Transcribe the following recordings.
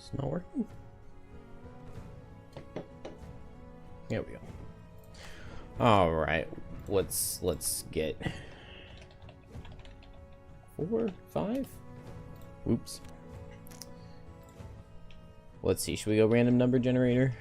It's not working. There we go. All right, let's get 4, 5. Oops. Let's see. Should we go random number generator?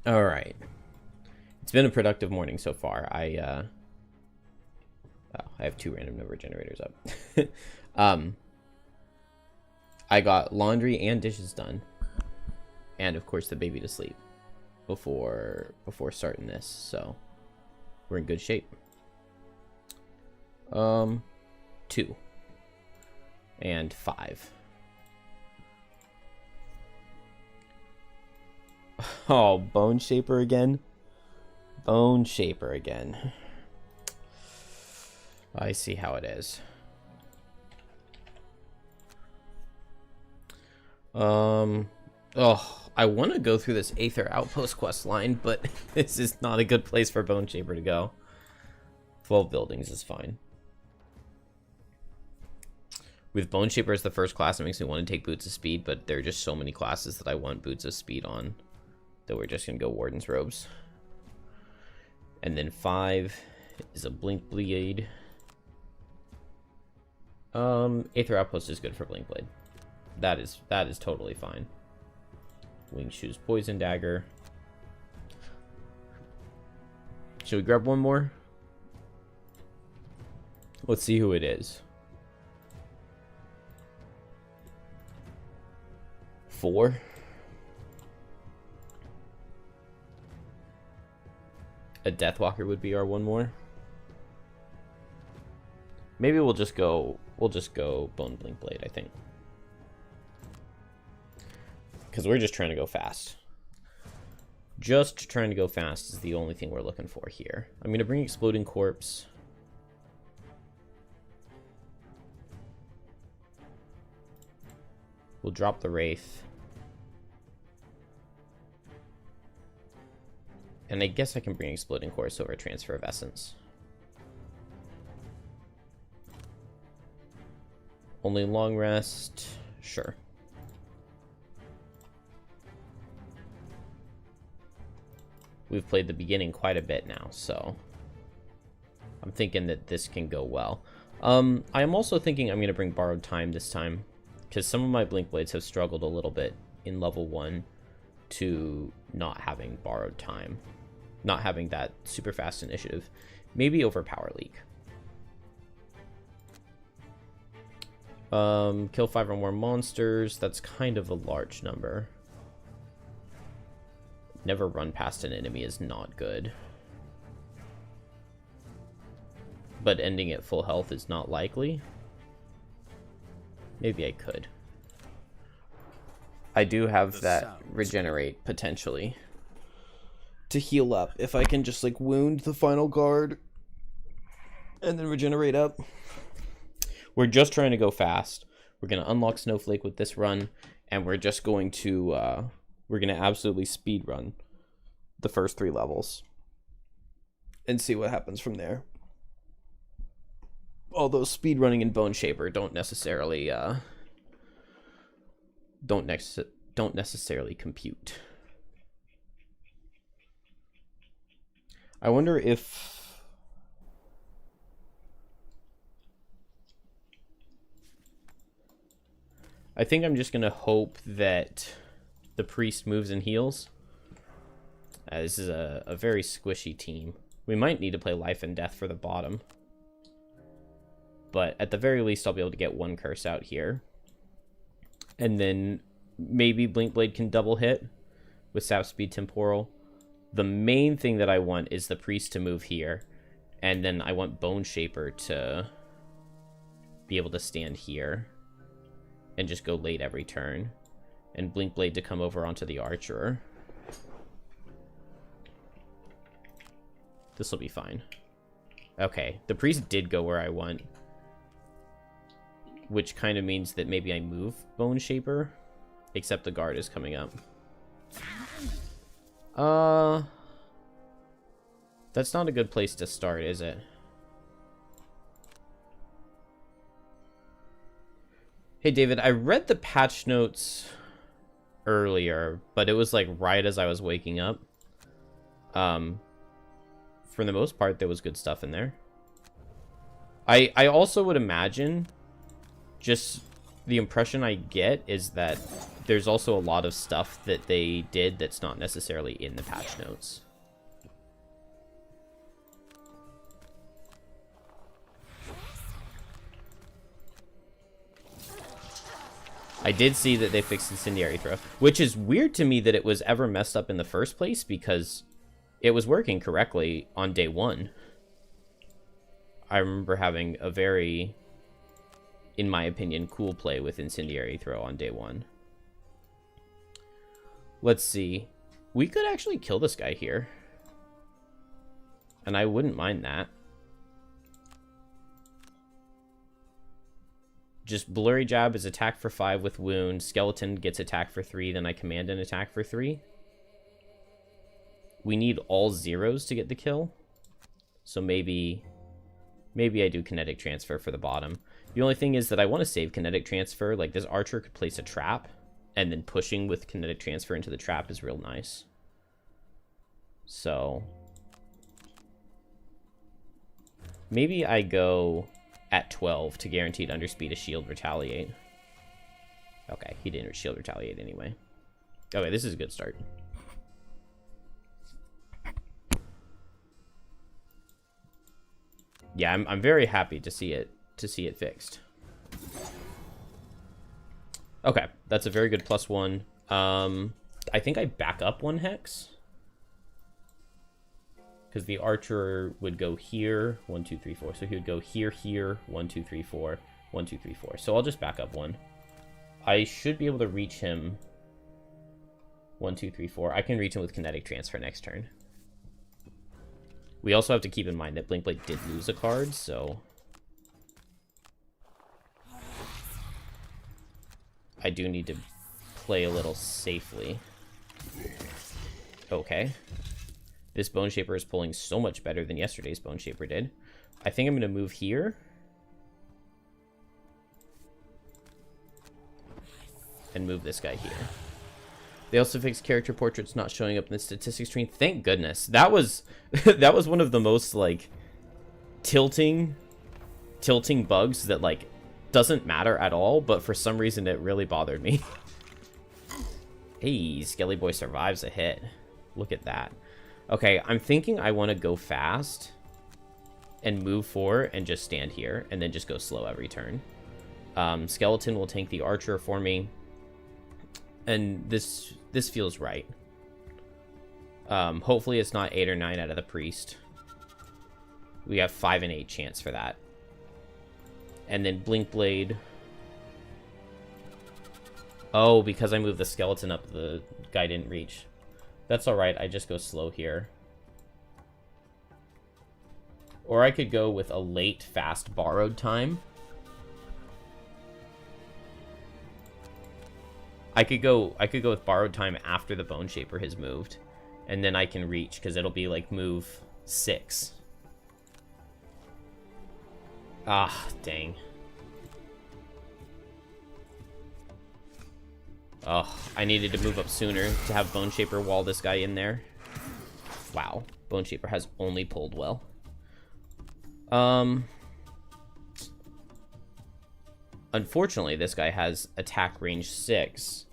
All right. It's been a productive morning so far. I have 2 random number generators up. I got laundry and dishes done, and of course the baby to sleep before starting this, so we're in good shape. 2 and 5. Oh, Bone Shaper again. Bone Shaper again. I see how it is. Oh, I want to go through this Aether Outpost quest line, but this is not a good place for Bone Shaper to go. 12 buildings is fine. With Bone Shaper as the first class, it makes me want to take Boots of Speed, but there are just so many classes that I want Boots of Speed on that we're just going to go Warden's Robes. And then 5 is a Blink Blade. Aether Outpost is good for Blink Blade. That is totally fine. Wing Shoes, Poison Dagger. Should we grab one more? Let's see who it is. 4. A Deathwalker would be our one more. Maybe we'll just go Bone Blink Blade, I think. Because we're just trying to go fast. Just trying to go fast is the only thing we're looking for here. I'm going to bring Exploding Corpse. We'll drop the Wraith. And I guess I can bring Exploding Corpse over Transfer of Essence. Only long rest. Sure. We've played the beginning quite a bit now, so I'm thinking that this can go well. I am also thinking I'm going to bring Borrowed Time this time, because some of my Blink Blades have struggled a little bit in level 1 to not having Borrowed Time. Not having that super fast initiative. Maybe over Power Leak. Kill 5 or more monsters. That's kind of a large number. Never run past an enemy is not good. But ending at full health is not likely. Maybe I could. I do have that regenerate potentially to heal up if I can just like wound the final guard and then regenerate up. We're just trying to go fast. We're going to unlock Snowflake with this run, and we're just going to we're going to absolutely speed run the first 3 levels and see what happens from there. Although speed running in Bone Shaper don't necessarily don't necessarily compute. I wonder if I think I'm just gonna hope that the priest moves and heals. This is a very squishy team. We might need to play Life and Death for the bottom. But at the very least, I'll be able to get 1 curse out here. And then maybe Blink Blade can double hit with Sap Speed Temporal. The main thing that I want is the priest to move here. And then I want Bone Shaper to be able to stand here and just go late every turn. And Blink Blade to come over onto the Archer. This will be fine. Okay, the priest did go where I want. Which kind of means that maybe I move Bone Shaper. Except the guard is coming up. That's not a good place to start, is it? Hey, David, I read the patch notes earlier, but it was like right as I was waking up. For the most part, there was good stuff in there. I also would imagine, just the impression I get is that there's also a lot of stuff that they did that's not necessarily in the patch notes. I did see that they fixed Incendiary Throw, which is weird to me that it was ever messed up in the first place, because it was working correctly on day 1. I remember having a very, in my opinion, cool play with Incendiary Throw on day 1. Let's see. We could actually kill this guy here. And I wouldn't mind that. Just Blurry Jab is attack for 5 with wound. Skeleton gets attack for 3, then I command an attack for 3. We need all zeros to get the kill. So maybe I do kinetic transfer for the bottom. The only thing is that I want to save kinetic transfer. Like, this archer could place a trap, and then pushing with kinetic transfer into the trap is real nice. So maybe I go at 12 to guaranteed underspeed a shield retaliate. Okay, he didn't shield retaliate anyway. Okay, this is a good start. Yeah, I'm very happy to see it fixed. Okay, that's a very good +1. I think I back up 1 hex, because the archer would go here, 1, 2, 3, 4. So he would go here, here, 1, 2, 3, 4, 1, 2, 3, 4. So I'll just back up 1. I should be able to reach him. 1, 2, 3, 4. I can reach him with kinetic transfer next turn. We also have to keep in mind that Blinkblade did lose a card, so I do need to play a little safely. Okay. This Bone Shaper is pulling so much better than yesterday's Bone Shaper did. I think I'm going to move here. And move this guy here. They also fixed character portraits not showing up in the statistics screen. Thank goodness. That was that was one of the most, like, tilting bugs that, like, doesn't matter at all, but for some reason it really bothered me. Hey, Skelly Boy survives a hit. Look at that. Okay, I'm thinking I want to go fast and move 4 and just stand here and then just go slow every turn. Skeleton will tank the archer for me, and this feels right. Hopefully it's not 8 or 9 out of the priest. We have 5 and 8 chance for that. And then Blinkblade. Oh, because I moved the skeleton up, the guy didn't reach. That's alright, I just go slow here. Or I could go with a late, fast borrowed time. I could go with borrowed time after the Bone Shaper has moved. And then I can reach, because it'll be like move 6. Ah, dang. Oh, I needed to move up sooner to have Bone Shaper wall this guy in there. Wow, Bone Shaper has only pulled well. Unfortunately, this guy has attack range 6.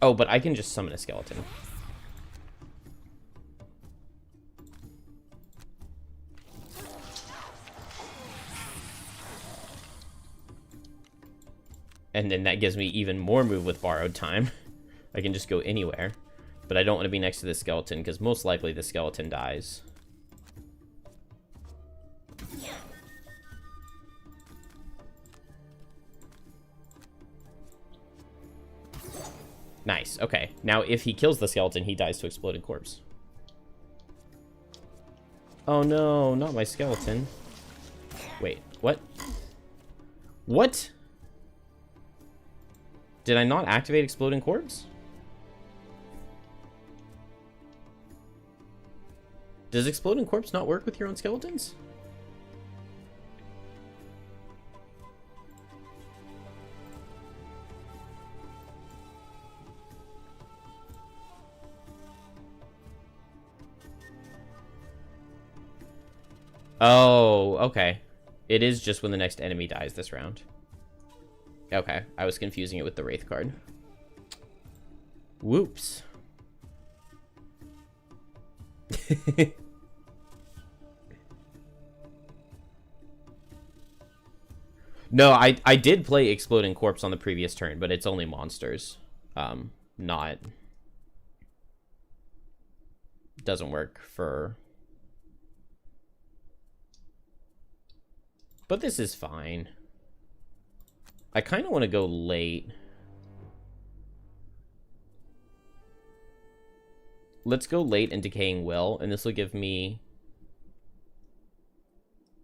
Oh, but I can just summon a skeleton. And then that gives me even more move with borrowed time. I can just go anywhere. But I don't want to be next to the skeleton, because most likely the skeleton dies. Nice, okay. Now, if he kills the skeleton, he dies to Exploded Corpse. Oh no, not my skeleton. Wait, what? What? Did I not activate Exploding Corpse? Does Exploding Corpse not work with your own skeletons? Oh, okay. It is just when the next enemy dies this round. Okay, I was confusing it with the Wraith card. Whoops. No, I did play Exploding Corpse on the previous turn, but it's only monsters. Not... Doesn't work for... But this is fine. I kind of want to go late. Let's go late and Decaying Will, and this will give me...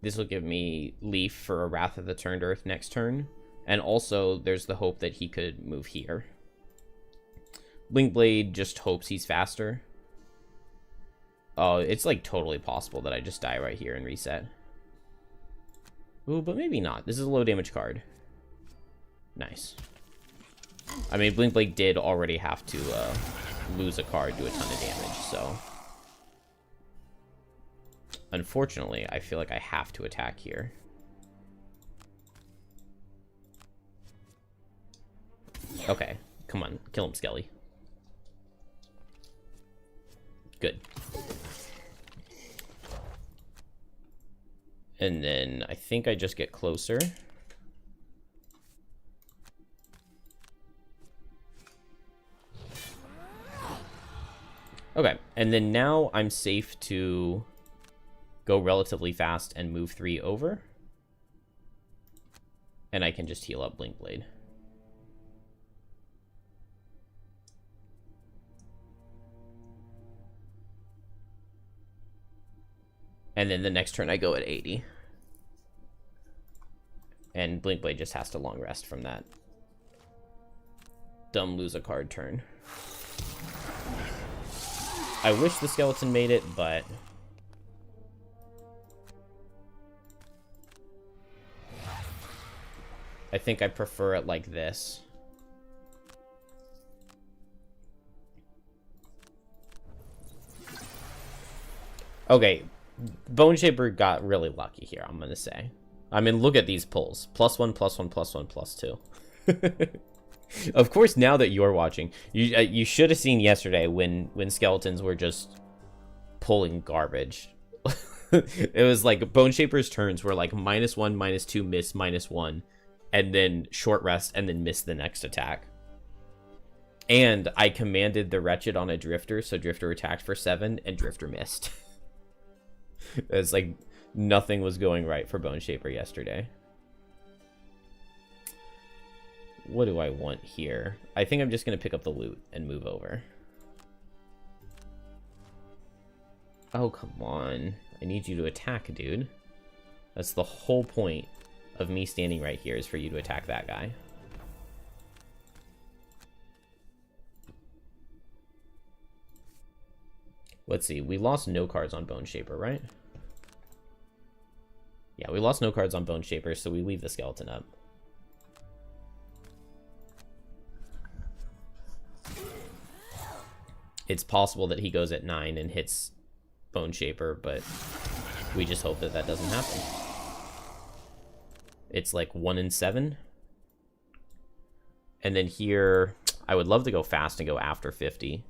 This will give me Leaf for a Wrath of the Turned Earth next turn. And also, there's the hope that he could move here. Blinkblade just hopes he's faster. Oh, it's like totally possible that I just die right here and reset. Ooh, but maybe not. This is a low damage card. Nice. I mean, Blinkblade did already have to lose a card, do a ton of damage, so... Unfortunately, I feel like I have to attack here. Okay, come on. Kill him, Skelly. Good. And then I think I just get closer. Okay, and then now I'm safe to go relatively fast and move 3 over. And I can just heal up Blinkblade. And then the next turn I go at 80. And Blinkblade just has to long rest from that dumb lose a card turn. I wish the skeleton made it, but... I think I prefer it like this. Okay, Bone Shaper got really lucky here, I'm gonna say. I mean, look at these pulls. +1, +1, +1, +2. Of course, now that you're watching, you should have seen yesterday when skeletons were just pulling garbage. It was like Bone Shaper's turns were like -1, -2, miss, -1, and then short rest, and then miss the next attack. And I commanded the Wretched on a Drifter, so Drifter attacked for 7, and Drifter missed. It's like nothing was going right for Bone Shaper yesterday. What do I want here? I think I'm just going to pick up the loot and move over. Oh, come on. I need you to attack, dude. That's the whole point of me standing right here, is for you to attack that guy. Let's see. We lost no cards on Bone Shaper, right? Yeah, we lost no cards on Bone Shaper, so we leave the skeleton up. It's possible that he goes at 9 and hits Bone Shaper, but we just hope that that doesn't happen. It's like 1 in 7. And then here, I would love to go fast and go after 50.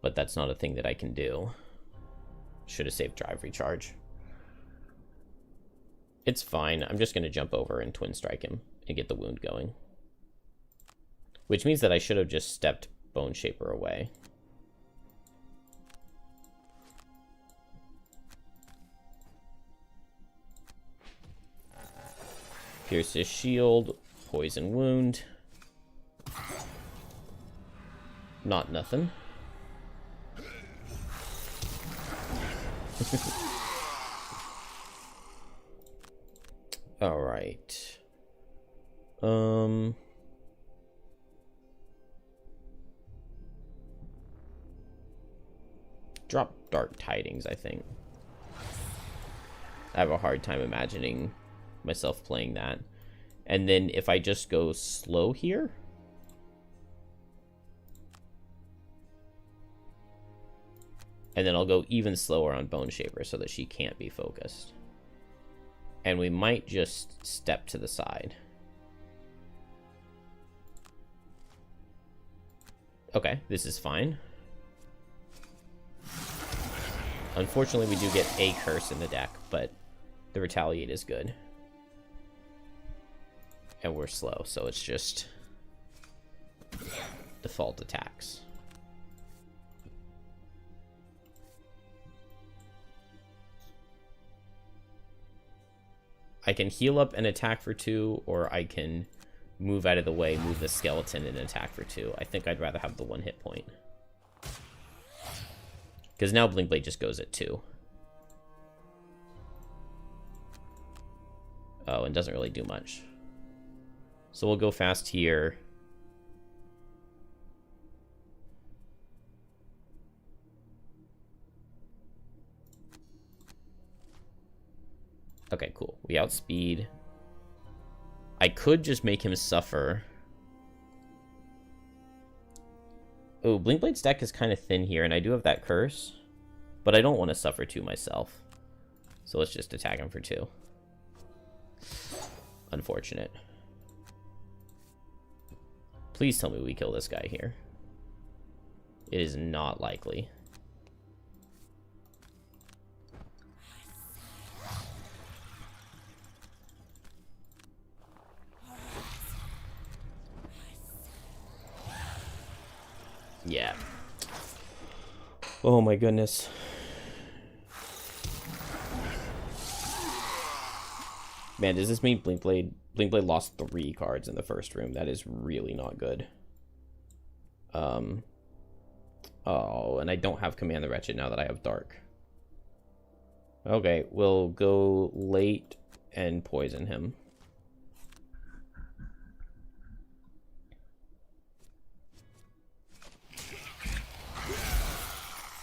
But that's not a thing that I can do. Should have saved Drive Recharge. It's fine. I'm just going to jump over and Twin Strike him and get the wound going. Which means that I should have just stepped Bone Shaper away. Pierce his shield. Poison wound. Not nothing. All right. drop Dark Tidings, I think. I have a hard time imagining myself playing that. And then if I just go slow here... And then I'll go even slower on Bone Shaper so that she can't be focused. And we might just step to the side. Okay, this is fine. Unfortunately, we do get a curse in the deck, but the Retaliate is good. And we're slow, so it's just default attacks. I can heal up and attack for 2, or I can move out of the way, move the skeleton, and attack for 2. I think I'd rather have the 1 hit point. Because now Blinkblade just goes at 2. Oh, and doesn't really do much. So we'll go fast here. Okay, cool. We outspeed. I could just make him suffer. Oh, Blinkblade's deck is kind of thin here, and I do have that curse. But I don't want to suffer 2 myself. So let's just attack him for 2. Unfortunate. Please tell me we kill this guy here. It is not likely. Yeah. Oh my goodness. Man, does this mean Blinkblade lost 3 cards in the first room? That is really not good. Oh, and I don't have Command the Wretched now that I have Dark. Okay, we'll go late and poison him.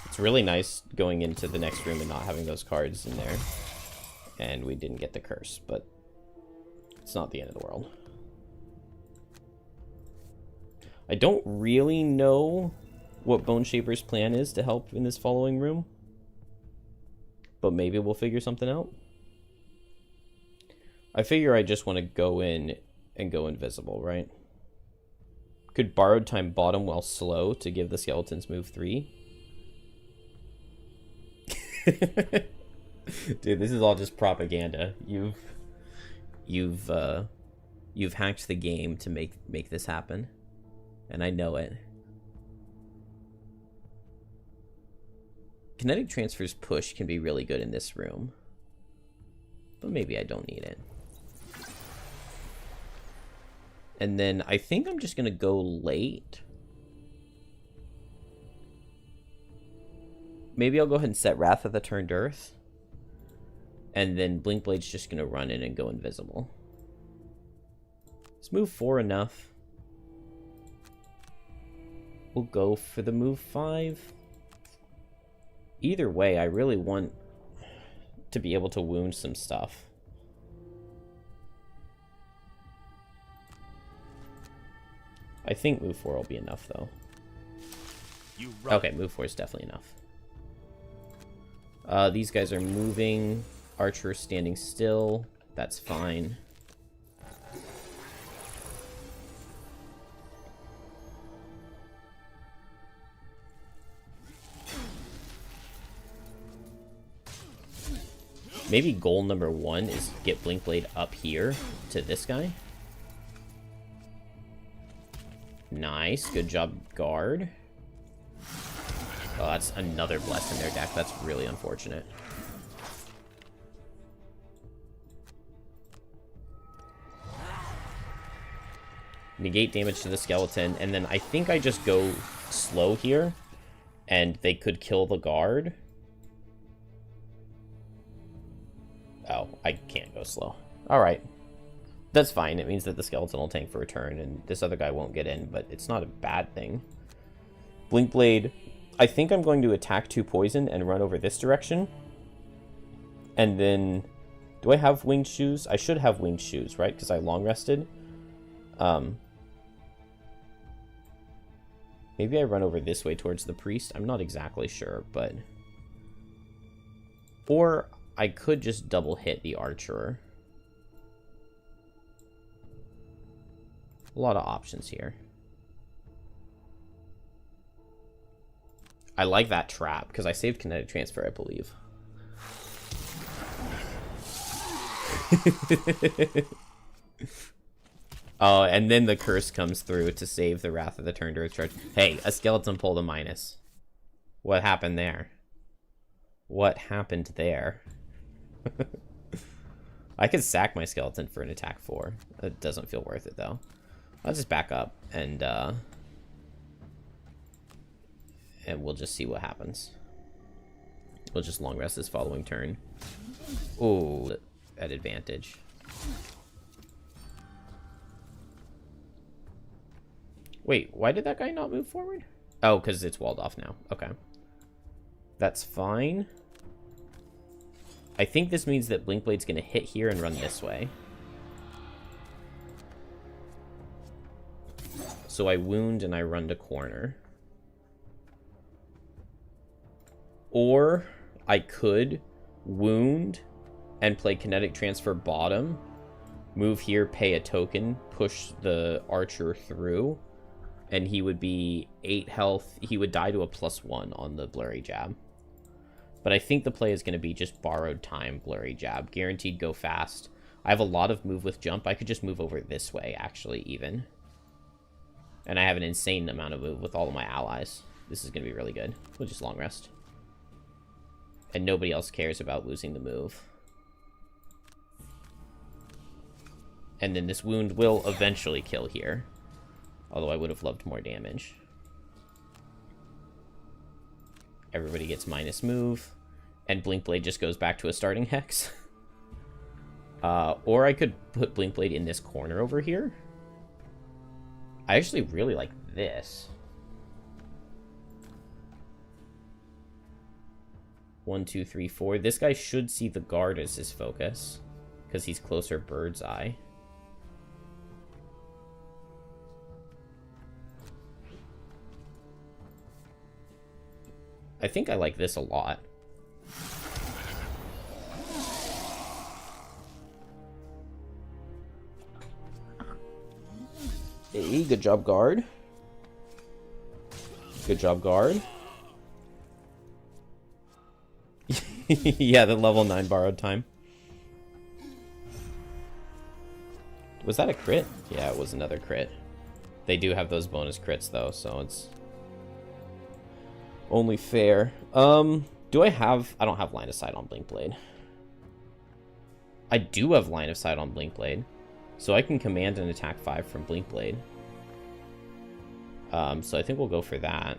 It's really nice going into the next room and not having those cards in there. And we didn't get the curse, but it's not the end of the world. I don't really know what Bone Shaper's plan is to help in this following room. But maybe we'll figure something out. I figure I just want to go in and go invisible, right? Could Borrowed Time bottom while slow to give the skeletons move 3? Dude, this is all just propaganda. You've hacked the game to make this happen. And I know it. Kinetic Transfer's push can be really good in this room. But maybe I don't need it. And then I think I'm just gonna go late. Maybe I'll go ahead and set Wrath of the Turned Earth. And then Blinkblade's just gonna run in and go invisible. Is move 4 enough? We'll go for the move 5. Either way, I really want to be able to wound some stuff. I think move 4 will be enough, though. Okay, move 4 is definitely enough. These guys are moving. Archer standing still. That's fine. Maybe goal number 1 is get Blinkblade up here to this guy. Nice. Good job, guard. Oh, that's another bless in their deck. That's really unfortunate. Negate damage to the skeleton, and then I think I just go slow here, and they could kill the guard. Oh, I can't go slow. Alright. That's fine. It means that the skeleton will tank for a turn, and this other guy won't get in, but it's not a bad thing. Blinkblade I think I'm going to attack 2 poison and run over this direction. And then... Do I have winged shoes? I should have winged shoes, right? Because I long rested. Maybe I run over this way towards the priest. I'm not exactly sure, but... Or I could just double hit the archer. A lot of options here. I like that trap, because I saved kinetic transfer, I believe. Oh, and then the curse comes through to save the Wrath of the Turned Earth Charge. Hey, a skeleton pulled a minus. What happened there? What happened there? I could sack my skeleton for an attack 4. It doesn't feel worth it, though. I'll just back up, and we'll just see what happens. We'll just long rest this following turn. Ooh, at advantage. Wait, why did that guy not move forward? Oh, because it's walled off now. Okay. That's fine. I think this means that Blinkblade's going to hit here and run this way. So I wound and I run to corner. Or I could wound and play kinetic transfer bottom, move here, pay a token, push the archer through, and he would be 8 health. He would die to a +1 on the blurry jab. But I think the play is going to be just borrowed time, blurry jab. Guaranteed go fast. I have a lot of move with jump. I could just move over this way, actually, even. And I have an insane amount of move with all of my allies. This is going to be really good. We'll just long rest. And nobody else cares about losing the move. And then this wound will eventually kill here. Although I would have loved more damage. Everybody gets minus move. And Blinkblade just goes back to a starting hex. Or I could put Blinkblade in this corner over here. I actually really like this. 1, 2, 3, 4. This guy should see the guard as his focus, because he's closer bird's eye. I think I like this a lot. Hey, good job, guard. Good job, guard. Yeah, the level 9 borrowed time. Was that a crit? Yeah, it was another crit. They do have those bonus crits, though, so it's only fair. Do I have... I don't have line of sight on Blinkblade. I do have line of sight on Blinkblade. So I can command an attack 5 from Blinkblade. So I think we'll go for that.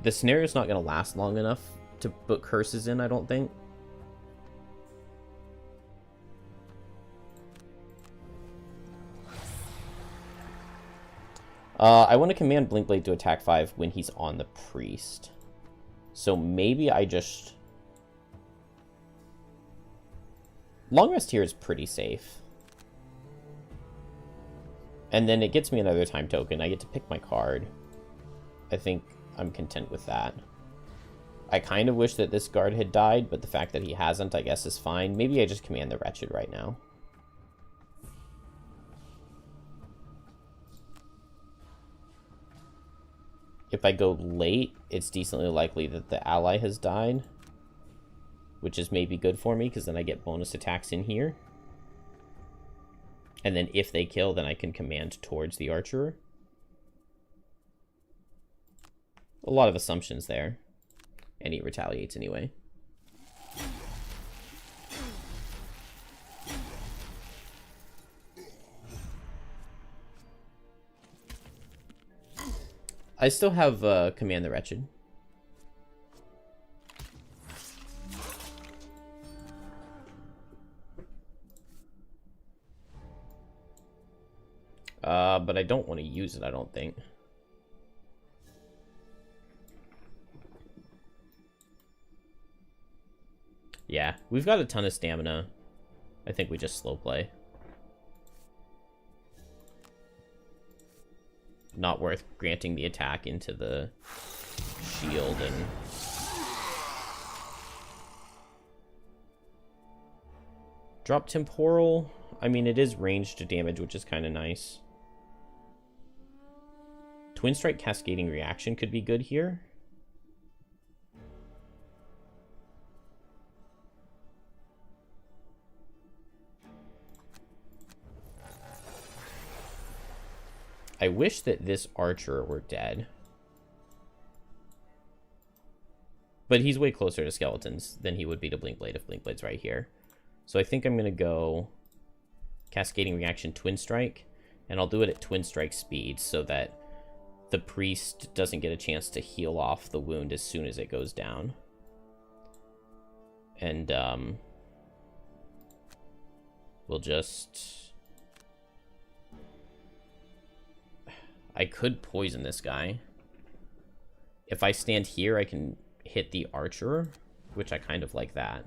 The scenario's not going to last long enough to put curses in, I don't think. I want to command Blinkblade to attack 5 when he's on the priest. So maybe I just... Long rest here is pretty safe. And then it gets me another time token. I get to pick my card. I think I'm content with that. I kind of wish that this guard had died, but the fact that he hasn't, I guess, is fine. Maybe I just command the Wretched right now. If I go late, it's decently likely that the ally has died, which is maybe good for me, because then I get bonus attacks in here. And then if they kill, then I can command towards the archer. A lot of assumptions there. And he retaliates anyway. I still have Command the Wretched. But I don't want to use it, I don't think. Yeah, we've got a ton of stamina. I think we just slow play. Not worth granting the attack into the shield and... Drop temporal. I mean, it is ranged damage, which is kind of nice. Twin Strike Cascading Reaction could be good here. I wish that this archer were dead. But he's way closer to skeletons than he would be to Blinkblade if Blinkblade's right here. So I think I'm going to go Cascading Reaction Twin Strike. And I'll do it at Twin Strike speed so that the priest doesn't get a chance to heal off the wound as soon as it goes down. And we'll just... I could poison this guy. If I stand here, I can hit the archer, which I kind of like that.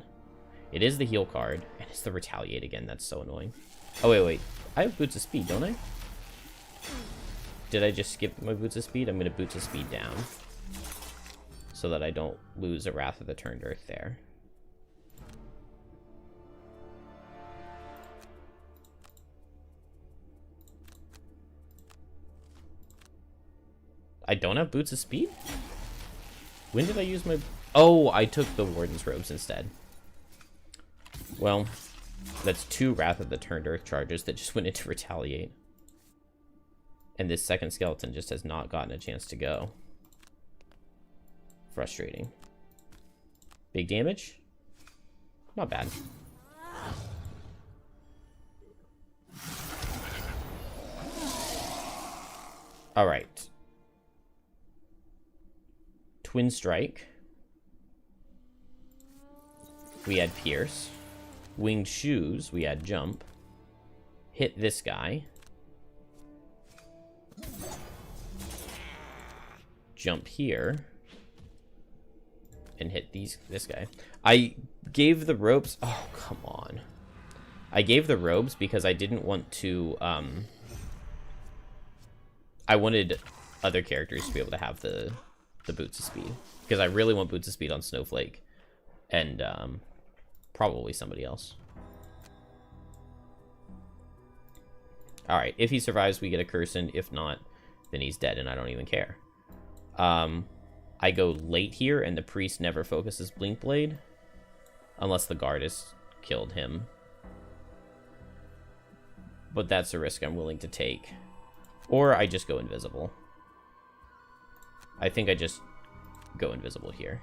It is the heal card, and it's the retaliate again. That's so annoying. Oh, wait. I have Boots of Speed, don't I? Did I just skip my Boots of Speed? I'm going to Boots of Speed down so that I don't lose a Wrath of the Turned Earth there. I don't have Boots of Speed? When did I use my... Oh, I took the Warden's Robes instead. Well, that's 2 Wrath of the Turned Earth charges that just went into Retaliate. And this second skeleton just has not gotten a chance to go. Frustrating. Big damage? Not bad. Alright. Twin Strike. We had Pierce. Winged Shoes. We had Jump. Hit this guy. Jump here. And hit this guy. I gave the ropes... Oh, come on. I gave the robes because I didn't want to... I wanted other characters to be able to have the Boots of Speed. Because I really want Boots of Speed on Snowflake. And probably somebody else. Alright, if he survives, we get a Curson. If not, then he's dead and I don't even care. I go late here and the priest never focuses Blinkblade. Unless the guard has killed him. But that's a risk I'm willing to take. Or I just go invisible. I think I just go invisible here.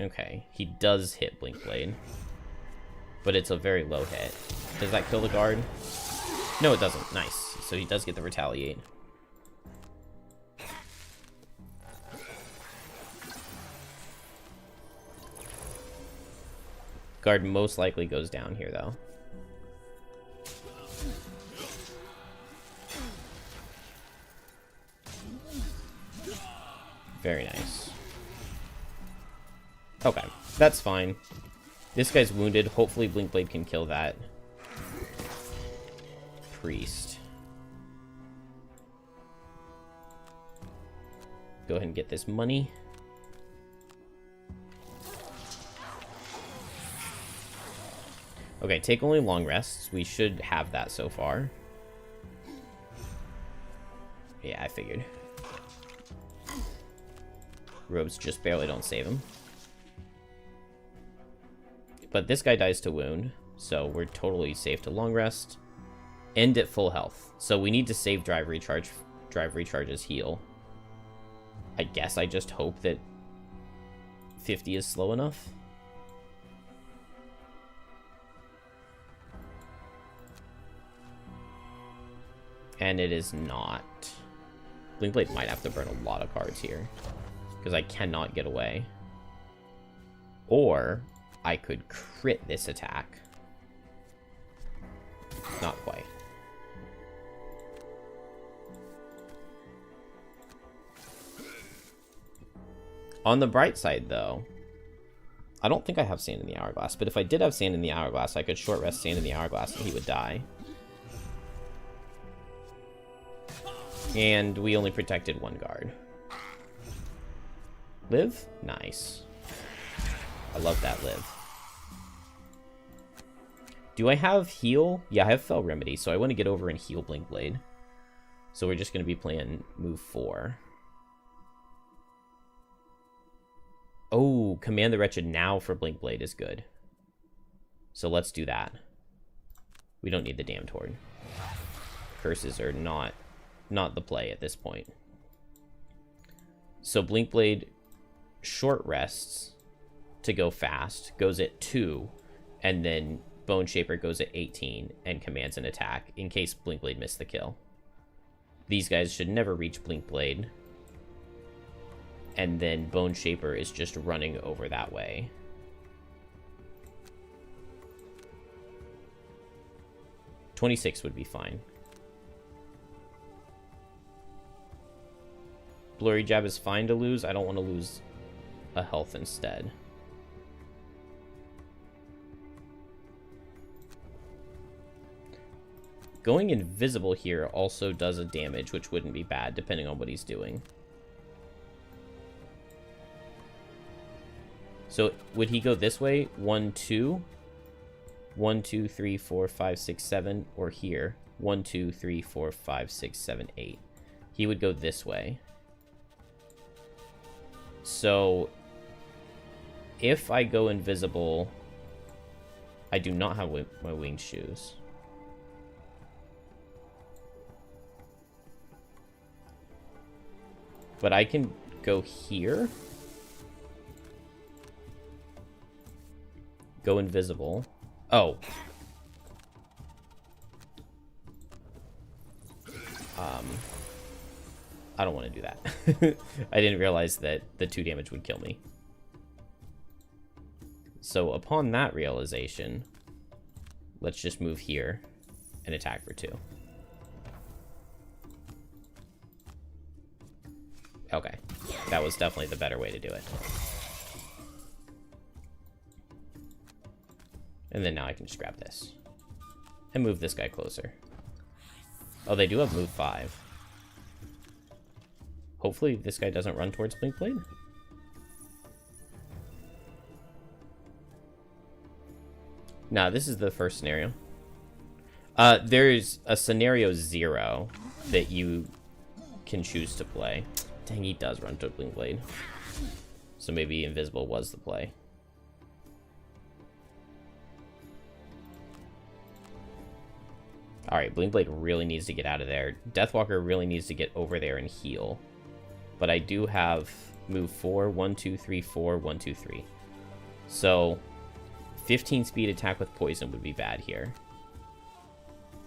Okay, he does hit Blinkblade. But it's a very low hit. Does that kill the guard? No, it doesn't. Nice. So he does get the retaliate. Guard most likely goes down here, though. Very nice. Okay, that's fine. This guy's wounded. Hopefully Blinkblade can kill that priest. Go ahead and get this money. Okay, take only long rests. We should have that so far. Yeah, I figured. Robes just barely don't save him. But this guy dies to wound, so we're totally safe to long rest. End at full health. So we need to save drive recharge. Drive recharges heal. I guess I just hope that 50 is slow enough. And it is not. Blinkblade might have to burn a lot of cards here. Because I cannot get away. Or I could crit this attack. Not quite. On the bright side, though, I don't think I have Sand in the Hourglass, but if I did have Sand in the Hourglass, I could short rest Sand in the Hourglass and he would die. And we only protected one guard. Live? Nice. I love that live. Do I have heal? Yeah, I have Fell Remedy, so I want to get over and heal Blink Blade. So we're just going to be playing move 4. Oh, Command the Wretched now for Blink Blade is good. So let's do that. We don't need the Damned Horde. Curses are not the play at this point. So Blink Blade short rests to go fast, goes at 2, and then Bone Shaper goes at 18 and commands an attack in case Blink Blade missed the kill. These guys should never reach Blink Blade. And then Bone Shaper is just running over that way. $26 would be fine. Blurry Jab is fine to lose. I don't want to lose a health instead. Going invisible here also does a damage, which wouldn't be bad depending on what he's doing. So would he go this way? 1, 2. 1, 2, 3, 4, 5, 6, 7. Or here. 1, 2, 3, 4, 5, 6, 7, 8. He would go this way. So if I go invisible, I do not have my winged shoes. But I can go here. Go invisible. Oh. I don't want to do that. I didn't realize that the 2 damage would kill me. So upon that realization, let's just move here and attack for 2. Okay. That was definitely the better way to do it. And then now I can just grab this. And move this guy closer. Oh, they do have move 5. Hopefully this guy doesn't run towards Blink Blade. Nah, this is the first scenario. There's a scenario 0 that you can choose to play. Dang, he does run to Blink Blade. So maybe invisible was the play. Alright, Blink Blade really needs to get out of there. Deathwalker really needs to get over there and heal. But I do have move 4, 1, 2, 3, 4, 1, 2, 3. So 15 speed attack with poison would be bad here.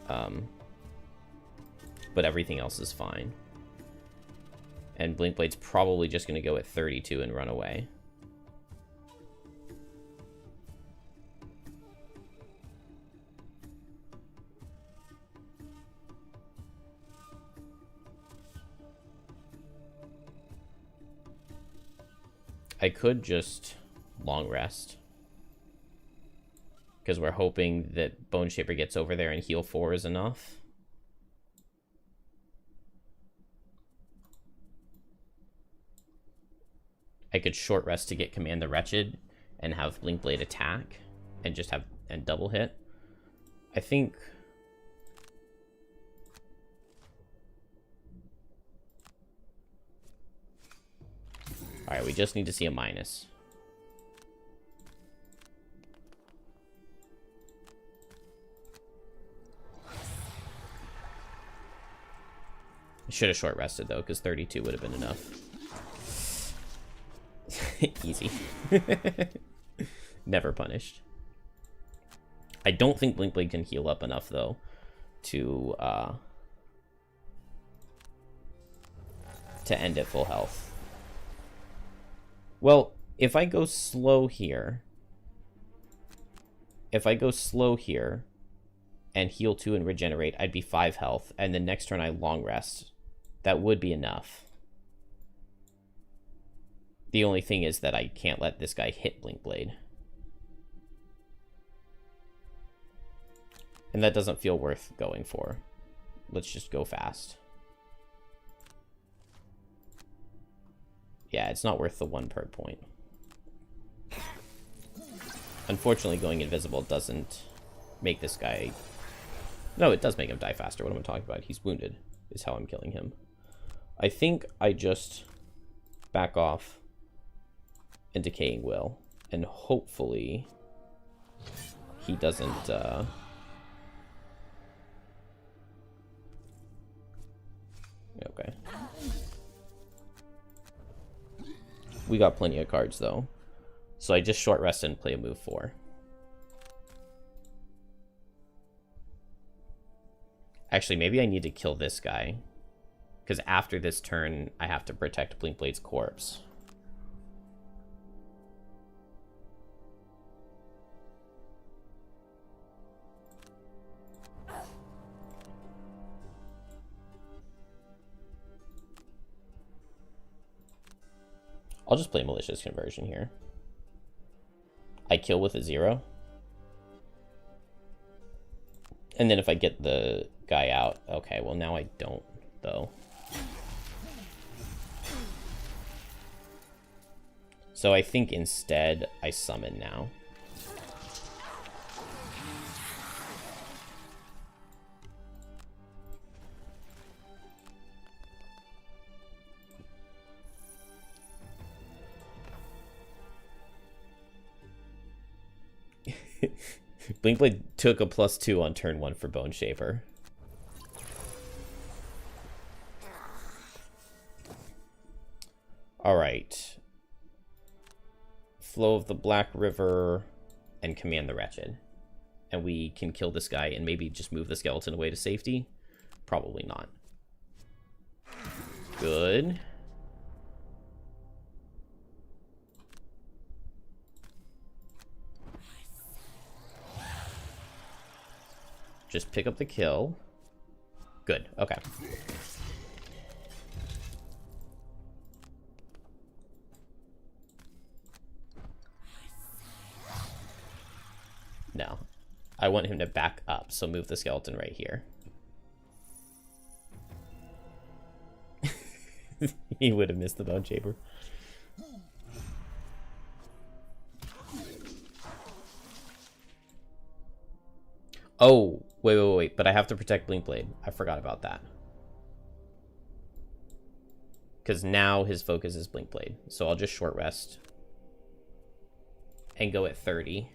But everything else is fine. And Blink Blade's probably just going to go at 32 and run away. I could just long rest. Because we're hoping that Bone Shaper gets over there and heal 4 is enough. I could short rest to get Command the Wretched and have Blink Blade attack and just have and double hit. I think alright, we just need to see a minus. I should have short rested though, because 32 would have been enough. Easy. Never punished. I don't think Blink Blade can heal up enough though to end at full health. Well, if I go slow here, and heal 2 and regenerate, I'd be 5 health, and the next turn I long rest. That would be enough. The only thing is that I can't let this guy hit Blink Blade. And that doesn't feel worth going for. Let's just go fast. Yeah, it's not worth the 1 perk point. Unfortunately, going invisible doesn't make this guy... No, it does make him die faster. What am I talking about? He's wounded, is how I'm killing him. I think I just back off and Decaying Will. And hopefully he doesn't... Okay. We got plenty of cards, though. So I just short rest and play a move 4. Actually, maybe I need to kill this guy. Because after this turn, I have to protect Blinkblade's corpse. I'll just play Malicious Conversion here. I kill with a 0. And then if I get the guy out... Okay, well now I don't, though. So I think instead I summon now. Blinkblade took a +2 on turn 1 for Bone Shaper. Alright. Flow of the Black River and Command the Wretched. And we can kill this guy and maybe just move the skeleton away to safety? Probably not. Good. Just pick up the kill. Good, okay. No. I want him to back up, so move the skeleton right here. He would have missed the Bone Shaper. Oh, wait, but I have to protect Blinkblade. I forgot about that. Because now his focus is Blinkblade. So I'll just short rest. And go at 30.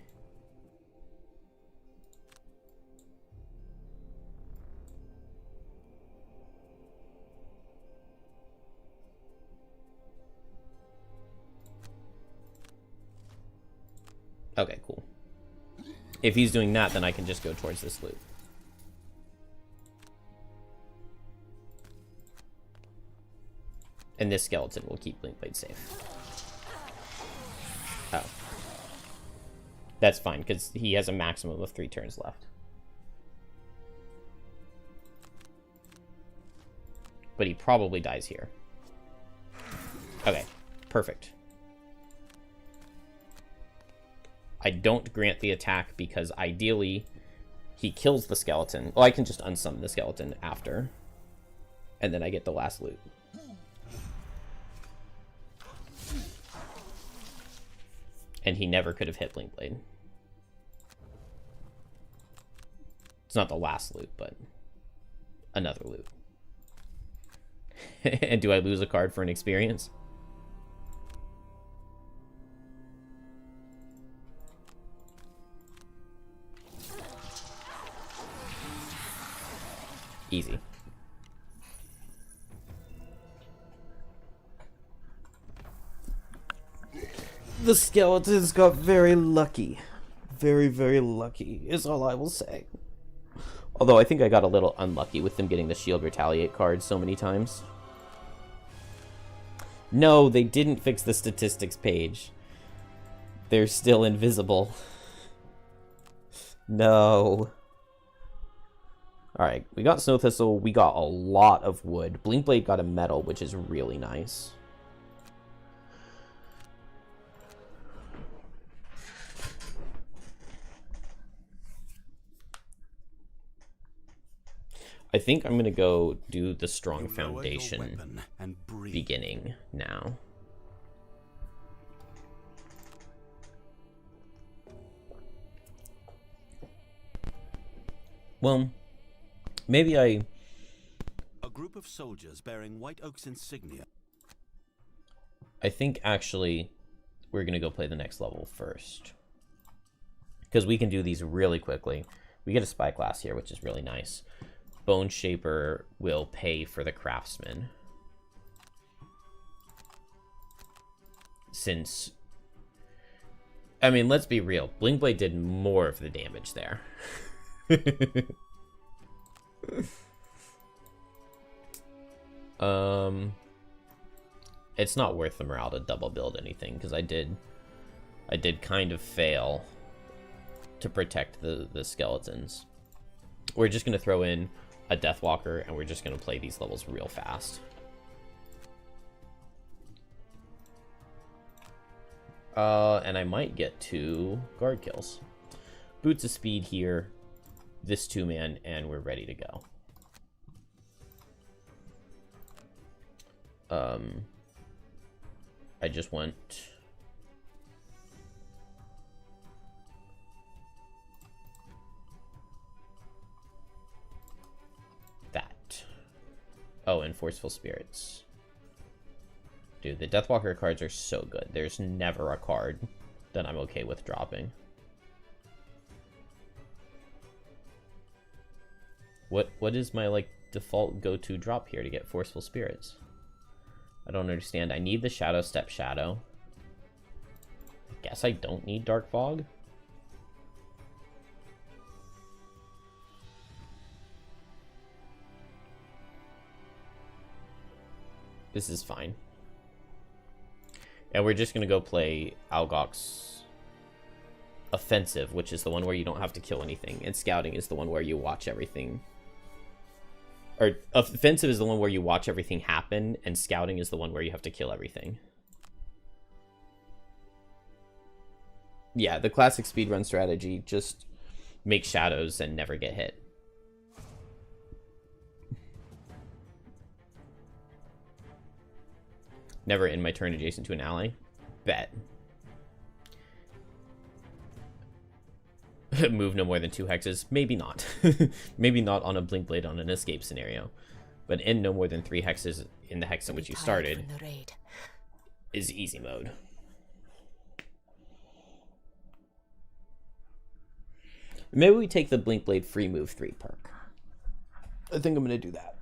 Okay, cool. If he's doing that, then I can just go towards this loop. And this skeleton will keep Blinkblade safe. Oh. That's fine, because he has a maximum of 3 turns left. But he probably dies here. Okay, perfect. I don't grant the attack because ideally he kills the skeleton. Well, I can just unsummon the skeleton after. And then I get the last loot. And he never could have hit Blinkblade. It's not the last loot, but another loot. And do I lose a card for an experience? Easy. The skeletons got very lucky. Very, very lucky is all I will say. Although I think I got a little unlucky with them getting the Shield Retaliate card so many times. No, they didn't fix the statistics page. They're still invisible. No. Alright, we got Snow Thistle, we got a lot of wood. Blinkblade got a metal, which is really nice. I think I'm gonna go do the strong foundation beginning now. Well, maybe a group of soldiers bearing White Oak's insignia. I think actually we're gonna go play the next level first, because we can do these really quickly. We get a spy class here, which is really nice. Bone Shaper will pay for the craftsman, since, I mean, let's be real, Blinkblade did more of the damage there. It's not worth the morale to double build anything, because I did kind of fail to protect the skeletons. We're just going to throw in a Deathwalker, and we're just going to play these levels real fast. And I might get 2 guard kills. Boots of Speed here, this 2-man, and we're ready to go. I just want that. Oh, and Forceful Spirits. Dude, the Deathwalker cards are so good. There's never a card that I'm okay with dropping. What is my, like, default go-to drop here to get Forceful Spirits? I don't understand. I need the Shadow Step Shadow. I guess I don't need Dark Fog. This is fine. And we're just going to go play Algok's Offensive, which is the one where you don't have to kill anything. And Scouting is the one where you watch everything. Or Offensive is the one where you watch everything happen, and Scouting is the one where you have to kill everything. Yeah, the classic speedrun strategy, just make shadows and never get hit. Never end my turn adjacent to an ally. Bet. Move no more than 2 hexes. Maybe not. Maybe not on a Blinkblade on an escape scenario. But end no more than 3 hexes in the hex in which you started is easy mode. Maybe we take the Blinkblade free move 3 perk. I think I'm going to do that.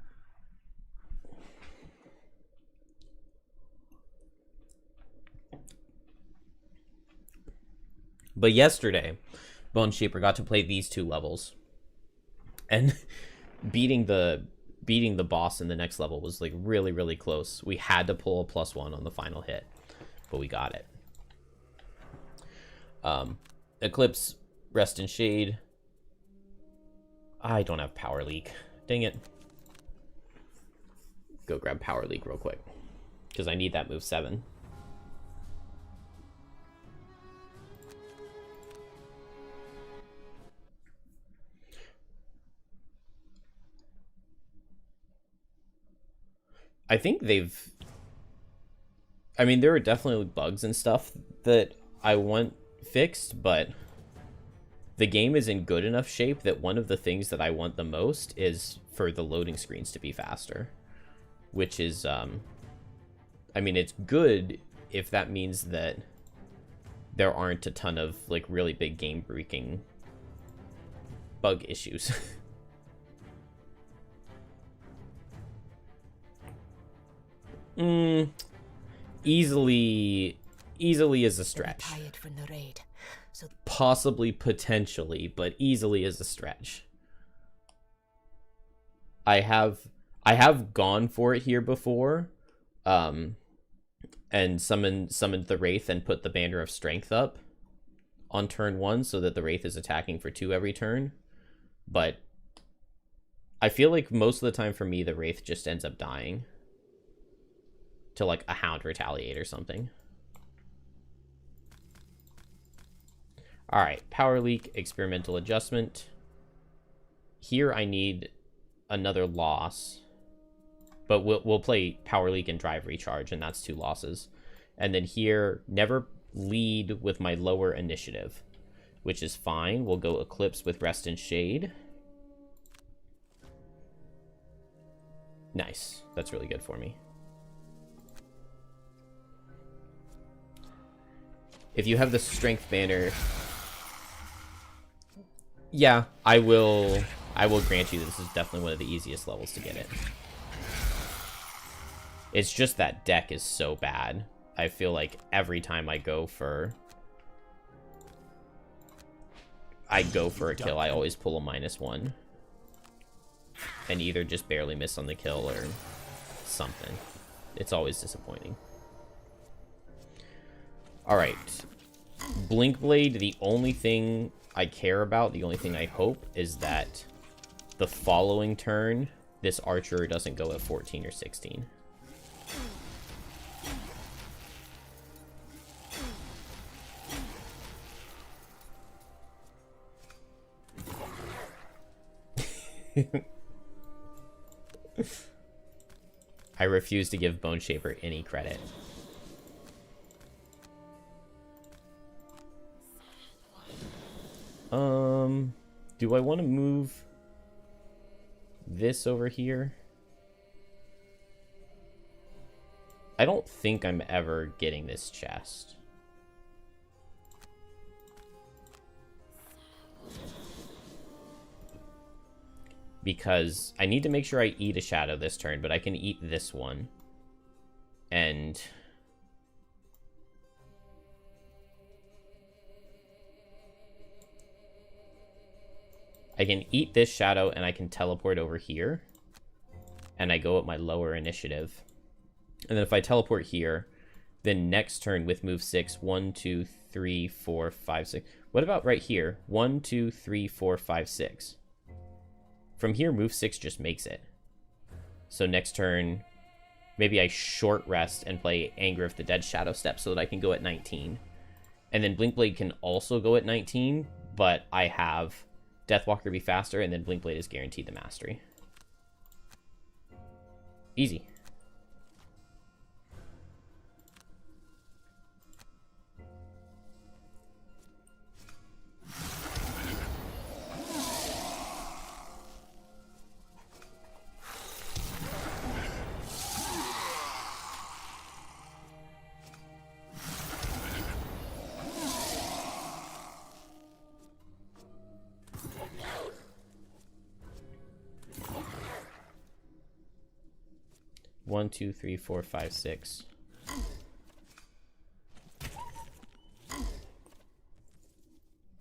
But yesterday, Bone Shaper got to play these 2 levels, and beating the boss in the next level was like really, really close. We had to pull a +1 on the final hit, but we got it. Eclipse, Rest in Shade. I don't have Power Leak. Dang it. Go grab Power Leak real quick, because I need that move 7. I think they've... I mean, there are definitely bugs and stuff that I want fixed, but the game is in good enough shape that one of the things that I want the most is for the loading screens to be faster. Which is, I mean, it's good if that means that there aren't a ton of, like, really big game-breaking bug issues. Easily is a stretch. Possibly, potentially, but easily is a stretch. I have gone for it here before, and summoned the Wraith and put the Banner of Strength up on turn 1 so that the Wraith is attacking for 2 every turn. But I feel like most of the time for me, the Wraith just ends up dying to like a Hound Retaliate or something. All right, Power Leak, Experimental Adjustment. Here I need another loss. But we'll play Power Leak and Drive Recharge, and that's 2 losses. And then here, never lead with my lower initiative, which is fine. We'll go Eclipse with Rest and Shade. Nice. That's really good for me. If you have the Strength banner, yeah, I will grant you this is definitely one of the easiest levels to get it. It's just that deck is so bad. I feel like every time I go for a kill, I always pull a -1. And either just barely miss on the kill or something. It's always disappointing. Alright. Blink Blade, the only thing I care about, the only thing I hope, is that the following turn, this archer doesn't go at 14 or 16. I refuse to give Bone Shaper any credit. Do I want to move this over here? I don't think I'm ever getting this chest. Because I need to make sure I eat a shadow this turn, but I can eat this one. And I can eat this shadow and I can teleport over here. And I go at my lower initiative. And then if I teleport here, then next turn with move 6, 1, 2, 3, 4, 5, 6. What about right here? 1, 2, 3, 4, 5, 6. From here, move 6 just makes it. So next turn, maybe I short rest and play Anger of the Dead Shadow Step so that I can go at 19. And then Blink Blade can also go at 19, but I have Deathwalker be faster, and then Blink Blade is guaranteed the mastery. Easy. One, two, three, four, five, 6.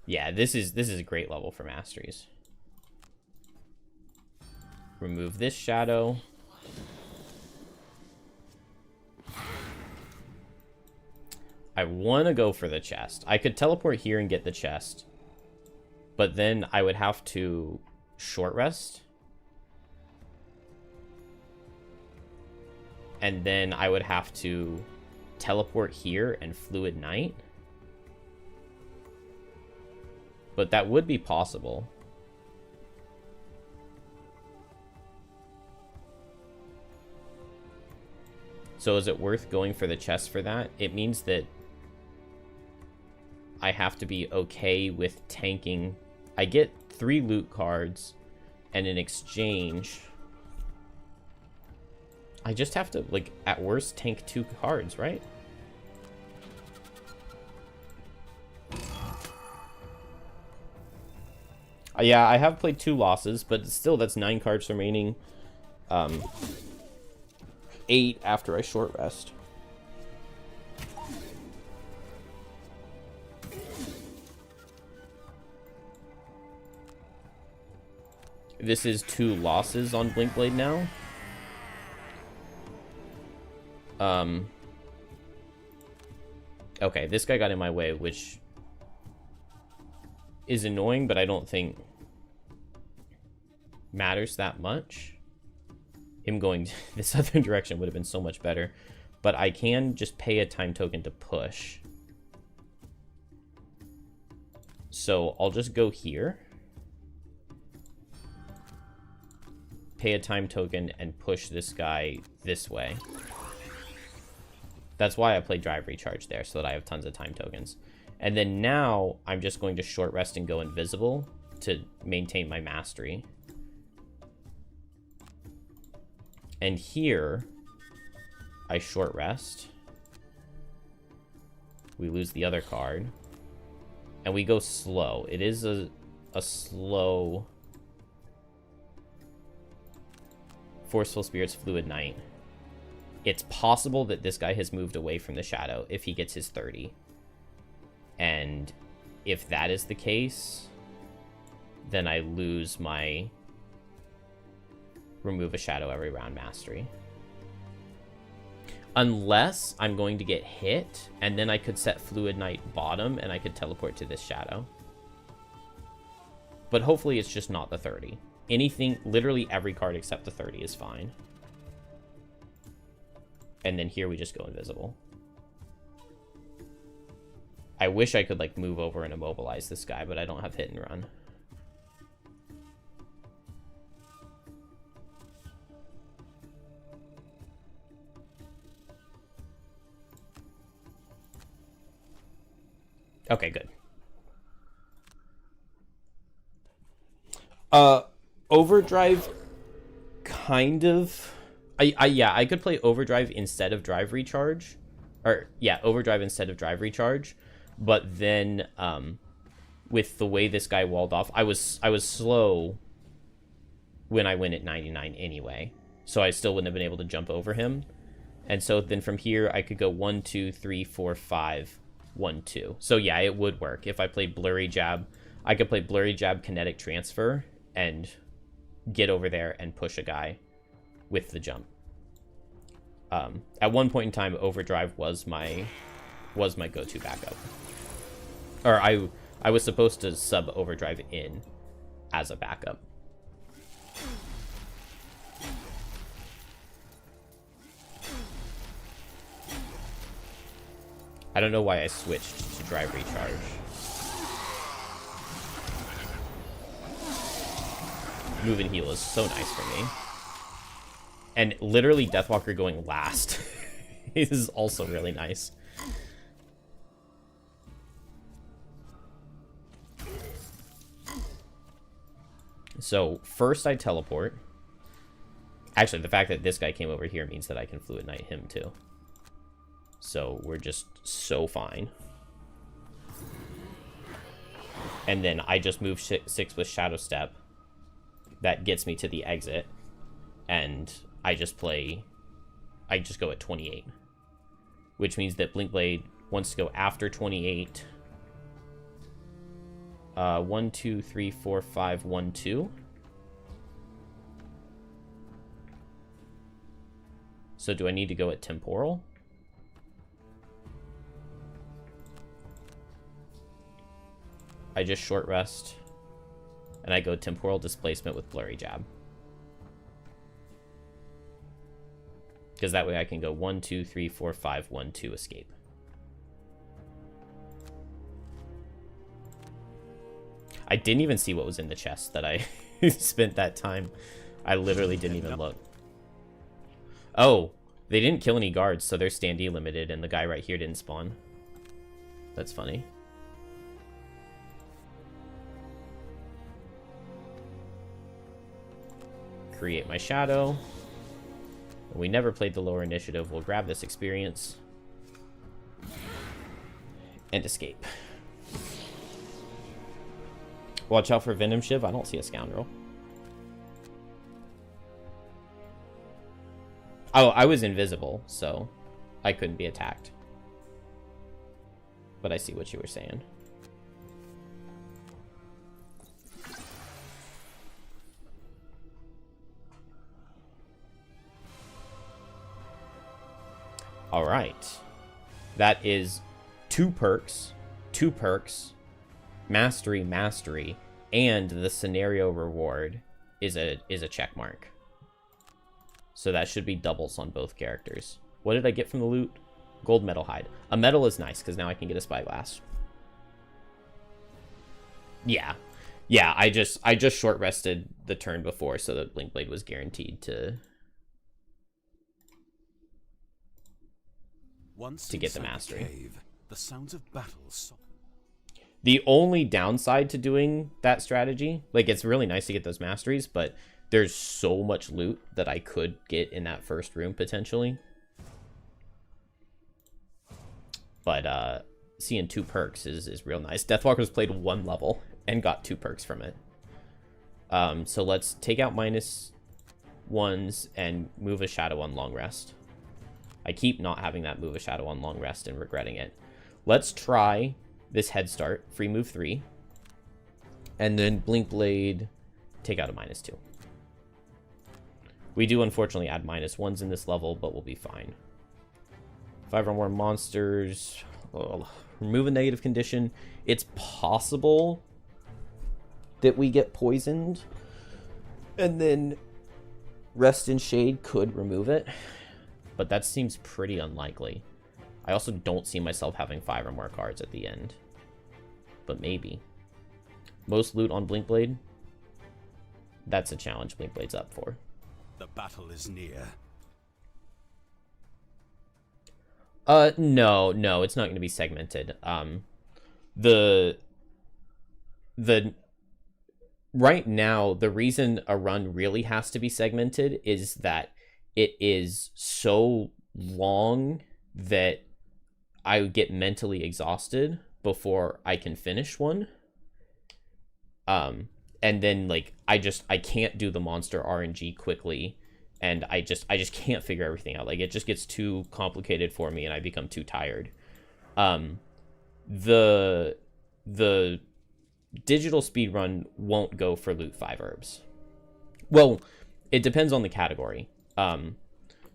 Yeah, this is a great level for masteries. Remove this shadow. I want to go for the chest. I could teleport here and get the chest, but then I would have to short rest. And then I would have to teleport here and Fluid Knight. But that would be possible. So is it worth going for the chest for that? It means that I have to be okay with tanking. I get 3 loot cards, and in exchange, I just have to, like, at worst, tank 2 cards, right? Yeah, I have played 2 losses, but still, that's 9 cards remaining. 8 after I short rest. This is 2 losses on Blink Blade now. Okay, this guy got in my way, which is annoying, but I don't think matters that much. Him going this other direction would have been so much better, but I can just pay a time token to push. So I'll just go here. pay a time token, and push this guy this way. That's why I played Drive Recharge there, so that I have tons of time tokens. And then now, I'm just going to short rest and go invisible to maintain my mastery. And here, I short rest. We lose the other card. And we go slow. It is a slow... Forceful Spirits, Fluid Knight. It's possible that this guy has moved away from the shadow if he gets his 30. And if that is the case, then I lose my remove a shadow every round mastery. Unless I'm going to get hit, and then I could set Fluid Knight bottom, and I could teleport to this shadow. But hopefully it's just not the 30. Anything, literally every card except the 30 is fine. And then here we just go invisible. I wish I could, like, move over and immobilize this guy, but I don't have hit and run. Okay, good. Overdrive, kind of. Yeah, I could play Overdrive instead of Drive Recharge. Or, yeah, Overdrive instead of Drive Recharge. But then, with the way this guy walled off, I was slow when I went at 99 anyway. So I still wouldn't have been able to jump over him. And so then from here, I could go 1, 2, 3, 4, 5, 1, 2. So yeah, it would work. If I played Blurry Jab, I could play Blurry Jab, Kinetic Transfer, and get over there and push a guy with the jump. At one point in time, Overdrive was my go-to backup. Or I was supposed to sub Overdrive in as a backup. I don't know why I switched to Drive Recharge. Move and heal is so nice for me. And literally Deathwalker going last is also really nice. So first I teleport. Actually, the fact that this guy came over here means that I can Fluid Knight him too. So we're just so fine. And then I just move 6 with Shadow Step. That gets me to the exit. And I just go at 28. Which means that Blinkblade wants to go after 28. 1, 2, 3, 4, 5, 1, 2. So do I need to go at Temporal? I just short rest, and I go Temporal Displacement with Blurry Jab. Because that way I can go 1, 2, 3, 4, 5, 1, 2, escape. I didn't even see what was in the chest that I spent that time. I literally didn't even look. Oh, they didn't kill any guards, so they're standee limited, and the guy right here didn't spawn. That's funny. Create my shadow. We never played the lower initiative. We'll grab this experience. And escape. Watch out for Venom Shiv. I don't see a scoundrel. Oh, I was invisible, so I couldn't be attacked. But I see what you were saying. All right. That is 2 perks, mastery, and the scenario reward is a check mark. So that should be doubles on both characters. What did I get from the loot? Gold metal hide. A medal is nice because now I can get a spyglass. Yeah. Yeah, I just short rested the turn before so that Blink Blade was guaranteed to get the mastery. Cave, the sounds of battle. The only downside to doing that strategy, like, it's really nice to get those masteries, but there's so much loot that I could get in that first room potentially. But seeing 2 perks is real nice. Deathwalker's played 1 level and got 2 perks from it. So let's take out -1s and move a shadow on long rest. I keep not having that move a shadow on long rest and regretting it. Let's try this head start, free move 3, and then Blink Blade, take out a -2. We do unfortunately add -1s in this level, but we'll be fine. 5 or more monsters. Remove a negative condition. It's possible that we get poisoned, and then Rest in Shade could remove it, but that seems pretty unlikely. I also don't see myself having 5 or more cards at the end, but maybe. Most loot on Blink Blade. That's a challenge Blink Blade's up for. The battle is near. No, it's not going to be segmented. The right now, the reason a run really has to be segmented is that it is so long that I would get mentally exhausted before I can finish one. And then, like, I can't do the monster RNG quickly, and I just can't figure everything out. Like, it just gets too complicated for me and I become too tired. The digital speedrun won't go for loot 5 herbs. Well, it depends on the category.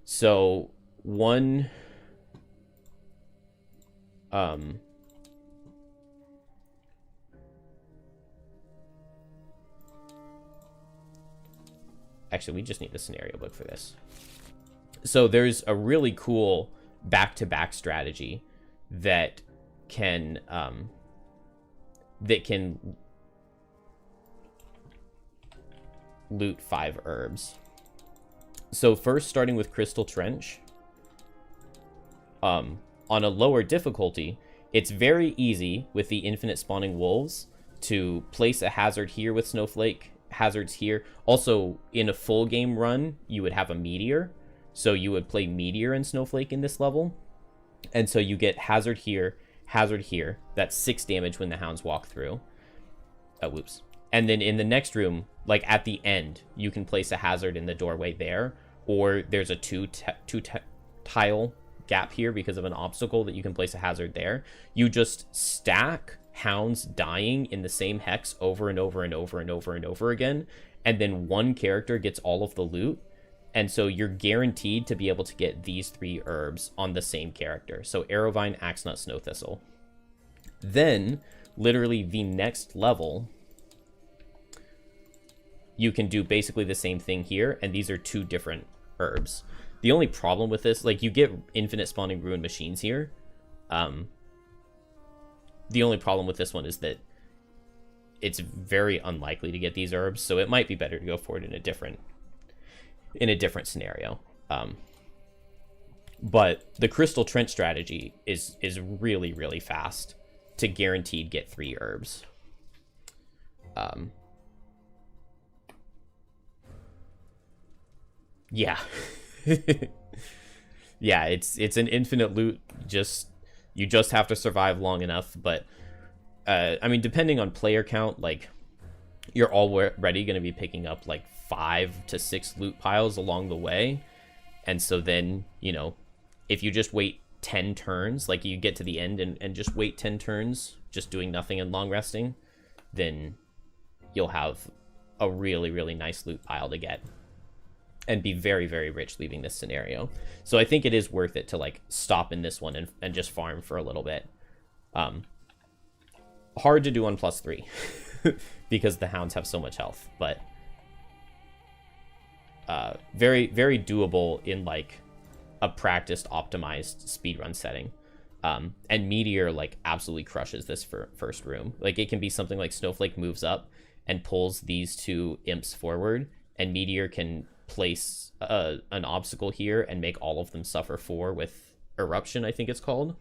So one actually, we just need the scenario book for this. So there's a really cool back-to-back strategy that can loot 5 herbs. So first, starting with Crystal Trench, on a lower difficulty, it's very easy with the infinite spawning wolves to place a hazard here with Snowflake, hazards here. Also, in a full game run, you would have a meteor, so you would play meteor and Snowflake in this level, and so you get hazard here, that's 6 damage when the hounds walk through. Oh, whoops. And then in the next room, like at the end, you can place a hazard in the doorway there, or there's a two tile gap here because of an obstacle that you can place a hazard there. You just stack hounds dying in the same hex over and over and over and over and over again, and then one character gets all of the loot, and so you're guaranteed to be able to get these 3 herbs on the same character. So Arrowvine, Axenut, Snow Thistle. Then literally the next level, you can do basically the same thing here, and these are 2 different herbs. The only problem with this, like, you get infinite spawning ruined machines here. The only problem with this one is that it's very unlikely to get these herbs, so it might be better to go for it in a different scenario. But the Crystal Trench strategy is really, really fast to guaranteed get 3 herbs. Yeah. Yeah, it's an infinite loot. You just have to survive long enough. But I mean, depending on player count, like, you're already going to be picking up like 5 to 6 loot piles along the way. And so then, you know, if you just wait 10 turns, like you get to the end and just wait 10 turns, just doing nothing and long resting, then you'll have a really, really nice loot pile to get and be very, very rich leaving this scenario. So I think it is worth it to, like, stop in this one and just farm for a little bit. Hard to do on +3 because the hounds have so much health, but very, very doable in, like, a practiced, optimized speedrun setting. And Meteor, like, absolutely crushes this for first room. Like, it can be something like Snowflake moves up, and pulls these two imps forward, and Meteor can place an obstacle here and make all of them suffer 4 with Eruption, I think it's called.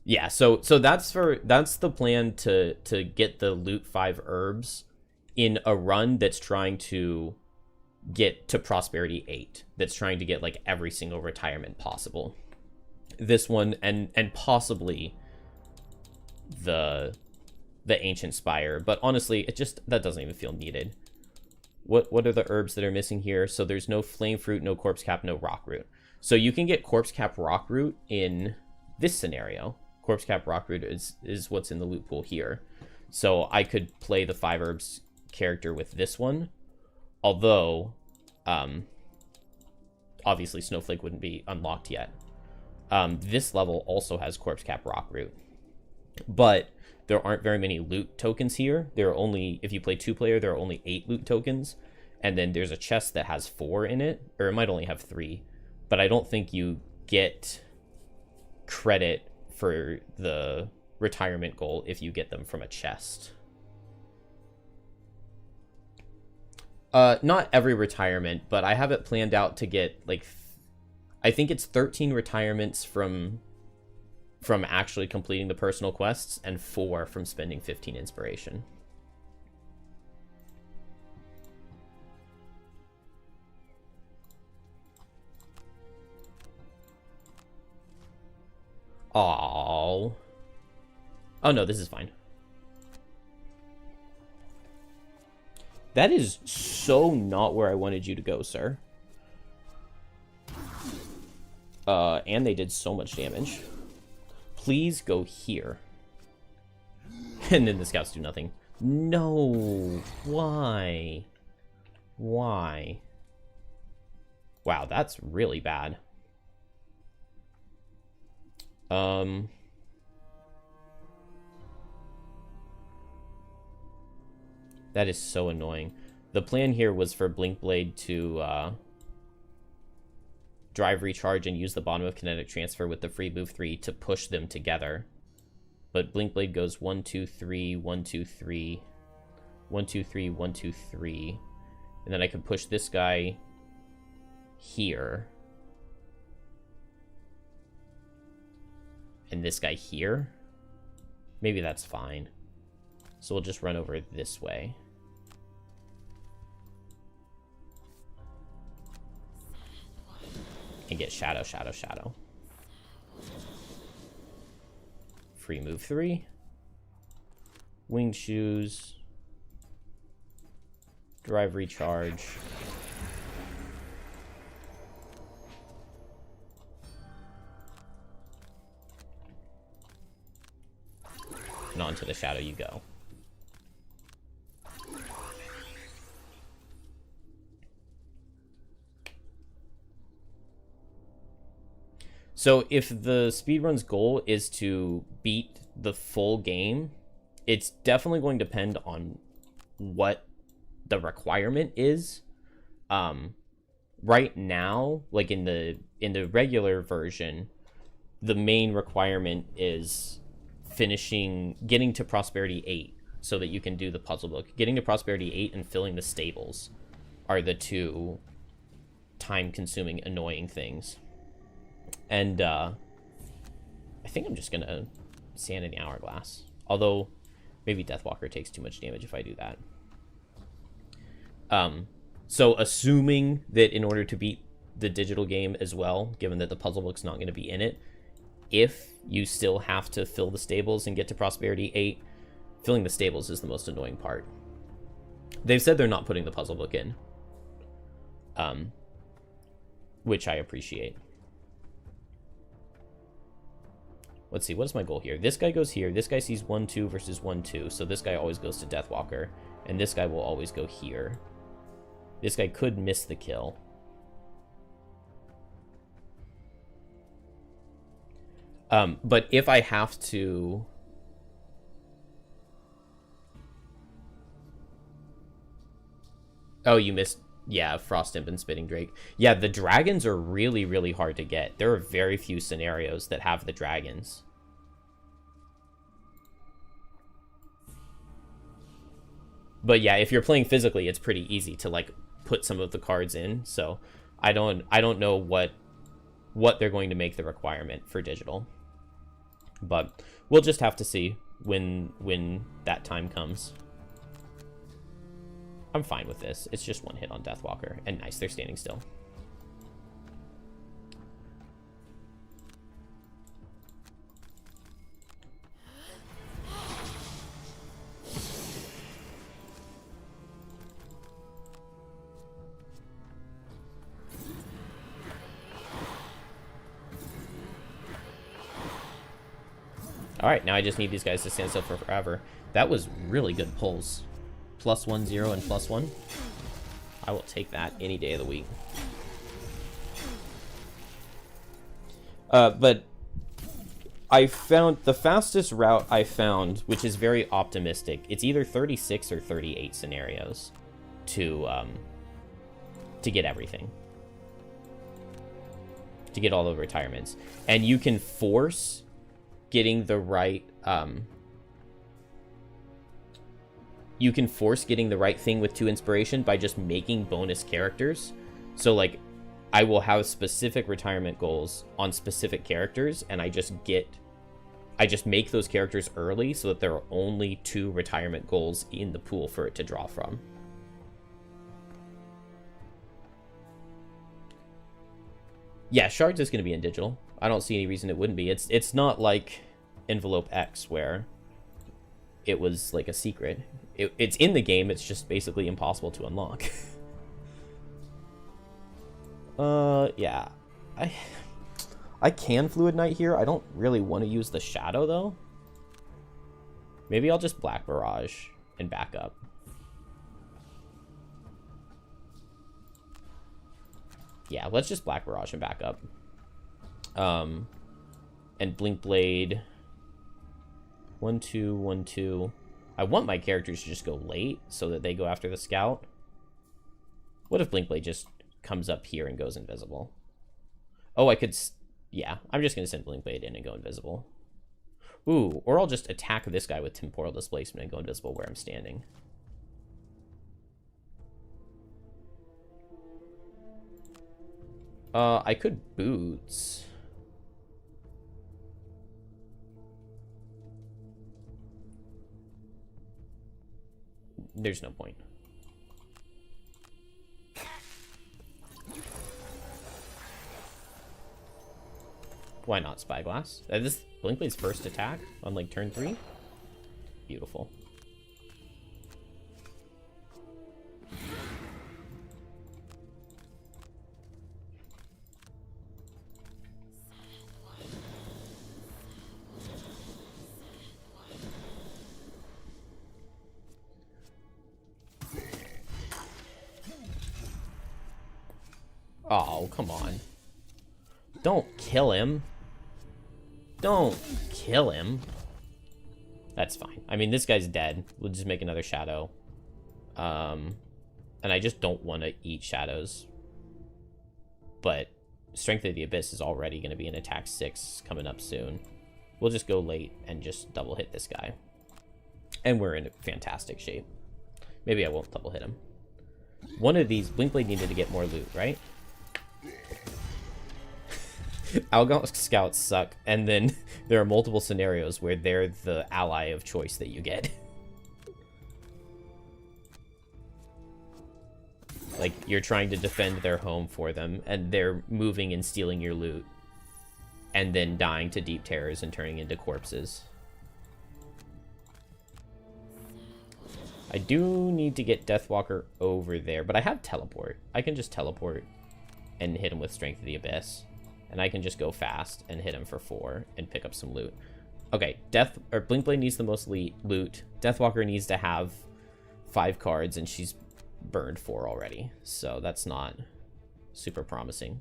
Yeah, so that's the plan to get the loot 5 herbs in a run that's trying to get to prosperity 8, that's trying to get like every single retirement possible. This one and possibly the ancient spire, but honestly that doesn't even feel needed. What are the herbs that are missing here? So there's no flame fruit, no corpse cap, no rock root. So you can get corpse cap rock root in this scenario. Corpse cap rock root is what's in the loot pool here. So I could play the 5 herbs character with this one, although obviously Snowflake wouldn't be unlocked yet. This level also has corpse cap rock root, but there aren't very many loot tokens here. There are only, if you play 2-player, there are only 8 loot tokens, and then there's a chest that has 4 in it, or it might only have 3, but I don't think you get credit for the retirement goal if you get them from a chest. Not every retirement, but I have it planned out to get like I think it's 13 retirements from actually completing the personal quests, and 4 from spending 15 inspiration. Oh no, this is fine. That is so not where I wanted you to go, sir. And they did so much damage. Please go here. And then the scouts do nothing. No. Why? Why? Wow, that's really bad. That is so annoying. The plan here was for Blinkblade to drive recharge and use the bottom of kinetic transfer with the free move 3 to push them together. But Blinkblade goes 1, 2, 3, 1, 2, 3, 1, 2, 3, 1, 2, 3. And then I can push this guy here. And this guy here. Maybe that's fine. So we'll just run over this way. And get shadow, shadow, shadow. Free move 3. Winged shoes. Drive recharge. And onto the shadow you go. So if the speedrun's goal is to beat the full game, it's definitely going to depend on what the requirement is. Right now, like in the regular version, the main requirement is getting to Prosperity 8 so that you can do the puzzle book. Getting to Prosperity 8 and filling the stables are the two time-consuming, annoying things. And I think I'm just gonna Sand in the Hourglass. Although maybe Deathwalker takes too much damage if I do that. So assuming that in order to beat the digital game as well, given that the puzzle book's not going to be in it, if you still have to fill the stables and get to Prosperity 8, filling the stables is the most annoying part. They've said they're not putting the puzzle book in, which I appreciate. Let's see, what is my goal here? This guy goes here. This guy sees 1-2 versus 1-2, so this guy always goes to Deathwalker, and this guy will always go here. This guy could miss the kill. But if I have to... Oh, you missed... Yeah, Frost Imp and Spitting Drake. Yeah, the dragons are really, really hard to get. There are very few scenarios that have the dragons. But yeah, if you're playing physically, it's pretty easy to like put some of the cards in. So I don't know what they're going to make the requirement for digital. But we'll just have to see when that time comes. I'm fine with this. It's just one hit on Deathwalker. And nice, they're standing still. Alright, now I just need these guys to stand still for forever. That was really good pulls. +1, 0, and +1. I will take that any day of the week. But I found the fastest route I found, which is very optimistic. It's either 36 or 38 scenarios to get everything. To get all the retirements. And you can force getting the right you can force getting the right thing with 2 inspiration by just making bonus characters. So like I will have specific retirement goals on specific characters, and I just make those characters early so that there are only 2 retirement goals in the pool for it to draw from. Yeah, Shards is going to be in digital. I don't see any reason it wouldn't be. It's not like Envelope X where it was like a secret. It's in the game, it's just basically impossible to unlock. Yeah. I can Fluid Knight here. I don't really want to use the Shadow, though. Maybe I'll just Black Barrage and back up. Yeah, let's just Black Barrage and back up. And Blink Blade. 1, 2, 1, 2. I want my characters to just go late so that they go after the scout. What if Blink Blade just comes up here and goes invisible? Oh, I could... Yeah, I'm just going to send Blink Blade in and go invisible. Ooh, or I'll just attack this guy with Temporal Displacement and go invisible where I'm standing. I could Boots. There's no point. Why not Spyglass? This Blinkblade's first attack on like turn 3. Beautiful. Oh, come on. Don't kill him. Don't kill him. That's fine. I mean, this guy's dead. We'll just make another shadow. And I just don't want to eat shadows. But Strength of the Abyss is already going to be an attack 6 coming up soon. We'll just go late and just double hit this guy. And we're in fantastic shape. Maybe I won't double hit him. One of these, Blinkblade needed to get more loot, right? Algon Scouts suck, and then there are multiple scenarios where they're the ally of choice that you get. Like, you're trying to defend their home for them, and they're moving and stealing your loot, and then dying to deep terrors and turning into corpses. I do need to get Deathwalker over there, but I have Teleport. I can just teleport and hit him with Strength of the Abyss. And I can just go fast and hit him for 4 and pick up some loot. Okay, Blinkblade needs the most loot. Deathwalker needs to have 5 cards, and she's burned 4 already. So that's not super promising.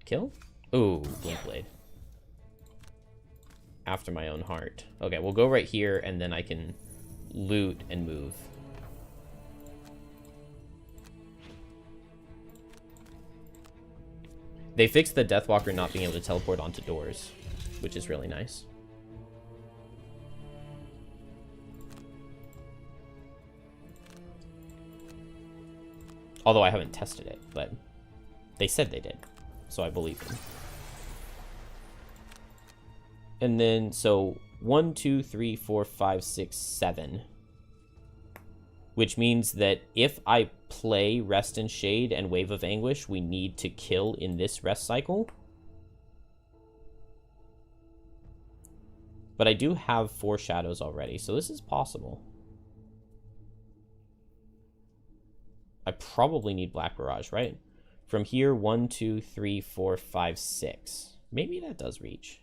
Kill? Ooh, Blinkblade. After my own heart. Okay, we'll go right here, and then I can loot and move. They fixed the Deathwalker not being able to teleport onto doors, which is really nice. Although I haven't tested it, but they said they did. So I believe them. And then, so 1, 2, 3, 4, 5, 6, 7. Which means that if I play Rest and Shade and Wave of Anguish, we need to kill in this rest cycle. But I do have 4 shadows already, so this is possible. I probably need Black Barrage, right? From here, 1, 2, 3, 4, 5, 6. Maybe that does reach.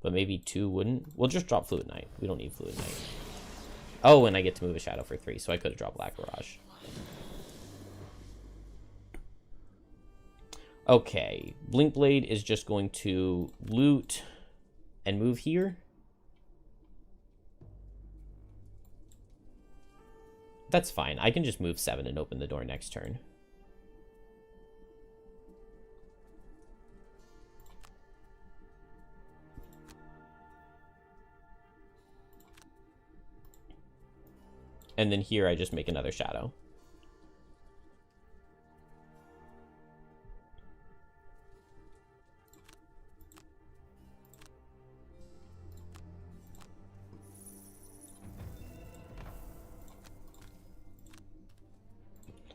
But maybe 2 wouldn't. We'll just drop Fluid Knight. We don't need Fluid Knight. Oh, and I get to move a shadow for 3, so I could have dropped Black Barrage. Okay, Blink Blade is just going to loot and move here. That's fine. I can just move 7 and open the door next turn. And then here I just make another shadow.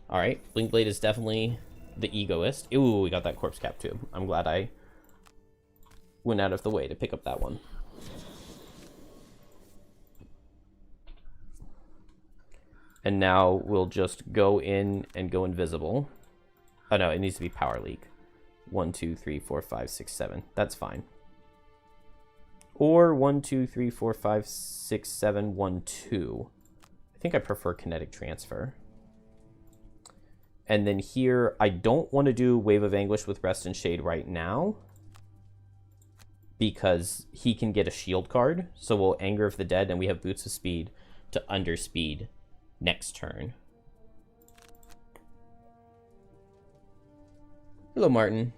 All right, Blink Blade is definitely the egoist. Ooh, we got that corpse cap too. I'm glad I went out of the way to pick up that one. And now we'll just go in and go invisible. Oh no, it needs to be power leak. 1, 2, 3, 4, 5, 6, 7. That's fine. Or 1, 2, 3, 4, 5, 6, 7, 1, 2. I think I prefer kinetic transfer. And then here, I don't want to do Wave of Anguish with Rest and Shade right now, because he can get a shield card. So we'll Anger of the Dead, and we have Boots of Speed to underspeed next turn. Hello, Martin.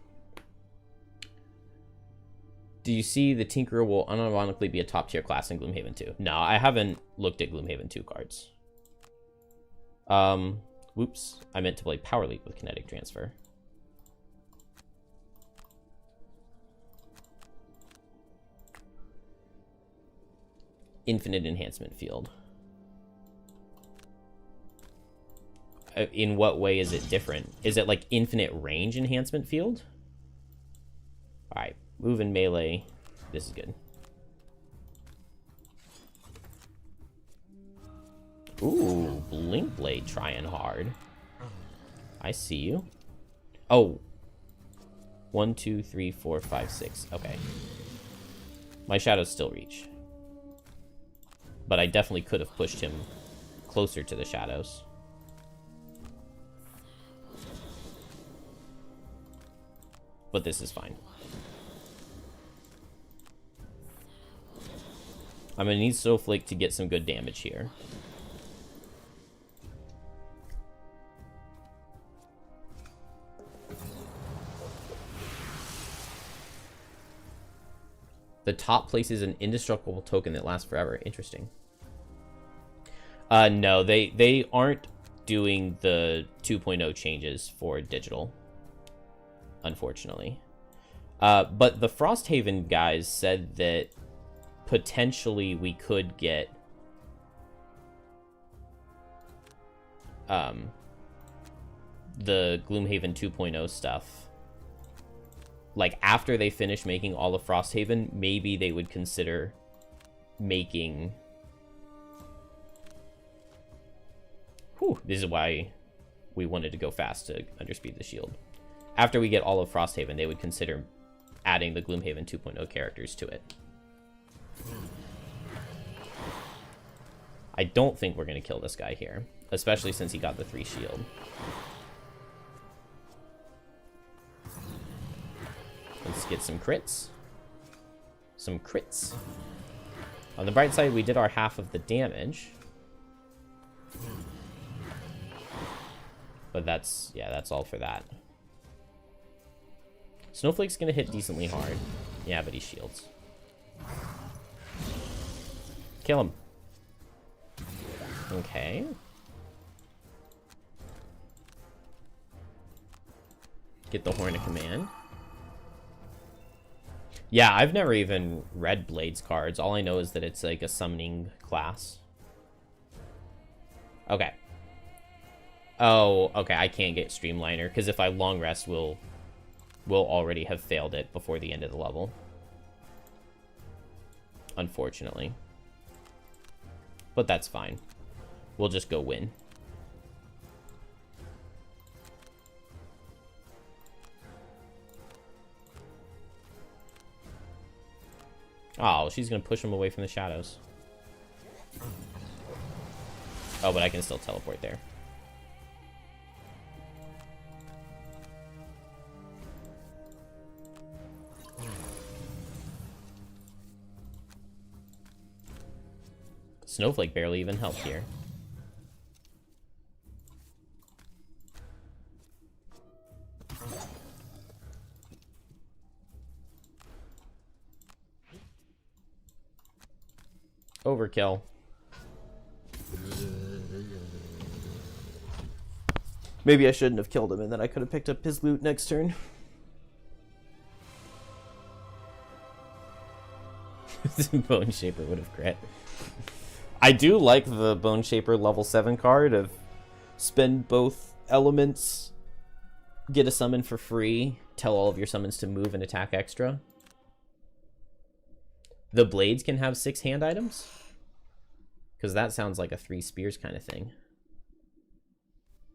Do you see the Tinkerer will unironically be a top tier class in Gloomhaven 2? No, I haven't looked at Gloomhaven 2 cards. Whoops, I meant to play Power Leap with Kinetic Transfer. Infinite Enhancement Field. In what way is it different? Is it like Infinite Range Enhancement Field? Alright, move in melee. This is good. Ooh, Blink Blade trying hard. I see you. Oh. 1, 2, 3, 4, 5, 6. Okay. My shadows still reach. But I definitely could have pushed him closer to the shadows. But this is fine. I'm gonna need Snowflake to get some good damage here. The top places an indestructible token that lasts forever. Interesting. No, they aren't doing the 2.0 changes for digital, unfortunately. But the Frosthaven guys said that potentially we could get the Gloomhaven 2.0 stuff. Like, after they finish making all of Frosthaven, maybe they would consider making... Whew, this is why we wanted to go fast to underspeed the shield. After we get all of Frosthaven, they would consider adding the Gloomhaven 2.0 characters to it. I don't think we're going to kill this guy here, especially since he got the 3 shield. Let's get some crits. Some crits. On the bright side, we did our half of the damage. But that's, yeah, that's all for that. Snowflake's gonna hit decently hard. Yeah, but he shields. Kill him. Okay. Get the Horn of Command. Yeah, I've never even read Blades cards. All I know is that it's like a summoning class. Okay. Oh, okay, I can't get Streamliner, because if I long rest, we'll already have failed it before the end of the level. Unfortunately. But that's fine. We'll just go win. Oh, she's gonna push him away from the shadows. Oh, but I can still teleport there. Snowflake barely even helped here. Overkill. Maybe I shouldn't have killed him, and then I could have picked up his loot next turn. Bone Shaper would have crit. I do like the Bone Shaper level 7 card of spend both elements, get a summon for free, tell all of your summons to move and attack extra. The Blades can have 6 hand items? Because that sounds like a 3 spears kind of thing.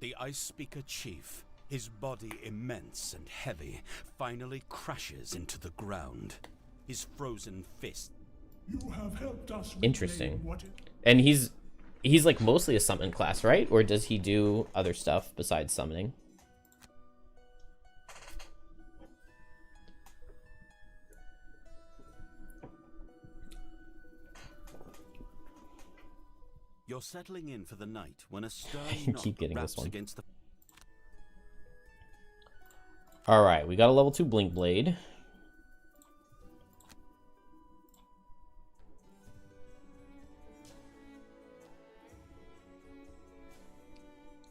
The Ice Speaker Chief, his body immense and heavy, finally crashes into the ground. His frozen fist. You have helped us. Interesting. And he's like mostly a summon class, right? Or does he do other stuff besides summoning? You're settling in for the night when a stern Keep getting this one. against the... Alright, we got a level 2 Blink Blade.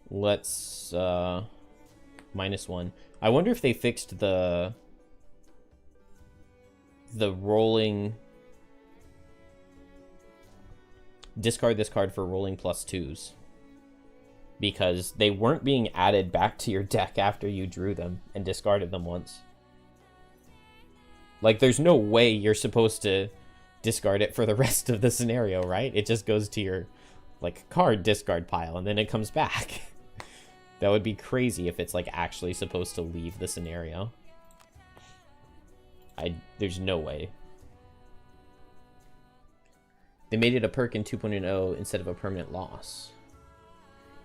Let's -1. I wonder if they fixed the rolling. Discard this card for rolling +2s, because they weren't being added back to your deck after you drew them and discarded them once. Like, there's no way you're supposed to discard it for the rest of the scenario, right? It just goes to your like card discard pile and then it comes back. That would be crazy if it's like actually supposed to leave the scenario. There's no way. They made it a perk in 2.0 instead of a permanent loss.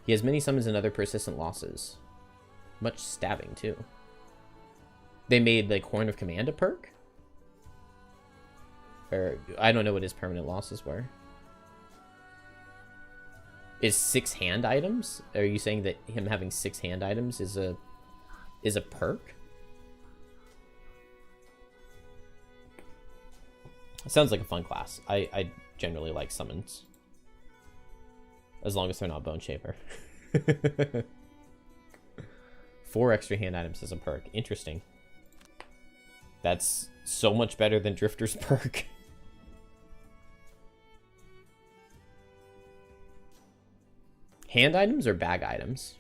He has many summons and other persistent losses. Much stabbing, too. They made, like, Horn of Command a perk? Or, I don't know what his permanent losses were. Is 6 hand items? Are you saying that him having 6 hand items is a perk? It sounds like a fun class. I generally like summons. As long as they're not Bone Shaper. 4 extra hand items as a perk. Interesting. That's so much better than Drifter's perk. Hand items or bag items?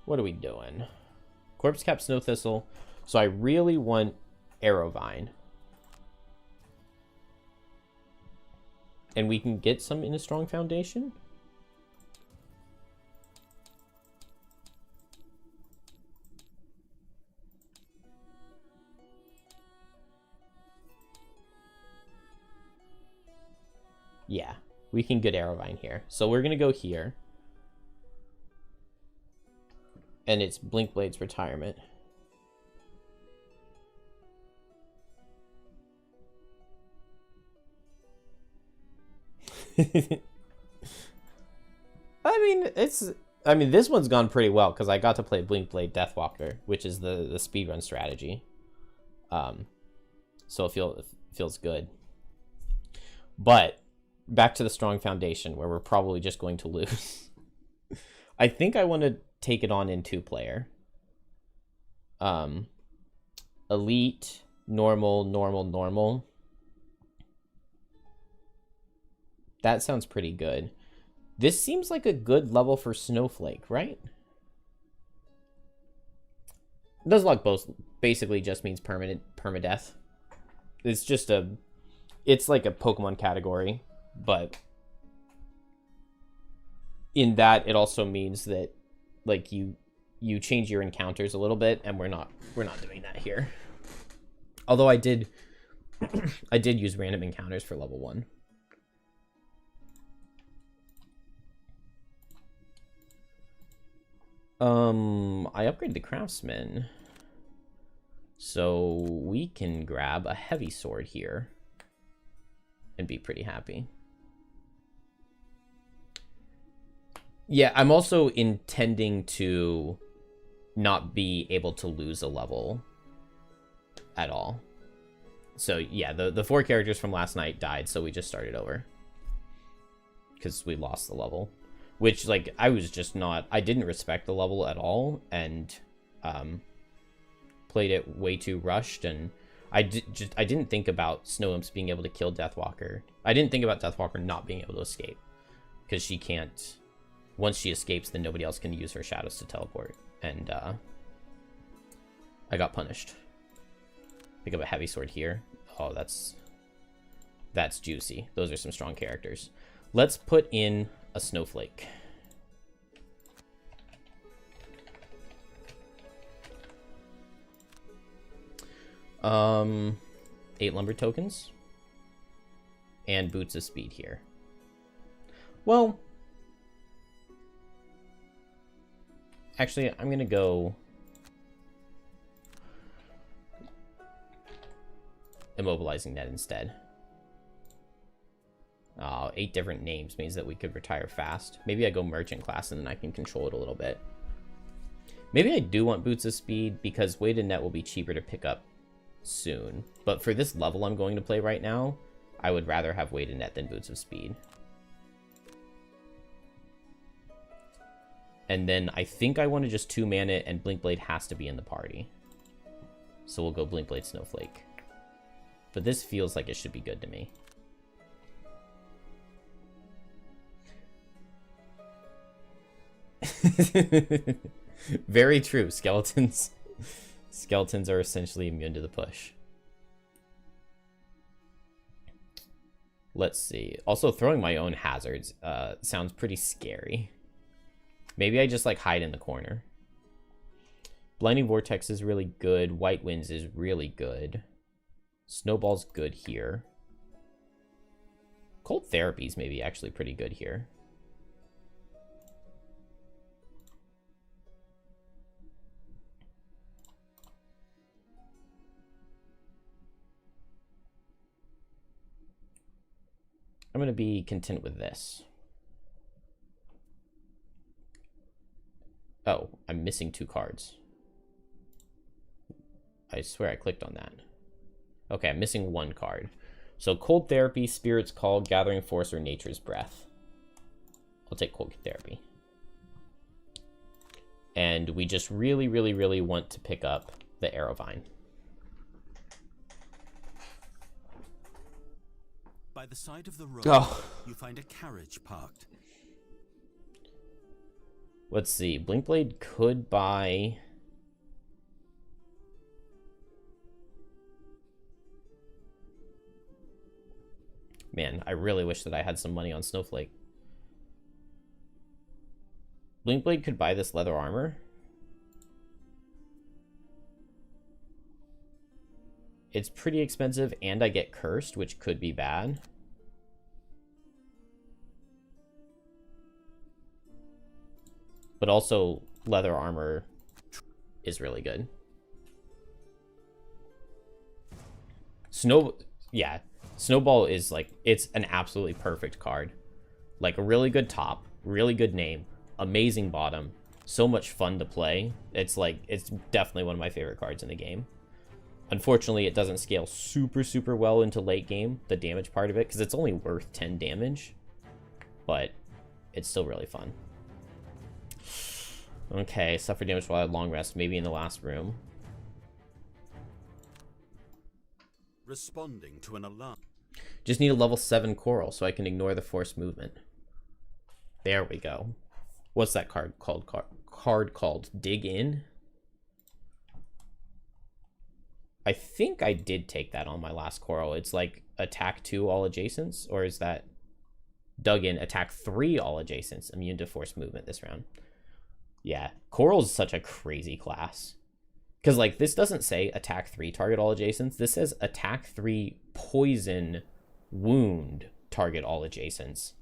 What are we doing? Corpse Cap, Snow Thistle. So I really want Arrowvine. And we can get some in a Strong Foundation? Yeah, we can get Arrowvine here. So we're going to go here. And it's Blink Blade's retirement. I mean, it's I mean, this one's gone pretty well because I got to play Blinkblade Deathwalker, which is the speedrun strategy. So it feels good. But back to the strong foundation, where we're probably just going to lose. I think I want to take it on in 2-player. Elite, normal, normal, normal. That sounds pretty good. This seems like a good level for Snowflake, right? Nuzlocke both basically just means permadeath. It's just it's like a Pokemon category, but in that it also means that like you change your encounters a little bit, and we're not doing that here. Although I did use random encounters for level 1. I upgraded the craftsman, so we can grab a heavy sword here and be pretty happy. Yeah, I'm also intending to not be able to lose a level at all. So yeah, the 4 characters from last night died, so we just started over because we lost the level. Which, like, I didn't respect the level at all, and played it way too rushed, and I didn't think about Snow Imps being able to kill Deathwalker. I didn't think about Deathwalker not being able to escape, because she can't. Once she escapes, then nobody else can use her shadows to teleport, and I got punished. Pick up a heavy sword here. Oh, that's juicy. Those are some strong characters. Let's put in a Snowflake. 8 lumber tokens and boots of speed here. Well, actually, I'm gonna go immobilizing net instead. 8 different names means that we could retire fast. Maybe I go merchant class and then I can control it a little bit. Maybe I do want boots of speed because weighted net will be cheaper to pick up soon. But for this level I'm going to play right now, I would rather have weighted net than boots of speed. And then I think I want to just 2-man it, and Blinkblade has to be in the party. So we'll go Blinkblade Snowflake. But this feels like it should be good to me. Very true. Skeletons are essentially immune to the push. Let's see. Also, throwing my own hazards sounds pretty scary. Maybe I just like hide in the corner. Blinding Vortex is really good. White Winds is really good. Snowball's good here. Cold Therapy's maybe actually pretty good here. I'm going to be content with this. Oh, I'm missing 2 cards. I swear I clicked on that. Okay, I'm missing 1 card. So Cold Therapy, Spirit's Call, Gathering Force, or Nature's Breath. I'll take Cold Therapy. And we just really, really, really want to pick up the Arrowvine. By the side of the road, you find a carriage parked. Let's see. Blinkblade could buy... Man, I really wish that I had some money on Snowflake. Blinkblade could buy this leather armor. It's pretty expensive, and I get cursed, which could be bad. But also, leather armor is really good. Yeah, Snowball is like, it's an absolutely perfect card. Like a really good top, really good name, amazing bottom. So much fun to play. It's definitely one of my favorite cards in the game. Unfortunately, it doesn't scale super, super well into late game, the damage part of it, because it's only worth 10 damage. But it's still really fun. Okay, suffer damage while at long rest, maybe in the last room. Responding to an alarm. Just need a level 7 coral so I can ignore the forced movement. There we go. What's that card called? Card called Dig In? I think I did take that on my last coral. It's like attack 2 all adjacents, or is that Dug In attack 3 all adjacents, immune to forced movement this round? Yeah, coral is such a crazy class. Because, like, this doesn't say attack 3 target all adjacents. This says attack 3 poison wound target all adjacents.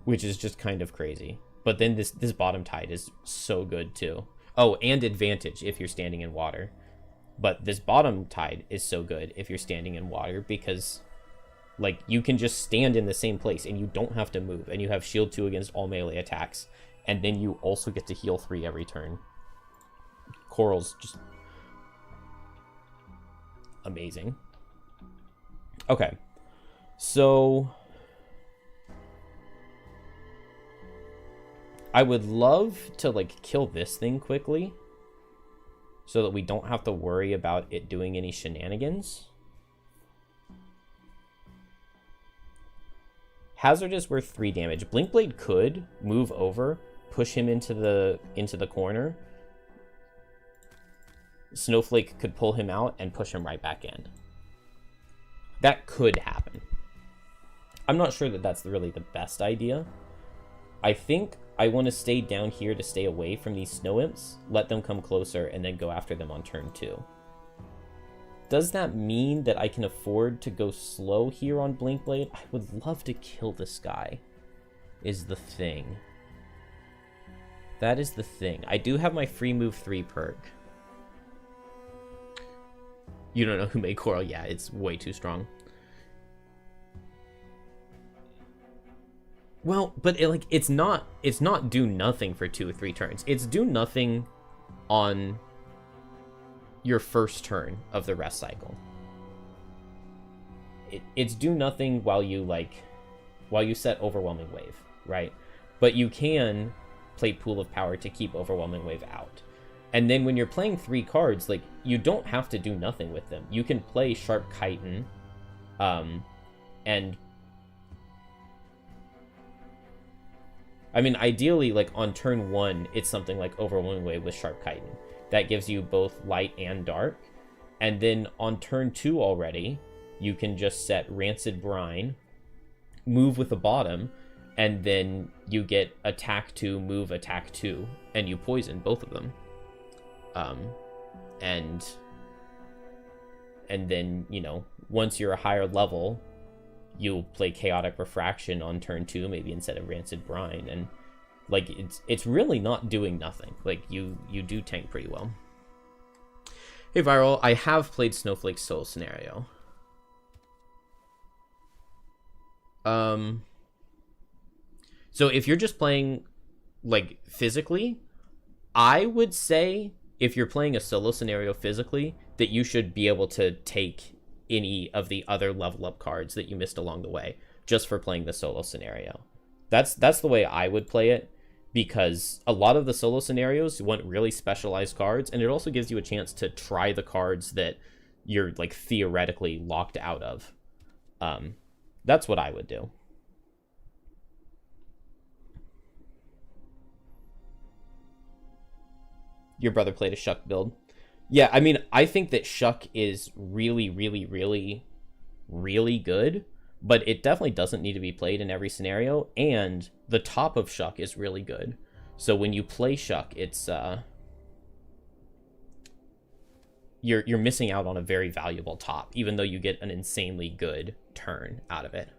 Which is just kind of crazy. But then this bottom tide is so good too. Oh, and advantage if you're standing in water. But this bottom tide is so good if you're standing in water because, like, you can just stand in the same place and you don't have to move. And you have shield 2 against all melee attacks. And then you also get to heal 3 every turn. Coral's just amazing. Okay. So I would love to, like, kill this thing quickly so that we don't have to worry about it doing any shenanigans. Hazard is worth 3 damage. Blinkblade could move over, push him into the corner. Snowflake could pull him out and push him right back in. That could happen. I'm not sure that that's really the best idea. I think I want to stay down here to stay away from these snow imps, let them come closer, and then go after them on turn 2. Does that mean that I can afford to go slow here on Blinkblade? I would love to kill this guy, is the thing. That is the thing. I do have my free move 3 perk. You don't know who made Coral? Yeah, it's way too strong. Well, but it's not do nothing for 2 or 3 turns. It's do nothing on your first turn of the rest cycle. It's do nothing while you set Overwhelming Wave, right? But you can play Pool of Power to keep Overwhelming Wave out. And then when you're playing 3 cards, like, you don't have to do nothing with them. You can play Sharp Chitin, and I mean, ideally, like, on turn 1, it's something like Overwhelming Wave with Sharp Chitin. That gives you both light and dark. And then on turn 2 already, you can just set Rancid Brine, move with the bottom, and then you get attack 2, move attack 2, and you poison both of them. And then, you know, once you're a higher level, you'll play Chaotic Refraction on turn 2, maybe instead of Rancid Brine, and, like, it's really not doing nothing. Like, you do tank pretty well. Hey, Viral, I have played Snowflake Soul Scenario. So if you're just playing, like, physically, I would say if you're playing a solo scenario physically, that you should be able to take any of the other level up cards that you missed along the way just for playing the solo scenario. That's the way I would play it, because a lot of the solo scenarios want really specialized cards, and it also gives you a chance to try the cards that you're, like, theoretically locked out of. That's what I would do. Your brother played a Shuck build. Yeah, I mean, I think that Shuck is really, really, really, really good, but it definitely doesn't need to be played in every scenario, and the top of Shuck is really good. So when you play Shuck, it's you're missing out on a very valuable top, even though you get an insanely good turn out of it.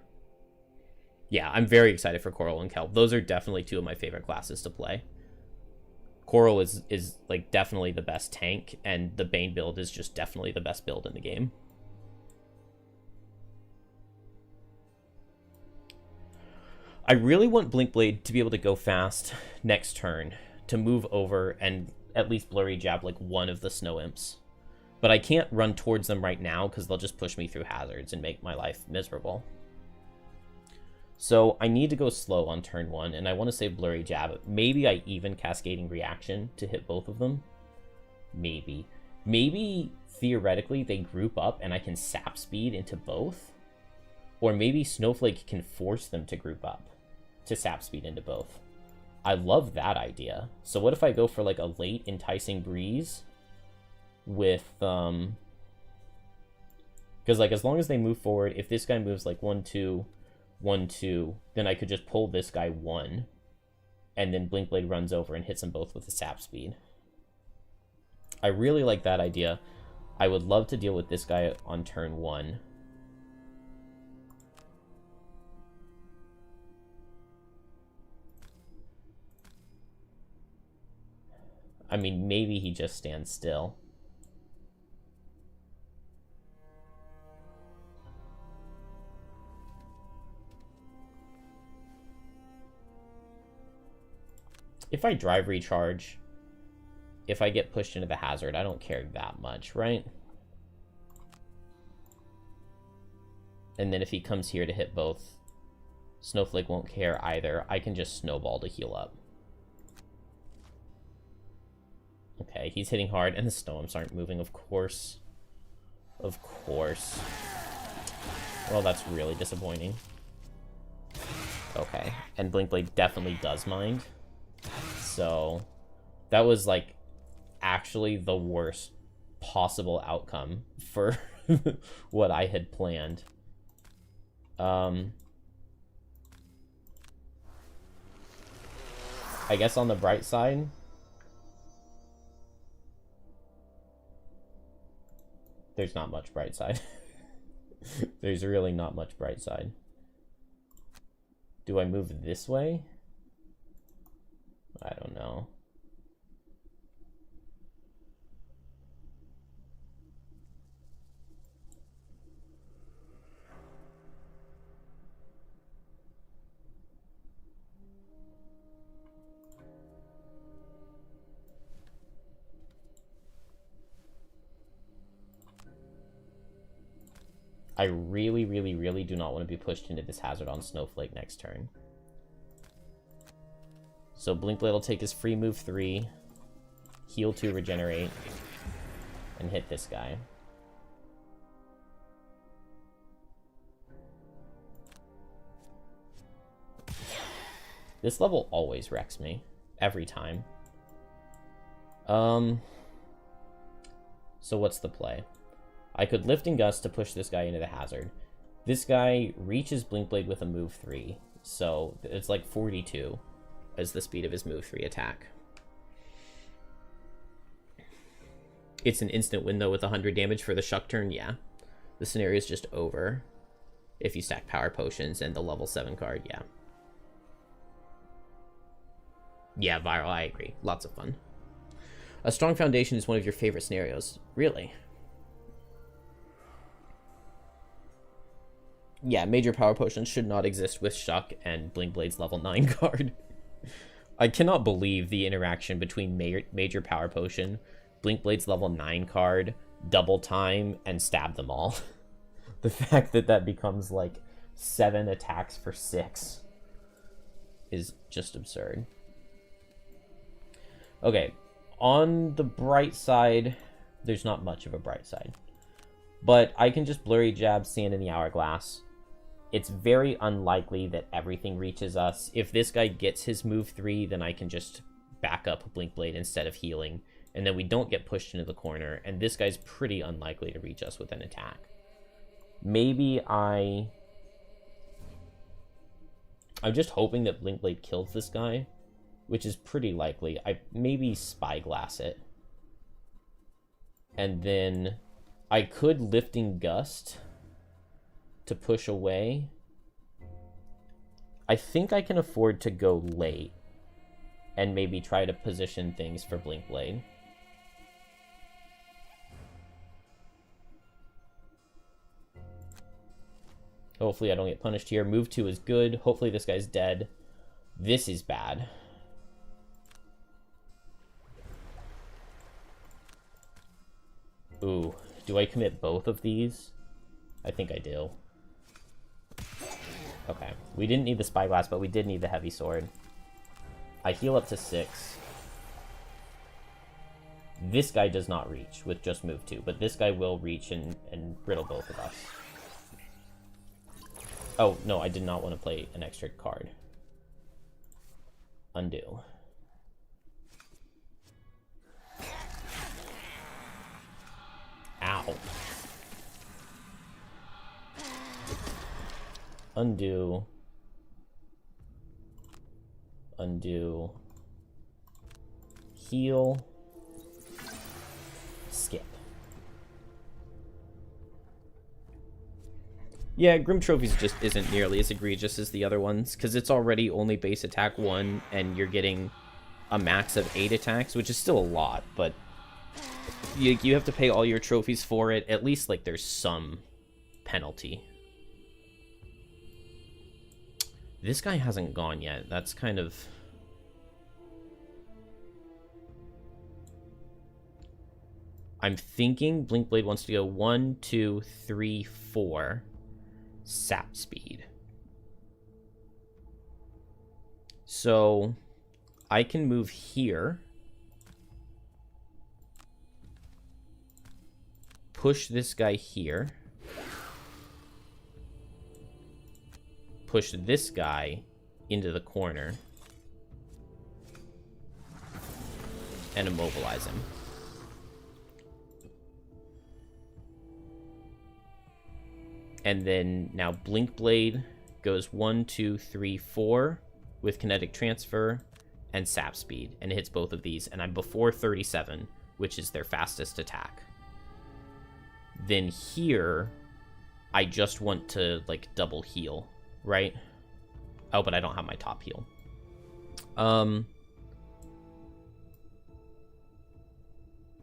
Yeah, I'm very excited for Coral and Kelp. Those are definitely 2 of my favorite classes to play. Coral is like definitely the best tank, and the Bane build is just definitely the best build in the game. I really want Blink Blade to be able to go fast next turn, to move over and at least Blurry Jab like one of the Snow Imps. But I can't run towards them right now because they'll just push me through hazards and make my life miserable. So I need to go slow on turn 1, and I want to save Blurry Jab. Maybe I even Cascading Reaction to hit both of them. Maybe. Maybe, theoretically, they group up and I can sap speed into both. Or maybe Snowflake can force them to group up to sap speed into both. I love that idea. So what if I go for like a late Enticing Breeze with... Because like as long as they move forward, if this guy moves like 1, 2... 1, 2, then I could just pull this guy 1, and then Blink Blade runs over and hits them both with the sap speed. I really like that idea. I would love to deal with this guy on turn 1. I mean, maybe he just stands still. If I drive recharge, if I get pushed into the hazard, I don't care that much, right? And then if he comes here to hit both, Snowflake won't care either. I can just snowball to heal up. Okay, he's hitting hard, and the Snow Imps aren't moving, of course. Of course. Well, that's really disappointing. Okay, and Blink Blade definitely does mind. So that was like actually the worst possible outcome for what I had planned. I guess on the bright side, there's not much bright side. There's really not much bright side. Do I move this way? I don't know. I really, really, really do not want to be pushed into this hazard on Snowflake next turn. So Blink Blade will take his free move 3, heal 2, regenerate, and hit this guy. This level always wrecks me. Every time. So what's the play? I could Lift and Gust to push this guy into the hazard. This guy reaches Blink Blade with a move 3, so it's like 42 as the speed of his move 3 attack. It's an instant win though with 100 damage for the Shuck turn, yeah. The scenario is just over if you stack Power Potions and the level 7 card, yeah. Yeah, Viral, I agree. Lots of fun. A strong foundation is one of your favorite scenarios. Really? Yeah, Major Power Potions should not exist with Shuck and Blink Blade's level 9 card. I cannot believe the interaction between Major Power Potion, Blink Blade's level 9 card, Double Time, and Stab Them All. The fact that that becomes like 7 attacks for 6 is just absurd. Okay, on the bright side, there's not much of a bright side. But I can just Blurry Jab Sand in the Hourglass. It's very unlikely that everything reaches us. If this guy gets his move 3, then I can just back up Blink Blade instead of healing. And then we don't get pushed into the corner. And this guy's pretty unlikely to reach us with an attack. Maybe I'm just hoping that Blink Blade kills this guy, which is pretty likely. I maybe Spyglass it. And then I could Lifting Gust to push away. I think I can afford to go late and maybe try to position things for Blink Blade. Hopefully I don't get punished here. Move 2 is good. Hopefully this guy's dead. This is bad. Ooh, do I commit both of these? I think I do. Okay, we didn't need the spyglass, but we did need the heavy sword. I heal up to 6. This guy does not reach with just move 2, but this guy will reach and riddle both of us. Oh, no, I did not want to play an extra card. Undo. Ow. Undo. Undo. Heal. Skip. Yeah, Grim Trophies just isn't nearly as egregious as the other ones, because it's already only base attack 1, and you're getting a max of 8 attacks, which is still a lot, but you have to pay all your trophies for it. At least, like, there's some penalty. This guy hasn't gone yet. That's kind of... I'm thinking Blinkblade wants to go 1, 2, 3, 4... sap speed. So I can move here, push this guy here, push this guy into the corner, and immobilize him. And then now Blinkblade goes 1, 2, 3, 4 with kinetic transfer and sap speed, and it hits both of these, and I'm before 37, which is their fastest attack. Then here, I just want to, like, double heal, right? Oh, but I don't have my top heal.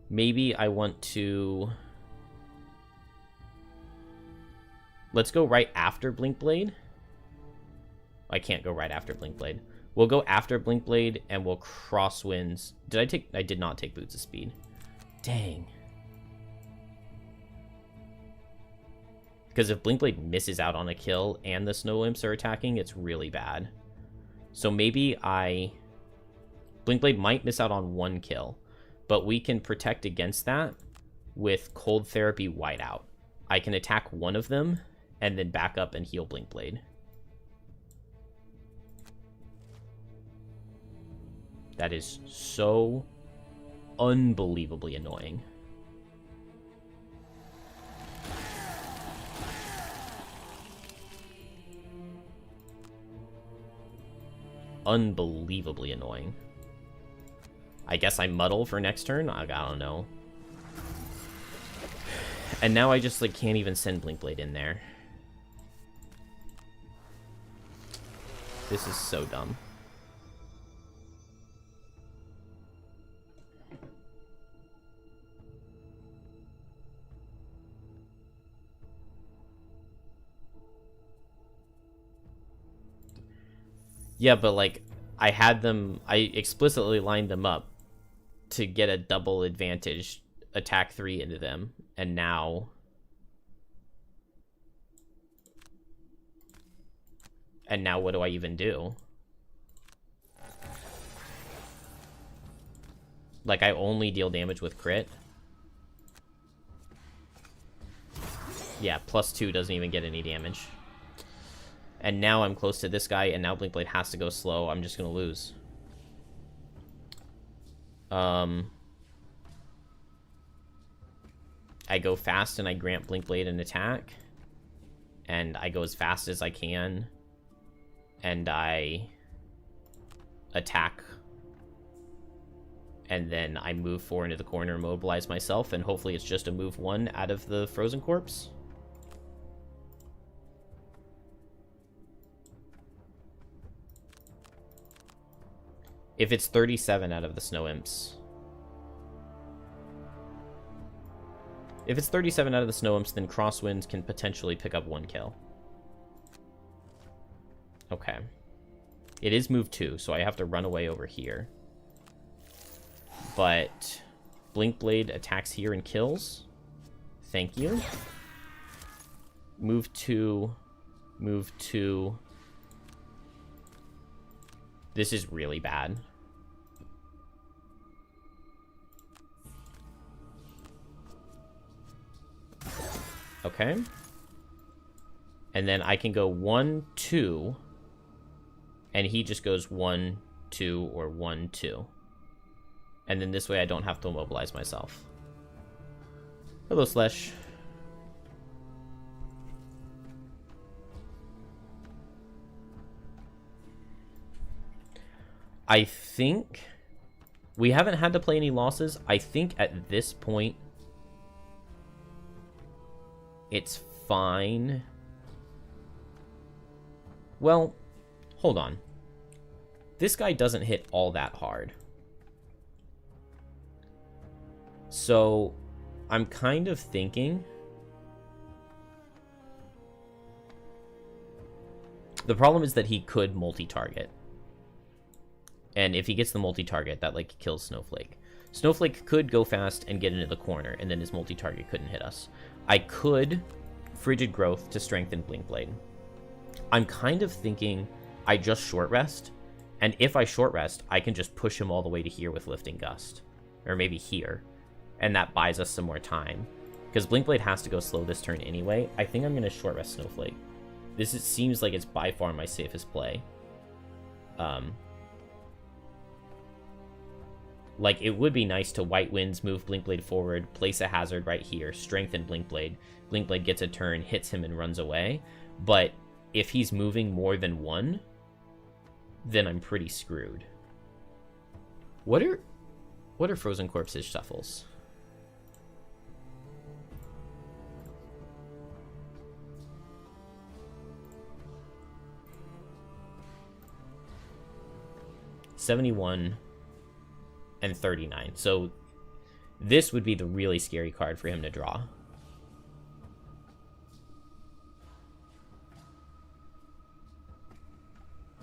Maybe I want to... Let's go right after Blinkblade. I can't go right after Blinkblade. We'll go after Blinkblade, and we'll crosswinds. I did not take Boots of Speed. Dang. Because if Blinkblade misses out on a kill and the Snow Imps are attacking, it's really bad. So maybe Blinkblade might miss out on 1 kill, but we can protect against that with Cold Therapy Whiteout. I can attack one of them and then back up and heal Blinkblade. That is so unbelievably annoying. Unbelievably annoying. I guess I muddle for next turn? I don't know. And now I just, like, can't even send Blinkblade in there. This is so dumb. Yeah, but, like, I explicitly lined them up to get a double advantage, attack 3 into them, and now... And now what do I even do? Like, I only deal damage with crit? Yeah, +2 doesn't even get any damage. And now I'm close to this guy, and now Blinkblade has to go slow. I'm just gonna lose. I go fast and I grant Blinkblade an attack. And I go as fast as I can. And I attack. And then I move 4 into the corner and mobilize myself. And hopefully it's just a move 1 out of the Frozen Corpse. If it's 37 out of the Snow Imps. If it's 37 out of the Snow Imps, then Crosswinds can potentially pick up 1 kill. Okay. It is move 2, so I have to run away over here. But Blink Blade attacks here and kills. Thank you. Move 2. Move 2. This is really bad. Okay. And then I can go 1, 2. And he just goes 1, 2, or 1, 2. And then this way I don't have to immobilize myself. Hello, Slesh. I think we haven't had to play any losses. I think at this point it's fine. Well, hold on. This guy doesn't hit all that hard. So I'm kind of thinking the problem is that he could multi-target. And if he gets the multi-target, that, like, kills Snowflake. Snowflake could go fast and get into the corner, and then his multi-target couldn't hit us. I could Frigid Growth to strengthen Blink Blade. I'm kind of thinking I just short rest, and if I short rest, I can just push him all the way to here with Lifting Gust. Or maybe here. And that buys us some more time. Because Blink Blade has to go slow this turn anyway. I think I'm going to short rest Snowflake. Seems like it's by far my safest play. Like, it would be nice to White Winds, move Blink Blade forward, place a hazard right here, strengthen Blink Blade. Blink Blade gets a turn, hits him, and runs away. But if he's moving more than one, then I'm pretty screwed. What are Frozen Corpse's shuffles? $71 and 39. So this would be the really scary card for him to draw.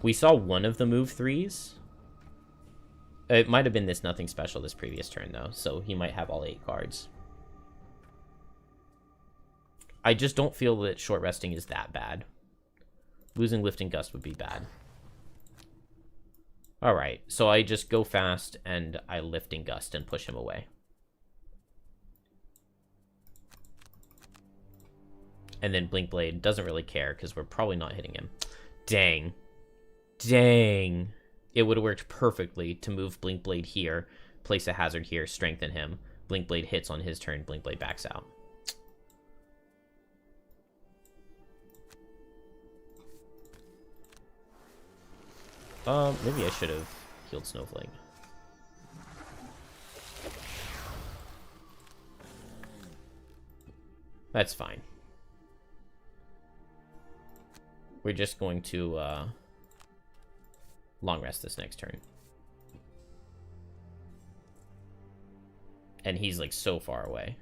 We saw one of the move 3s. It might have been this Nothing Special this previous turn, though, so he might have all 8 cards. I just don't feel that short resting is that bad. Losing Lifting Gust would be bad. Alright, so I just go fast and I Lifting Gust and push him away. And then Blink Blade doesn't really care because we're probably not hitting him. Dang. Dang. It would have worked perfectly to move Blink Blade here, place a hazard here, strengthen him. Blink Blade hits on his turn, Blink Blade backs out. Maybe I should have healed Snowflake. That's fine. We're just going to, long rest this next turn. And he's, like, so far away.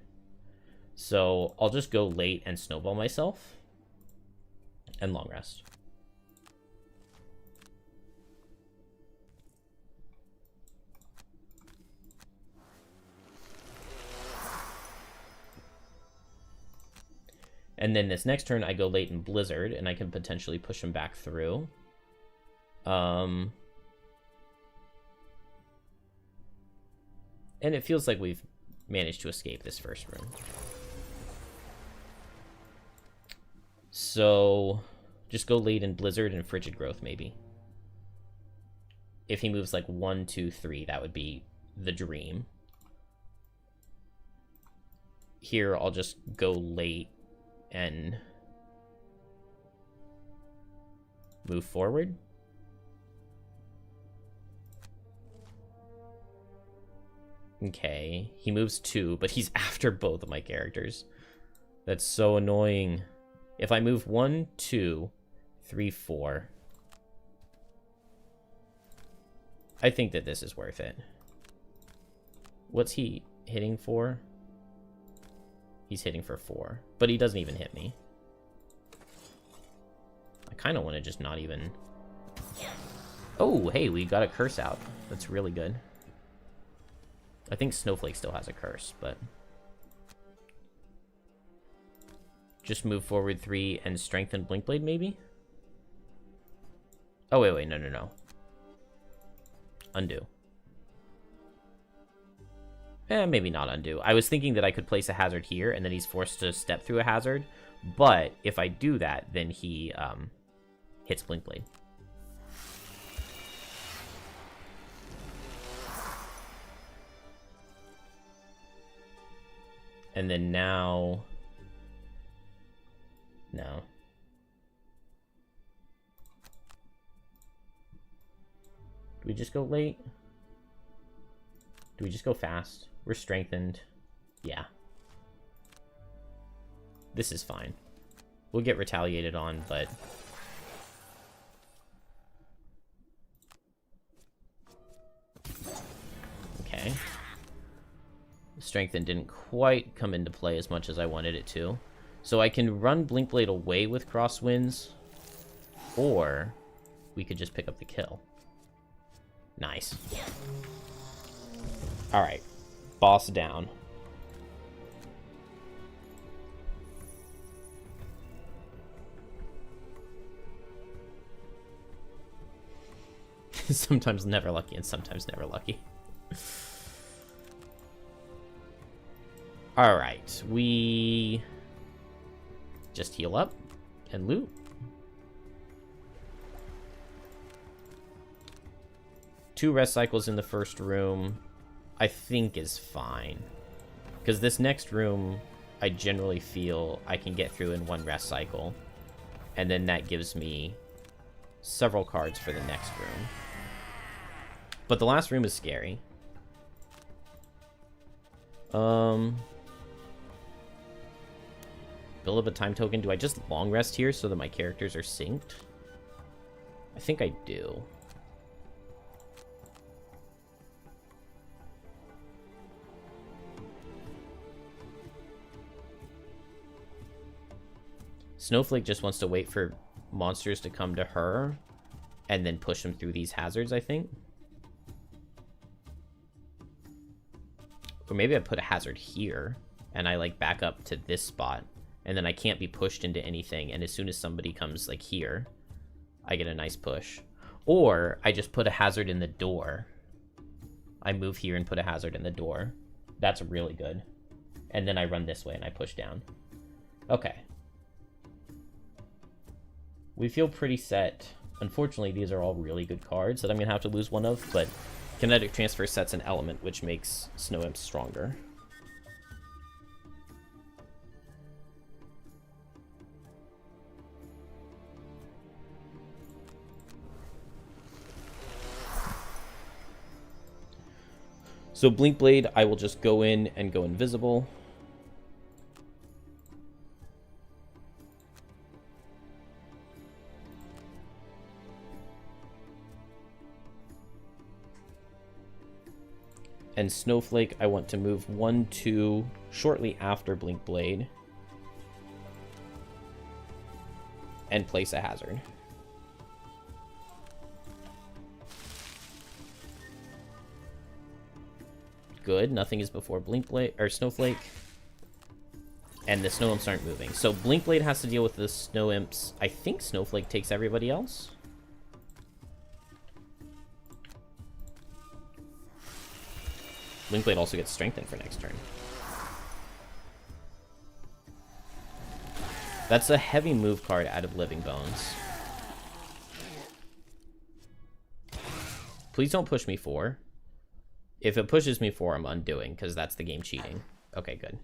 So I'll just go late and snowball myself. And long rest. And then this next turn, I go late in Blizzard, and I can potentially push him back through. And it feels like we've managed to escape this first room. So, just go late in Blizzard and Frigid Growth, maybe. If he moves like 1, 2, 3, that would be the dream. Here, I'll just go late and move forward. Okay, he moves 2, but he's after both of my characters. That's so annoying. If I move 1, 2, 3, 4, I think that this is worth it. What's he hitting for? He's hitting for 4, but he doesn't even hit me. I kind of want to just not even Oh, hey, we got a curse out. That's really good. I think Snowflake still has a curse, but... Just move forward 3 and strengthen Blinkblade, maybe? Oh, wait, no. Undo. Maybe not undo. I was thinking that I could place a hazard here, and then he's forced to step through a hazard. But if I do that, then he hits Blinkblade. And then now... No. Do we just go late? Do we just go fast? We're strengthened. Yeah. This is fine. We'll get retaliated on, but... Okay. Strengthen didn't quite come into play as much as I wanted it to. So I can run Blinkblade away with Crosswinds, or we could just pick up the kill. Nice. Alright. Boss down. Sometimes never lucky and sometimes never lucky. Alright, we just heal up and loot. Two rest cycles in the first room, I think is fine. Because this next room, I generally feel I can get through in one rest cycle. And then that gives me several cards for the next room. But the last room is scary. Build up a time token. Do I just long rest here so that my characters are synced? I think I do. Snowflake just wants to wait for monsters to come to her and then push them through these hazards, I think. Or maybe I put a hazard here and I like back up to this spot and then I can't be pushed into anything, and as soon as somebody comes like here, I get a nice push. Or I just put a hazard in the door. I move here and put a hazard in the door. That's really good. And then I run this way and I push down. Okay. We feel pretty set. Unfortunately, these are all really good cards that I'm going to have to lose one of, but Kinetic Transfer sets an element, which makes Snow Imp stronger. So Blinkblade, I will just go in and go invisible. And Snowflake, I want to move 1, 2 shortly after Blinkblade. And place a hazard. Good, nothing is before Blinkblade or Snowflake. And the Snow Imps aren't moving. So Blinkblade has to deal with the Snow Imps. I think Snowflake takes everybody else. Blinkblade also gets strengthened for next turn. That's a heavy move card out of Living Bones. Please don't push me 4. If it pushes me 4, I'm undoing, because that's the game cheating. Okay, good.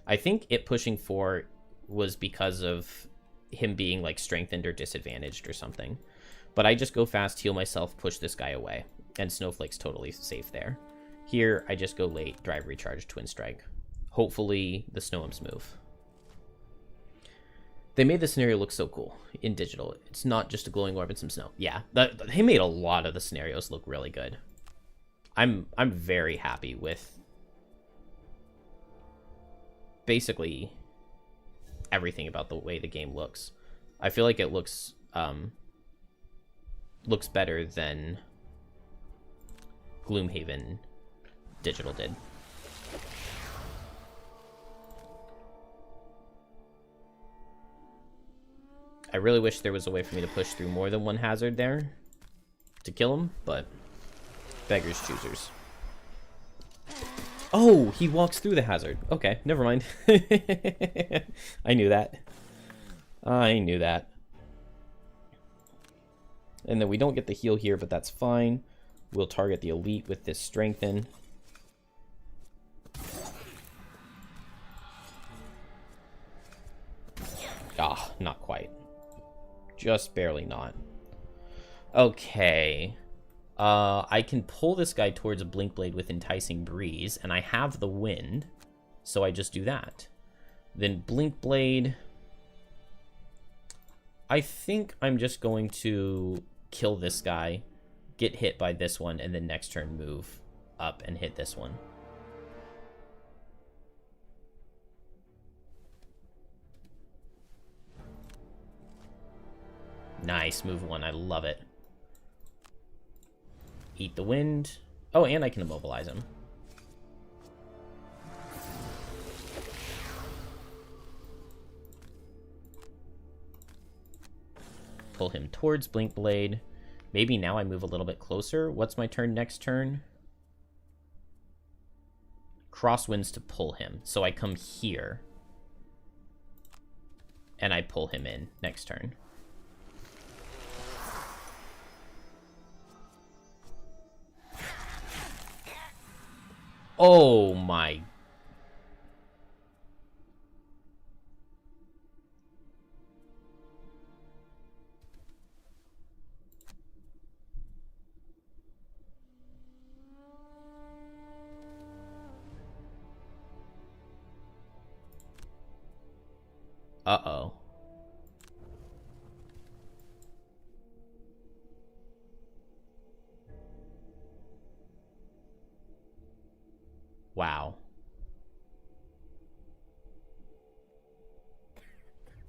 I think it pushing 4 was because of him being, like, strengthened or disadvantaged or something. But I just go fast, heal myself, push this guy away. And Snowflake's totally safe there. Here, I just go late, drive, recharge, twin strike. Hopefully, the Snow Imps move. They made the scenario look so cool in digital. It's not just a glowing orb and some snow. Yeah, they made a lot of the scenarios look really good. I'm very happy with basically everything about the way the game looks. I feel like it looks looks better than Gloomhaven Digital did. I really wish there was a way for me to push through more than one hazard there to kill him, but beggars choosers. Oh, he walks through the hazard. Okay, never mind. I knew that. I knew that. And then we don't get the heal here, but that's fine. We'll target the elite with this strengthen. Ah, not quite. Just barely not. Okay. I can pull this guy towards a Blink Blade with Enticing Breeze, and I have the wind, so I just do that. Then Blink Blade. I think I'm just going to kill this guy, get hit by this one, and then next turn move up and hit this one. Nice, move one. I love it. Eat the wind. Oh, and I can immobilize him. Pull him towards Blink Blade. Maybe now I move a little bit closer. What's my turn next turn? Crosswinds to pull him. So I come here. And I pull him in next turn. Oh my. Uh-oh. Wow.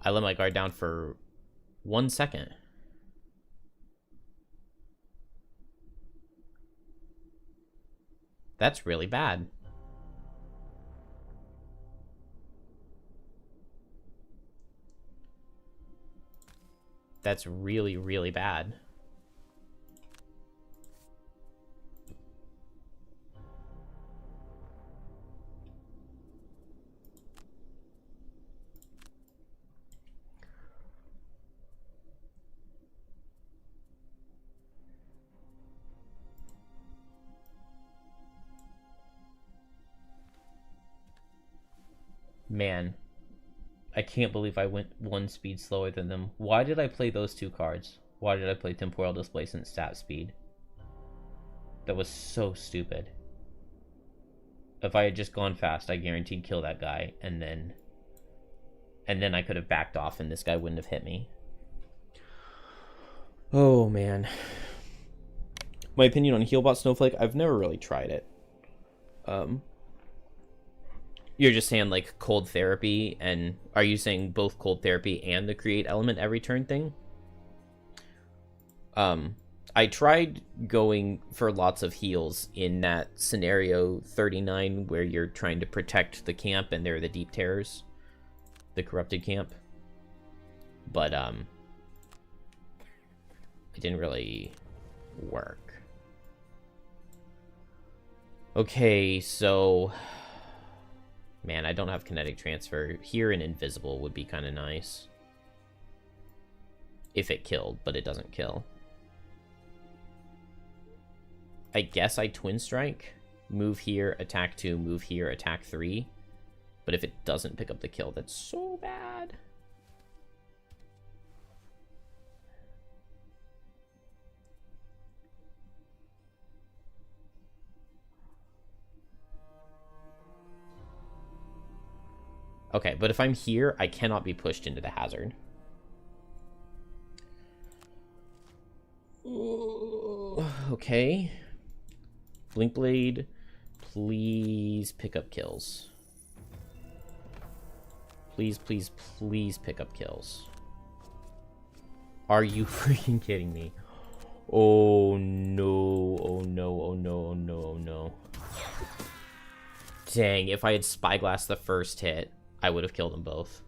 I let my guard down for 1 second. That's really bad. That's really, really bad. Man, I can't believe I went 1 speed slower than them. Why did I play those 2 cards? Why did I play Temporal Displacement stat speed? That was so stupid. If I had just gone fast, I guaranteed kill that guy, and then I could have backed off and this guy wouldn't have hit me. Oh man. My opinion on Healbot Snowflake, I've never really tried it. You're just saying like cold therapy, and are you saying both cold therapy and the create element every turn thing? I tried going for lots of heals in that scenario 39 where you're trying to protect the camp and they're the deep terrors, the corrupted camp. But it didn't really work. Okay, so man, I don't have kinetic transfer. Here and invisible would be kind of nice. If it killed, but it doesn't kill. I guess I twin strike. Move here, attack 2, move here, attack 3. But if it doesn't pick up the kill, that's so bad. Okay, but if I'm here, I cannot be pushed into the hazard. Okay. Blink Blade, please pick up kills. Please, please, please pick up kills. Are you freaking kidding me? Oh no, oh no, oh no, oh no, oh no. Dang, if I had Spyglass the first hit, I would have killed them both.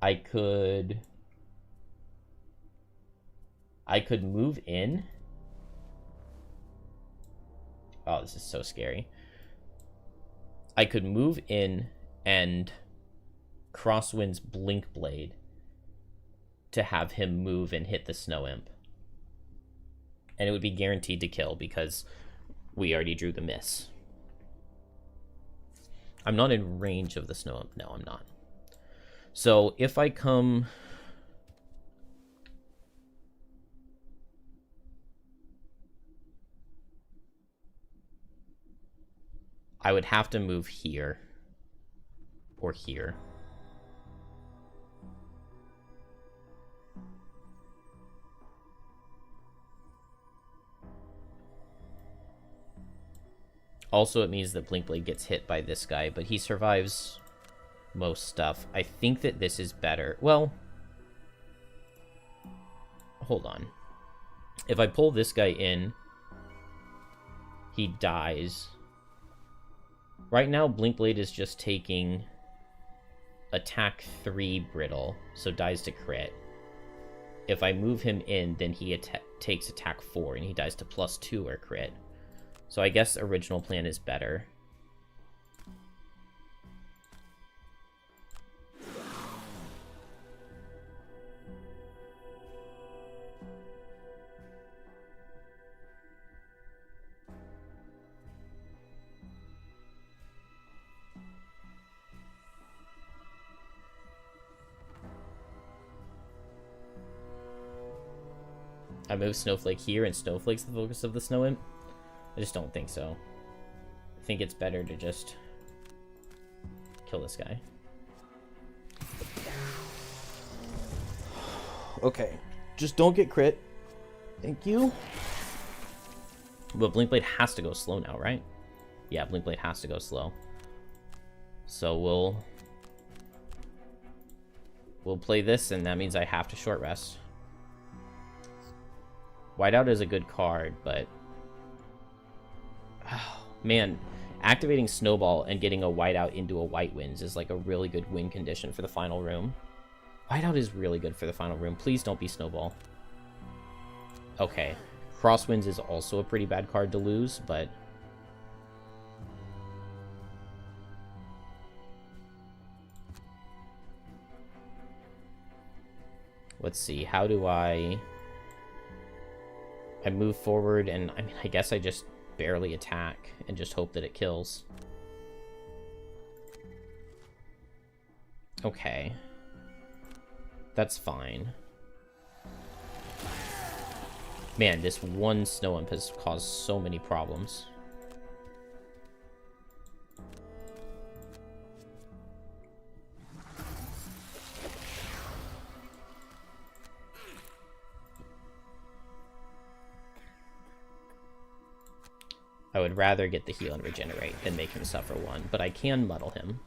I could move in. Oh, this is so scary. I could move in and Crosswind's Blink Blade to have him move and hit the Snow Imp. And it would be guaranteed to kill because we already drew the miss. I'm not in range of the Snow Imp. No, I'm not. So if I come... I would have to move here. Or here. Also, it means that Blinkblade gets hit by this guy, but he survives most stuff. I think that this is better. Well, hold on. If I pull this guy in, he dies. Right now, Blinkblade is just taking attack 3 brittle, so dies to crit. If I move him in, then he takes attack 4, and he dies to +2 or crit. So I guess original plan is better. I move Snowflake here, and Snowflake's the focus of the Snow Imp? I just don't think so. I think it's better to just kill this guy. Okay. Just don't get crit. Thank you. But Blinkblade has to go slow now, right? Yeah, Blinkblade has to go slow. So we'll play this, and that means I have to short rest. Whiteout is a good card, but... Oh, man, activating Snowball and getting a Whiteout into a White Winds is like a really good win condition for the final room. Whiteout is really good for the final room. Please don't be Snowball. Okay. Crosswinds is also a pretty bad card to lose, but... Let's see, how do I move forward, and I mean, I guess I just barely attack and just hope that it kills. Okay. That's fine. Man, this one Snow Imp has caused so many problems. I would rather get the heal and regenerate than make him suffer 1, but I can muddle him.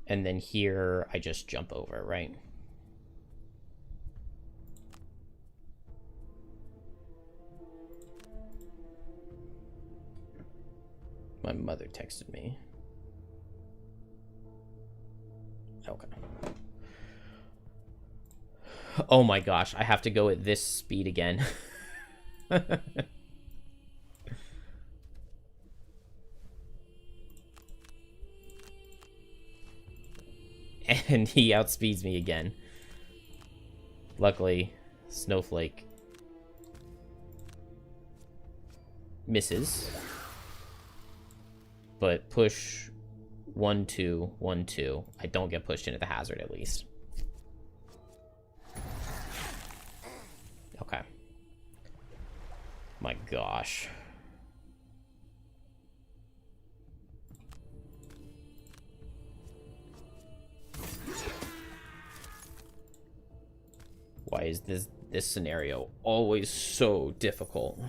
And then here, I just jump over, right? My mother texted me. Okay. Oh my gosh, I have to go at this speed again. And he outspeeds me again. Luckily, Snowflake misses. But push 1-2, 1-2. I don't get pushed into the hazard at least. Okay. My gosh. Why is this scenario always so difficult.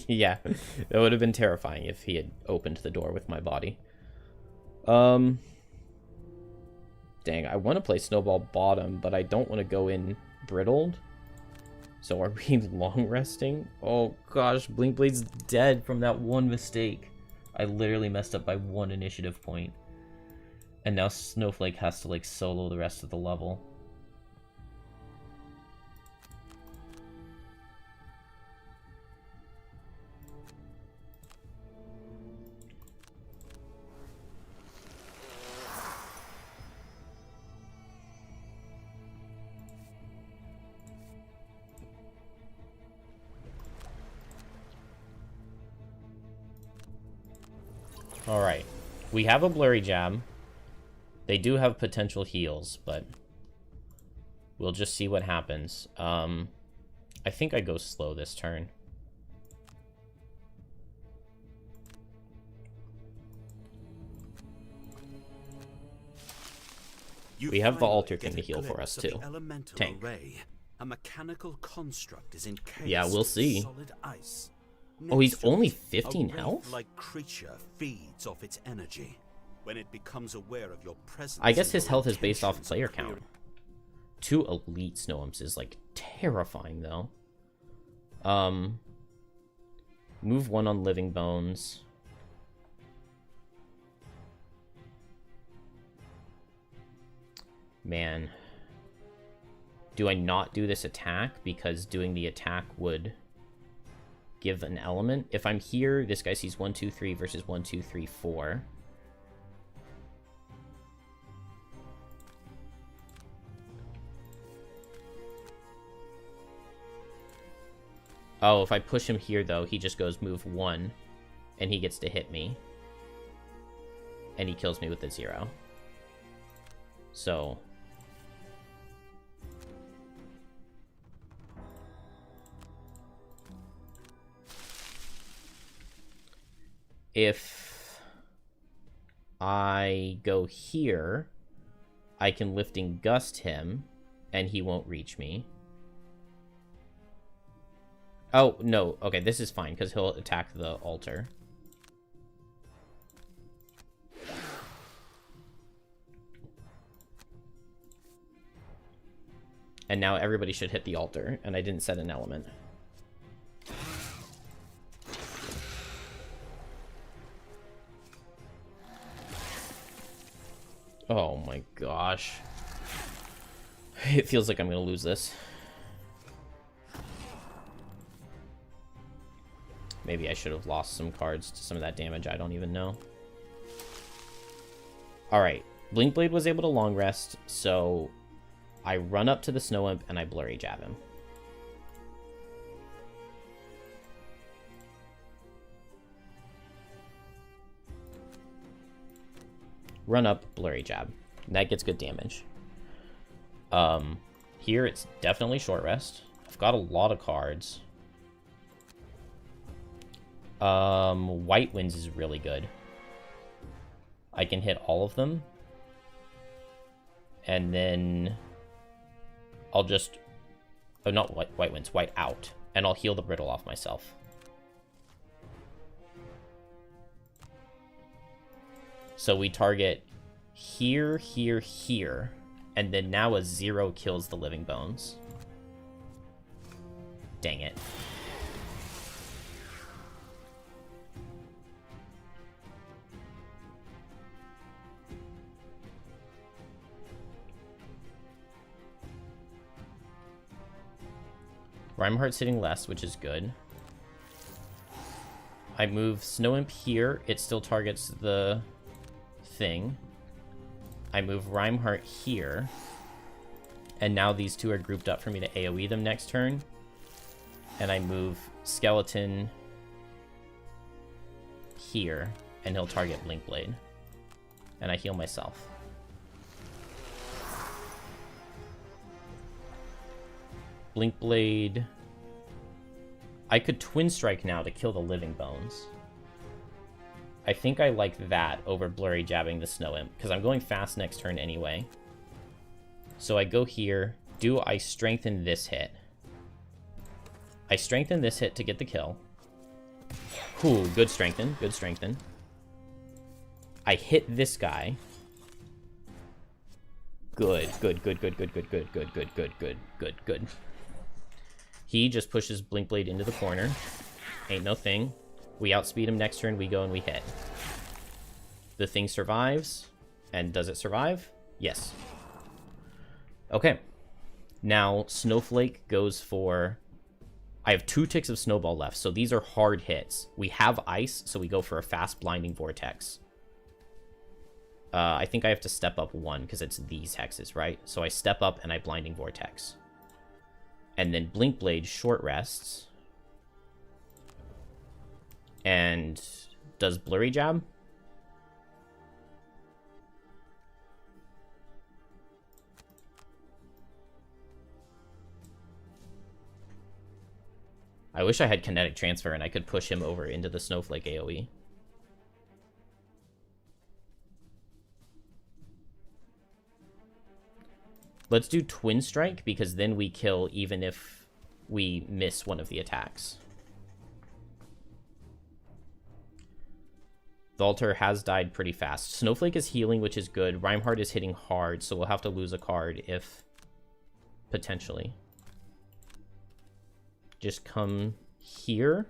Yeah, that would have been terrifying if he had opened the door with my body. Dang, I want to play Snowball bottom, but I don't want to go in brittled. So are we long resting? Oh gosh, Blinkblade's dead from that one mistake. I literally messed up by 1 initiative point. And now Snowflake has to like solo the rest of the level. Alright, we have a Blurry Jab. They do have potential heals, but we'll just see what happens. I think I go slow this turn. We have the altar thing to heal for us too. Tank. Array. A mechanical construct is encased Yeah, we'll see. in solid ice. Oh, he's Next to only it, 15 a health? wraith-like creature feeds off its energy. When it becomes aware of your presence, I guess his and health is based off intentions player are clear. count. 2 elite snow imps is like terrifying though. Move 1 on living bones. Man. Do I not do this attack? Because doing the attack would give an element. If I'm here, this guy sees 1, 2, 3 versus 1, 2, 3, 4. Oh, if I push him here, though, he just goes move 1, and he gets to hit me. And he kills me with a 0. So... if I go here, I can lifting gust him, and he won't reach me. Oh, no. Okay, this is fine, because he'll attack the altar. And now everybody should hit the altar, and I didn't set an element. Oh my gosh. It feels like I'm gonna lose this. Maybe I should have lost some cards to some of that damage, I don't even know. Alright, Blinkblade was able to long rest, so I run up to the Snow Imp and I Blurry Jab him. Run up, Blurry Jab. That gets good damage. Here it's definitely short rest. I've got a lot of cards. White Winds is really good. I can hit all of them. And then I'll just... oh, not White Winds, White Out. And I'll heal the brittle off myself. So we target here, here, here. And then now a 0 kills the living bones. Dang it. Rhymeheart's hitting less, which is good. I move Snow Imp here. It still targets the thing. I move Rhymeheart here. And now these two are grouped up for me to AoE them next turn. And I move Skeleton here. And he'll target Blinkblade. And I heal myself. Blinkblade. I could Twin Strike now to kill the living bones. I think I like that over blurry jabbing the Snow Imp, because I'm going fast next turn anyway. So I go here. Do I strengthen this hit? I strengthen this hit to get the kill. Cool, good strengthen, good strengthen. I hit this guy. Good, good, good, good, good, good, good, good, good, good, good, good, good. He just pushes Blinkblade into the corner. Ain't no thing. We outspeed him next turn, we go and we hit. The thing survives. And does it survive? Yes. Okay. Now, Snowflake goes for... I have 2 ticks of Snowball left, so these are hard hits. We have Ice, so we go for a fast Blinding Vortex. I think I have to step up 1, because it's these hexes, right? So I step up and I Blinding Vortex. And then Blinkblade short rests. And does Blurry Jab. I wish I had Kinetic Transfer and I could push him over into the Snowflake AoE. Let's do Twin Strike, because then we kill even if we miss one of the attacks. The altar has died pretty fast. Snowflake is healing, which is good. Rhymeheart is hitting hard, so we'll have to lose a card if... potentially. Just come here.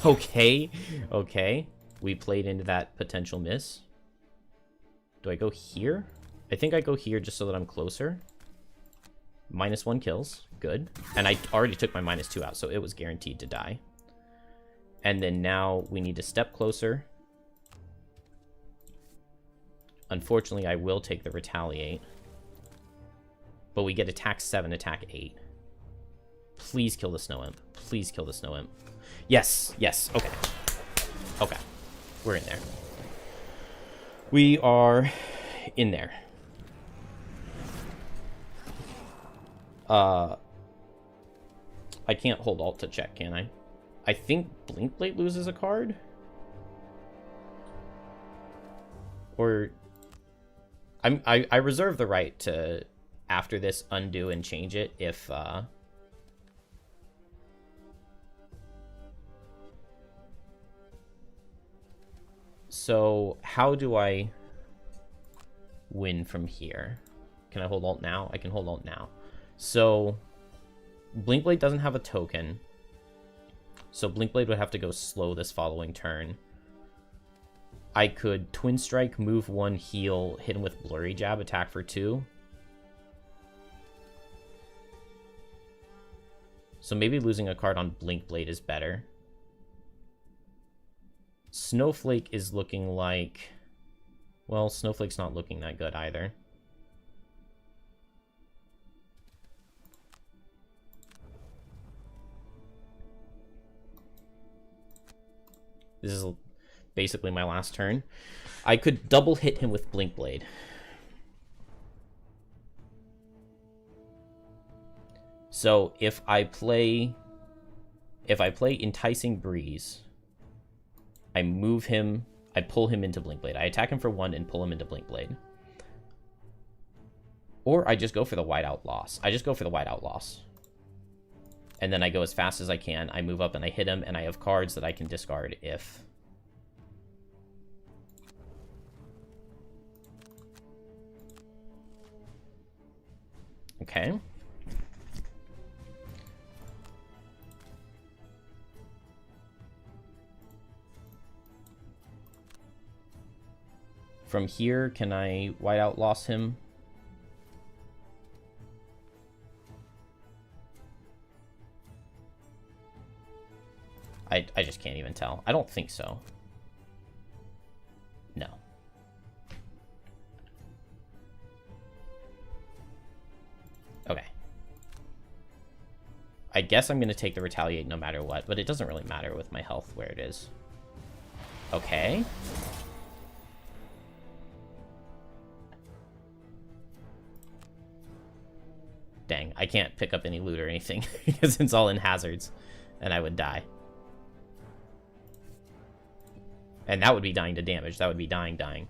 Okay. Okay. We played into that potential miss. Do I go here? I think I go here just so that I'm closer. -1 kills. Good. And I already took my -2 out, so it was guaranteed to die. And then now we need to step closer. Unfortunately, I will take the Retaliate. But we get attack 7, attack 8. Please kill the Snow Imp. Please kill the Snow Imp. Yes, yes, okay. Okay, we're in there. We are in there. I can't hold alt to check, can I? I think Blinkblade loses a card? Or... I reserve the right to, after this, undo and change it if... So, how do I win from here? Can I hold alt now? I can hold alt now. So, Blinkblade doesn't have a token. So Blinkblade would have to go slow this following turn. I could Twin Strike, move 1, heal, hit him with Blurry Jab, attack for 2. So maybe losing a card on Blinkblade is better. Snowflake is looking like... Well, Snowflake's not looking that good either. This is basically my last turn. I could double hit him with Blinkblade. So if I play Enticing Breeze, I move him, I pull him into Blinkblade. I attack him for 1 and pull him into Blinkblade. Or I just go for the Whiteout Loss. I just go for the Whiteout Loss. And then I go as fast as I can. I move up and I hit him, and I have cards that I can discard if... Okay. From here, can I Whiteout Loss him? I just can't even tell. I don't think so. No. Okay. I guess I'm going to take the Retaliate no matter what, but it doesn't really matter with my health where it is. Okay. Dang, I can't pick up any loot or anything because it's all in hazards and I would die. And that would be dying to damage. That would be dying.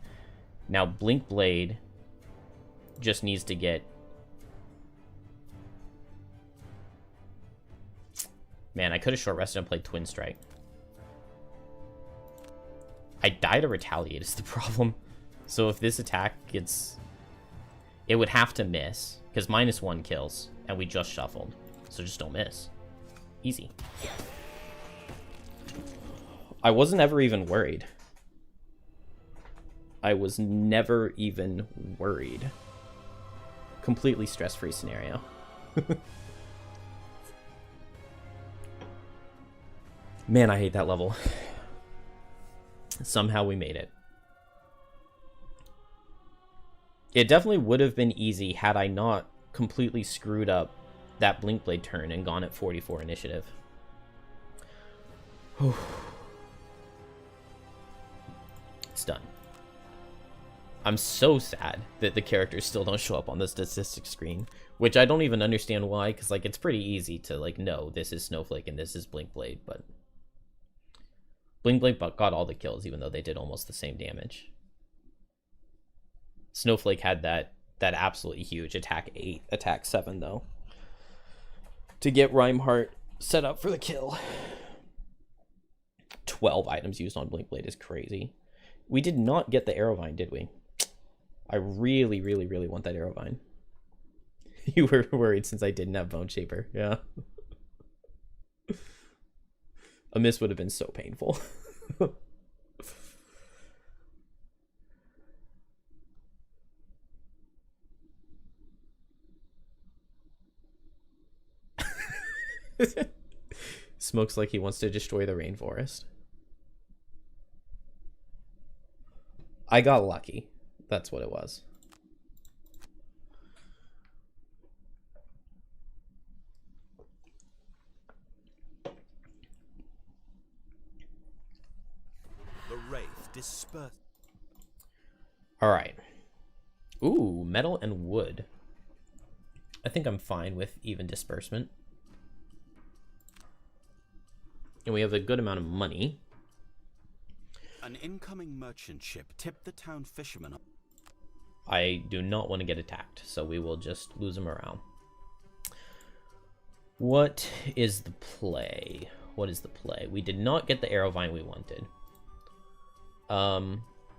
Now, Blink Blade just needs to get... Man, I could have short rested and played Twin Strike. I die to Retaliate is the problem. So if this attack gets... It would have to miss, because -1 kills, and we just shuffled. So just don't miss. Easy. I wasn't ever even worried. I was never even worried. Completely stress-free scenario. Man, I hate that level. Somehow we made it. It definitely would have been easy had I not completely screwed up that Blink Blade turn and gone at 44 initiative. It's done. I'm so sad that the characters still don't show up on the statistics screen, which I don't even understand why, because like it's pretty easy to like know this is Snowflake and this is Blink Blade, but Blink Blade got all the kills even though they did almost the same damage. Snowflake had that absolutely huge attack 8, attack 7 though, to get Reinhardt set up for the kill. 12 items used on Blink Blade is crazy. We did not get the Arrowvine, did we? I really, really, really want that Arrowvine. You were worried since I didn't have Bone Shaper. Yeah. A miss would have been so painful. Smokes like he wants to destroy the rainforest. I got lucky. That's what it was. The wraith dispersed. All right. Ooh, metal and wood. I think I'm fine with even disbursement. And we have a good amount of money. An incoming merchant ship tipped the town fishermen up. I do not want to get attacked, so we will just lose them around. What is the play? What is the play? We did not get the Arrowvine we wanted.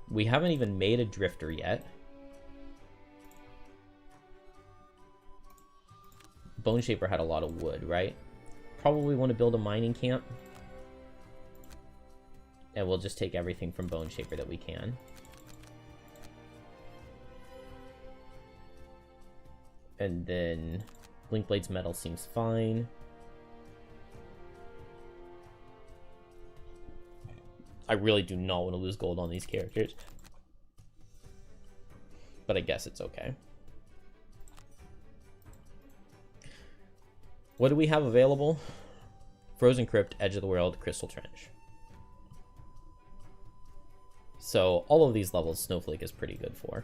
We haven't even made a drifter yet. Bone Shaper had a lot of wood, right? Probably want to build a mining camp. And we'll just take everything from Bone Shaper that we can. And then Blink Blade's metal seems fine. I really do not want to lose gold on these characters. But I guess it's okay. What do we have available? Frozen Crypt, Edge of the World, Crystal Trench. So all of these levels Snowflake is pretty good for.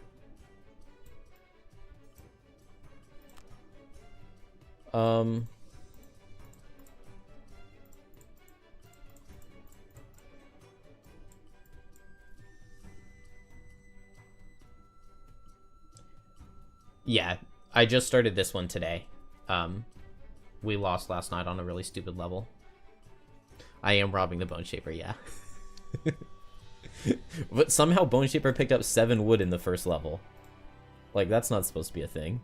Yeah, I just started this one today. We lost last night on a really stupid level. I am robbing the Bone Shaper, yeah. But somehow Bone Shaper picked up 7 wood in the first level. Like, that's not supposed to be a thing.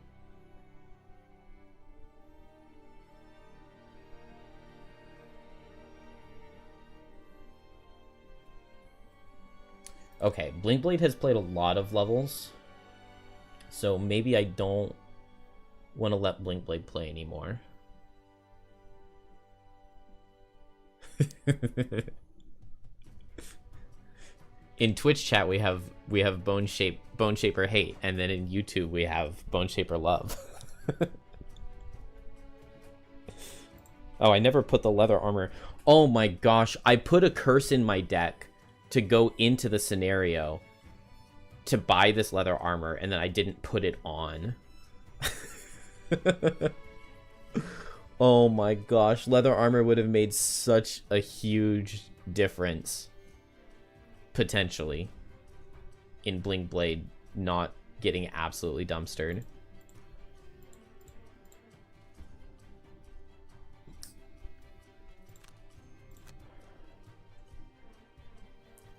Okay, Blink Blade has played a lot of levels. So maybe I don't want to let Blink Blade play anymore. In Twitch chat we have Bone Shaper hate, and then in YouTube we have Bone Shaper love. Oh, I never put the leather armor. Oh my gosh, I put a curse in my deck to go into the scenario to buy this leather armor, and then I didn't put it on. Oh my gosh, leather armor would have made such a huge difference. potentially, in Blink Blade not getting absolutely dumpstered.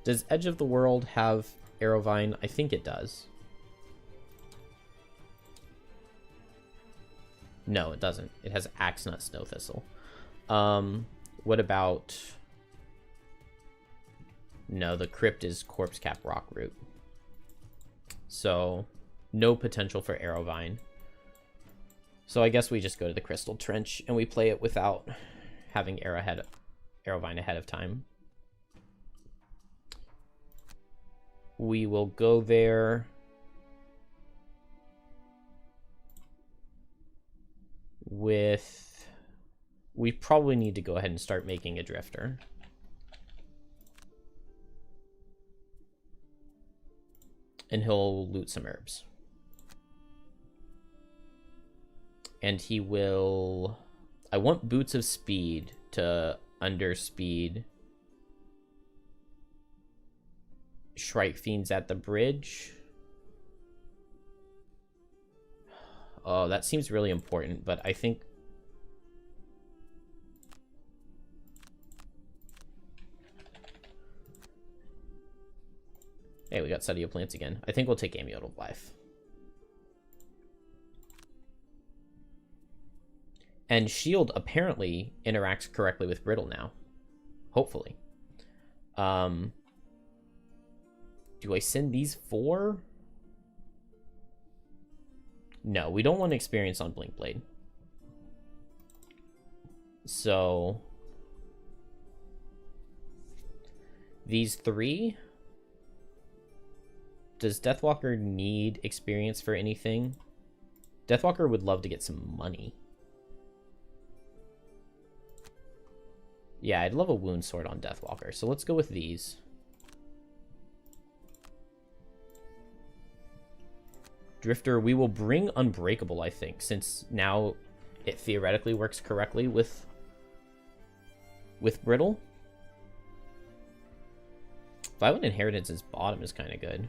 Does Edge of the World have Arrowvine? I think it does. No, it doesn't. It has Axenut Snow Thistle. What about... No, the Crypt is Corpse Cap Rockroot. So, no potential for Arrowvine. So I guess we just go to the Crystal Trench and we play it without having Arrowvine ahead of time. We will go there with... We probably need to go ahead and start making a Drifter. And he'll loot some herbs. And he will... I want Boots of Speed to underspeed Shrike Fiends at the bridge. Oh, that seems really important, but I think... Hey, we got Study of Plants again. I think we'll take Amulet of Life. And Shield apparently interacts correctly with Brittle now. Hopefully. Do I send these 4? No, we don't want to experience on Blink Blade. So... These 3... Does Deathwalker need experience for anything? Deathwalker would love to get some money. Yeah, I'd love a Wound Sword on Deathwalker. So let's go with these. Drifter, we will bring Unbreakable, I think, since now it theoretically works correctly with Brittle. Violent Inheritance's bottom is kind of good.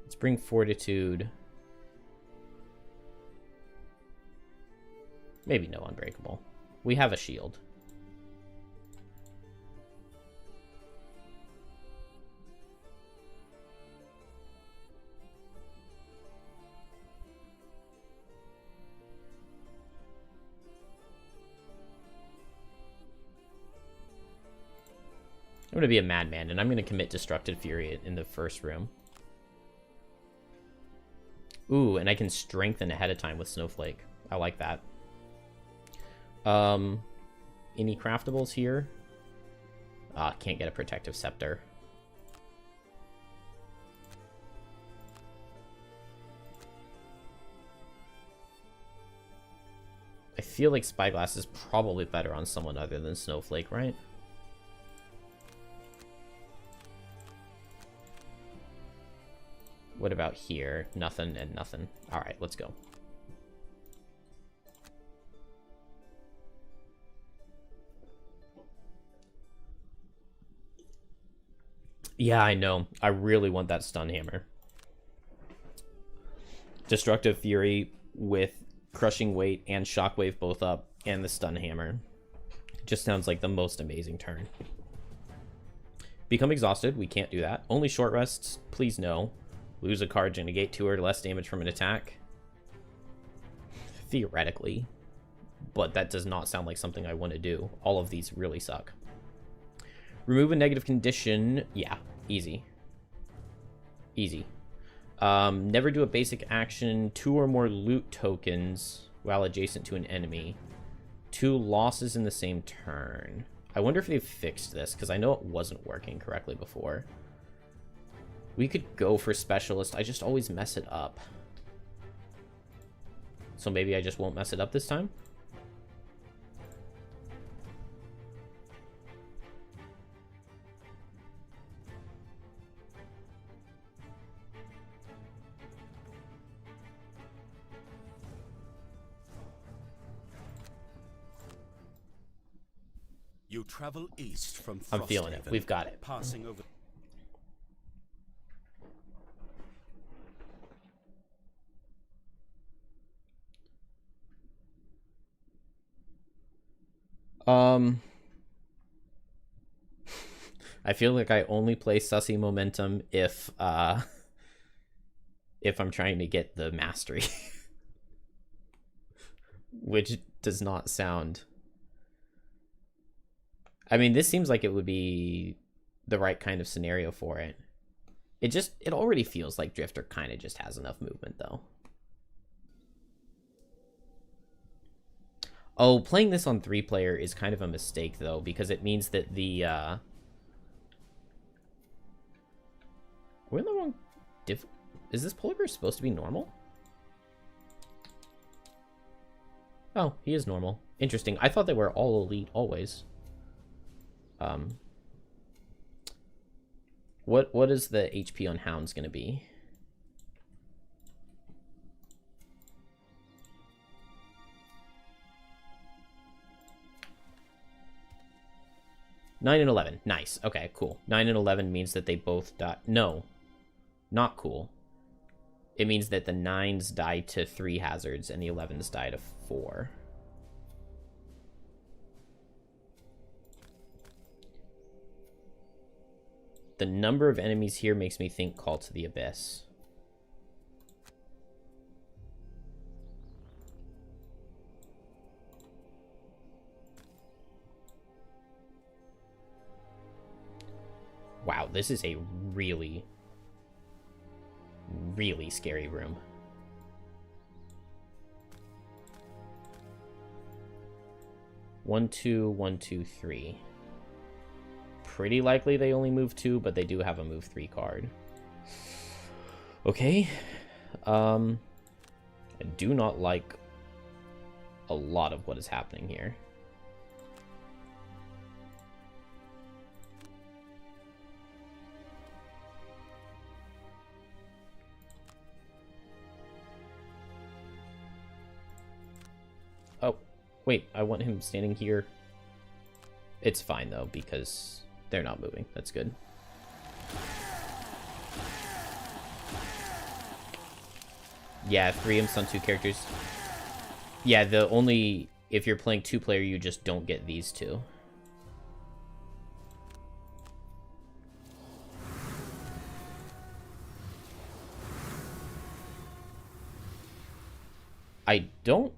Let's bring Fortitude. Maybe no Unbreakable. We have a shield. I'm going to be a madman, and I'm going to commit Destructive Fury in the first room. Ooh, and I can strengthen ahead of time with Snowflake. I like that. Any craftables here? Can't get a Protective Scepter. I feel like Spyglass is probably better on someone other than Snowflake, right? What about here? Nothing and nothing. All right, let's go. Yeah, I know. I really want that Stun Hammer. Destructive Fury with Crushing Weight and Shockwave both up, and the Stun Hammer. Just sounds like the most amazing turn. Become Exhausted. We can't do that. Only Short Rests. Please no. Lose a card to negate 2 or less damage from an attack. Theoretically. But that does not sound like something I want to do. All of these really suck. Remove a negative condition. Yeah, easy. Easy. Never do a basic action. 2 or more loot tokens while adjacent to an enemy. 2 losses in the same turn. I wonder if they've fixed this, because I know it wasn't working correctly before. We could go for Specialist. I just always mess it up. So maybe I just won't mess it up this time? You travel east from Frosthaven. I'm feeling it. We've got it. Passing over. I feel like I only play Sussy Momentum if I'm trying to get the mastery. Which does not sound... I mean, this seems like it would be the right kind of scenario for it. It already feels like Drifter kind of just has enough movement, though. Oh, playing this on 3-player is kind of a mistake, though, because it means that the, we're in the wrong is this polar bear supposed to be normal? Oh, he is normal. Interesting. I thought they were all elite always. What is the HP on Hounds gonna be? Nine and 11. Nice. Okay, cool. 9 and 11 means that they both die. No, not cool. It means that the 9s die to 3 hazards and the 11s die to 4. The number of enemies here makes me think Call to the Abyss. Wow, this is a really, really scary room. One, two, 1, 2, 3. Pretty likely they only move 2, but they do have a move 3 card. Okay. I do not like a lot of what is happening here. Oh, wait, I want him standing here. It's fine, though, because they're not moving. That's good. Yeah, 3 imps on 2 characters. Yeah, the only... If you're playing 2-player, you just don't get these 2. I don't...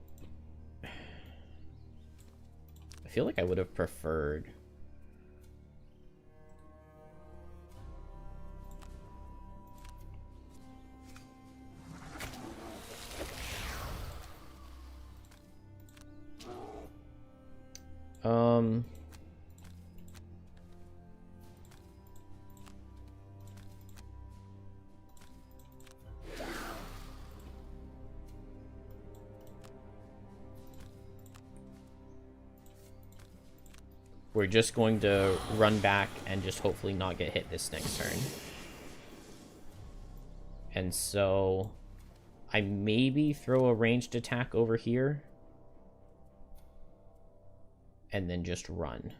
I feel like I would have preferred... We're just going to run back and just hopefully not get hit this next turn. And so I maybe throw a ranged attack over here and then just run.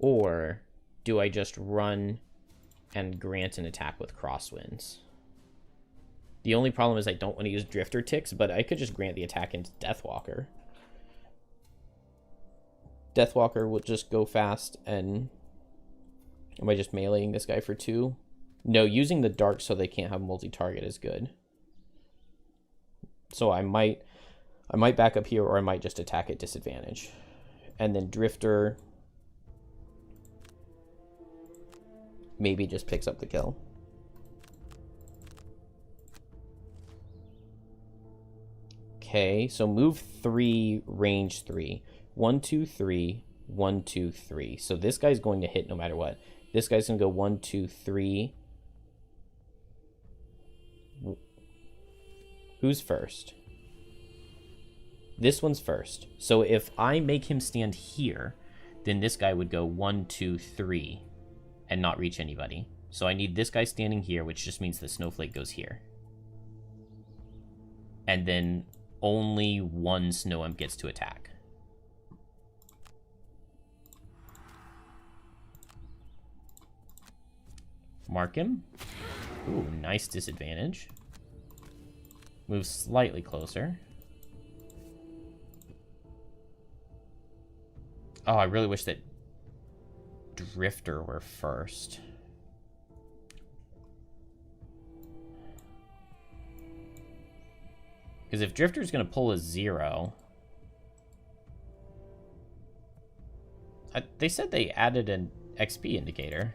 Or do I just run and grant an attack with crosswinds? The only problem is I don't want to use Drifter ticks, but I could just grant the attack into Deathwalker. Deathwalker will just go fast, and am I just meleeing this guy for 2? No, using the dark so they can't have multi-target is good. So I might back up here, or I might just attack at disadvantage. And then Drifter maybe just picks up the kill. Okay, so move 3, range 3. 1, 2, 3, 1, 2, 3. So this guy's going to hit no matter what. This guy's going to go 1, 2, 3. Who's first? This one's first. So if I make him stand here, then this guy would go 1, 2, 3 and not reach anybody. So I need this guy standing here, which just means the snowflake goes here. And then only one snow imp gets to attack. Mark him. Ooh, nice disadvantage. Move slightly closer. Oh, I really wish that Drifter were first. Because if Drifter's going to pull a 0... they said they added an XP indicator.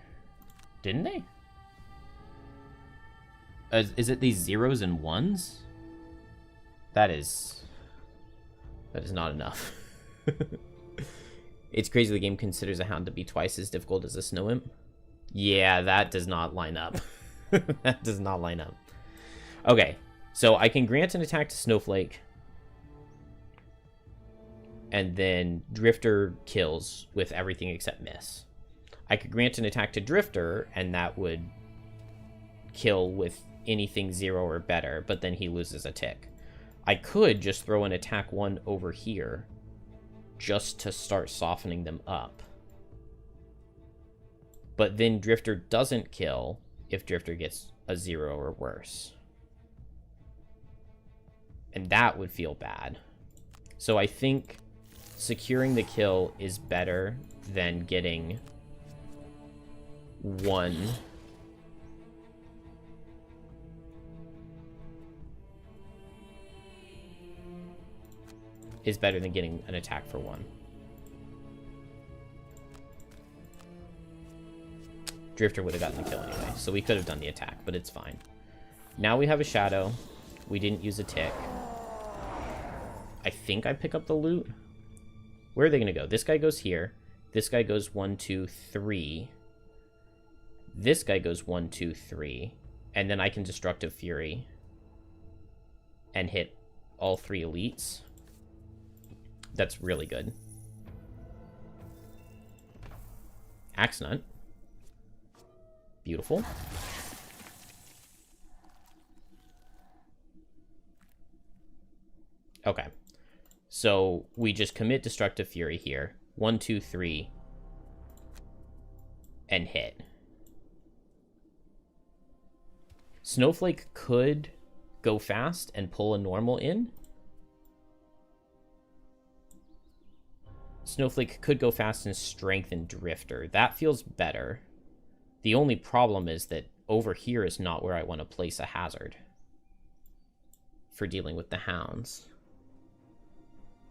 Didn't they? Is it these 0s and 1s? That is not enough. It's crazy the game considers a hound to be twice as difficult as a snow imp. Yeah, that does not line up. That does not line up. Okay, so I can grant an attack to Snowflake. And then Drifter kills with everything except miss. I could grant an attack to Drifter, and that would kill with anything 0 or better, but then he loses a tick. I could just throw an attack 1 over here, just to start softening them up. But then Drifter doesn't kill if Drifter gets a 0 or worse. And that would feel bad. So I think securing the kill is better than getting 1. Is better than getting an attack for 1. Drifter would have gotten the kill anyway, so we could have done the attack, but it's fine. Now we have a shadow. We didn't use a tick. I think I pick up the loot. Where are they going to go? This guy goes here. This guy goes 1, 2, 3. This guy goes 1, 2, 3. And then I can Destructive Fury and hit all 3 elites. That's really good. Axe Nut. Beautiful. Okay. So we just commit Destructive Fury here. 1, 2, 3. And hit. Snowflake could go fast and pull a normal in. Snowflake could go fast and strengthen Drifter. That feels better. The only problem is that over here is not where I want to place a hazard for dealing with the hounds.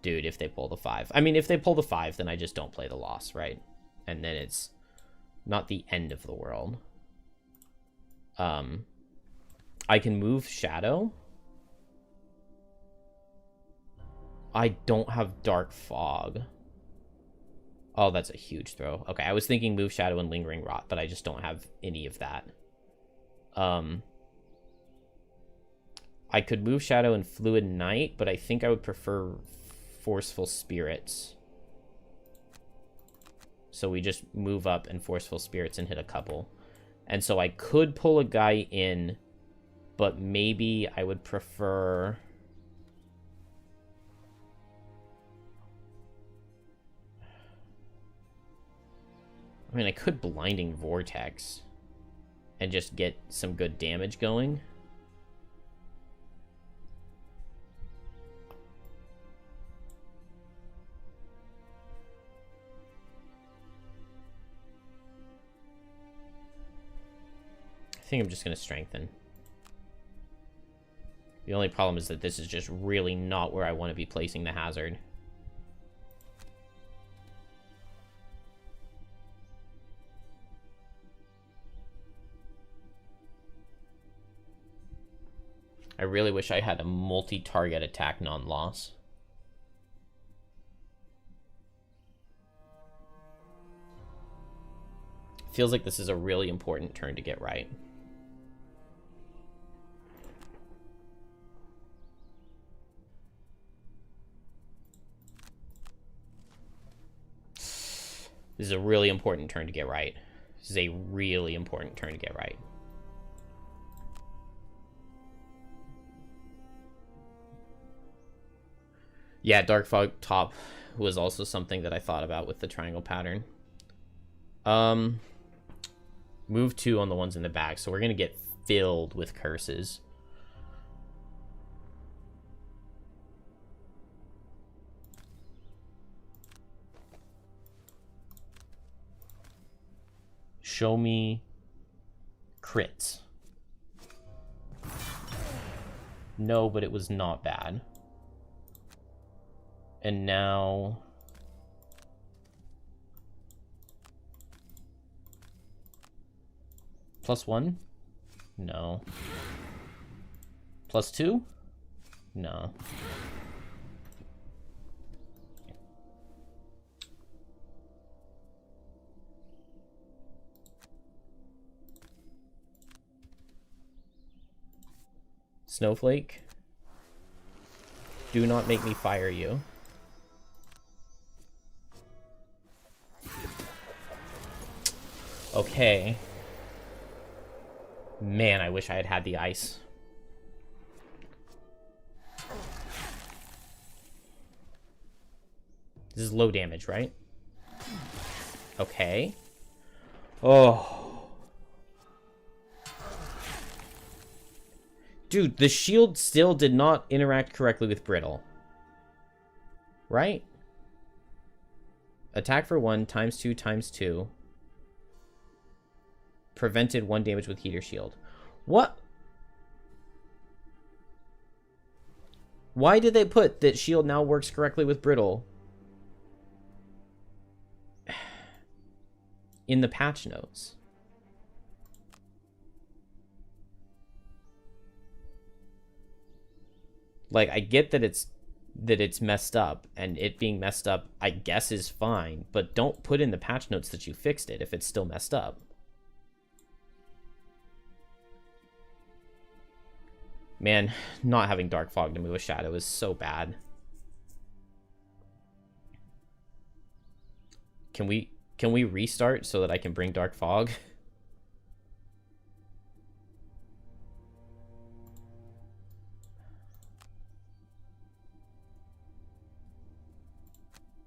Dude, if they pull the 5. I mean, if they pull the 5, then I just don't play the loss, right? And then it's not the end of the world. I can move Shadow. I don't have Dark Fog. Oh, that's a huge throw. Okay, I was thinking move Shadow and Lingering Rot, but I just don't have any of that. I could move Shadow and Fluid Night, but I think I would prefer Forceful Spirits. So we just move up and Forceful Spirits and hit a couple. And so I could pull a guy in, but maybe I would prefer... I mean, I could Blinding Vortex and just get some good damage going. I think I'm just going to strengthen. The only problem is that this is just really not where I want to be placing the hazard. I really wish I had a multi-target attack non-loss. Feels like this is a really important turn to get right. This is a really important turn to get right. This is a really important turn to get right. Yeah, Dark Fog top was also something that I thought about with the triangle pattern. Move 2 on the ones in the back, so we're going to get filled with curses. Show me crits. No, but it was not bad. And now... +1? No. +2? No. Snowflake, do not make me fire you. Okay. Man, I wish I had had the ice. This is low damage, right? Okay. Oh. Dude, the shield still did not interact correctly with brittle. Right? Attack for 1, ×2, ×2. Prevented 1 damage with heater shield. What? Why did they put that shield now works correctly with brittle in the patch notes? Like, I get that it's messed up, and it being messed up, I guess, is fine, but don't put in the patch notes that you fixed it if it's still messed up. Man, not having Dark Fog to move a shadow is so bad. Can we restart so that I can bring Dark Fog?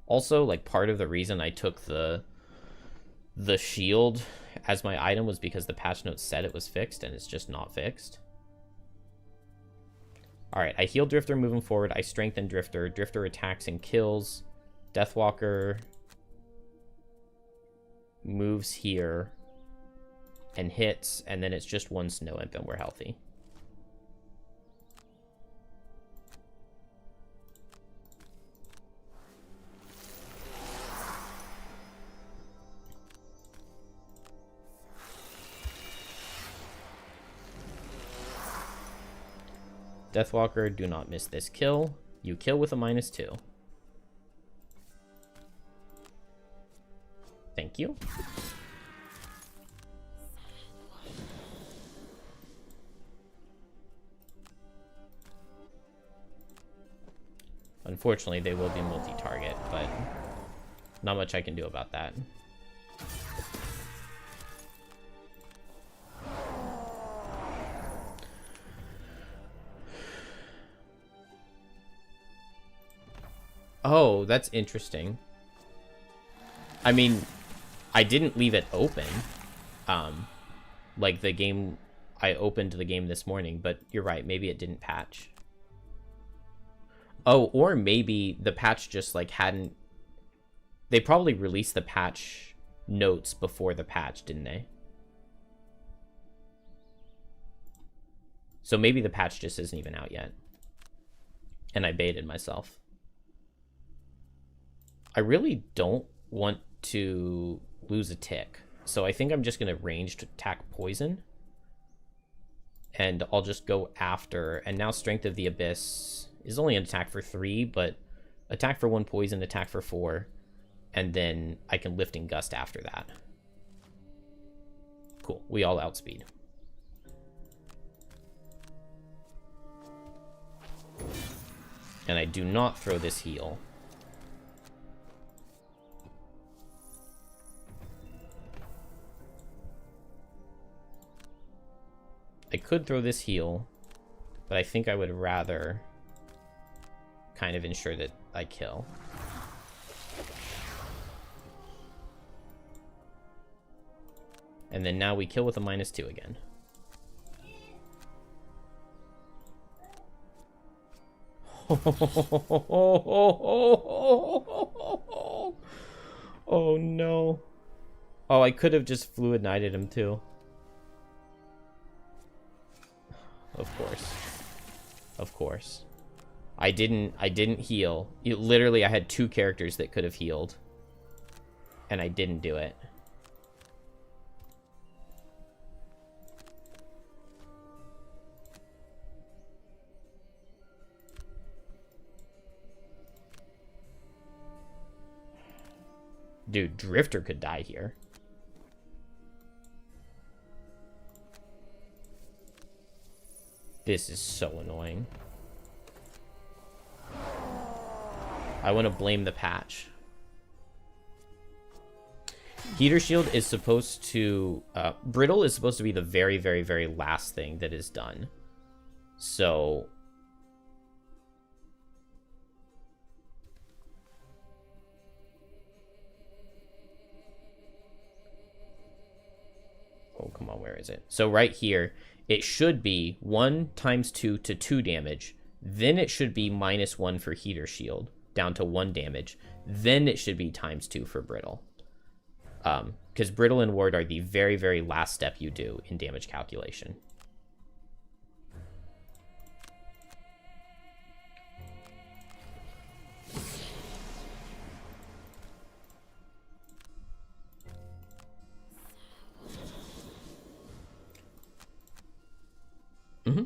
Also, like, part of the reason I took the shield as my item was because the patch notes said it was fixed, and it's just not fixed. Alright, I heal Drifter moving forward. I strengthen Drifter. Drifter attacks and kills. Deathwalker moves here and hits, and then it's just 1 Snow Imp and we're healthy. Deathwalker, do not miss this kill. You kill with a -2. Thank you. Unfortunately, they will be multi-target, but not much I can do about that. Oh, that's interesting. I mean, I didn't leave it open. Like the game, I opened the game this morning, but you're right, maybe it didn't patch. Oh, or maybe the patch just like hadn't... They probably released the patch notes before the patch, didn't they? So maybe the patch just isn't even out yet. And I baited myself. I really don't want to lose a tick, so I think I'm just going to ranged attack poison. And I'll just go after, and now Strength of the Abyss is only an attack for 3, but attack for 1 poison, attack for 4, and then I can Lifting Gust after that. Cool, we all outspeed. And I do not throw this heal. I could throw this heal, but I think I would rather kind of ensure that I kill. And then now we kill with a -2 again. Oh no. Oh, I could have just Fluid Knighted him too. Of course. Of course. I didn't heal. Literally, I had 2 characters that could have healed. And I didn't do it. Dude, Drifter could die here. This is so annoying. I want to blame the patch. Heater Shield is supposed to... Brittle is supposed to be the very, very, very last thing that is done. So... Oh, come on, where is it? So right here, it should be 1 × 2 to 2 damage. Then it should be -1 for Heater Shield, down to 1 damage. Then it should be ×2 for Brittle. Because Brittle and Ward are the very, very last step you do in damage calculation. Mm-hmm.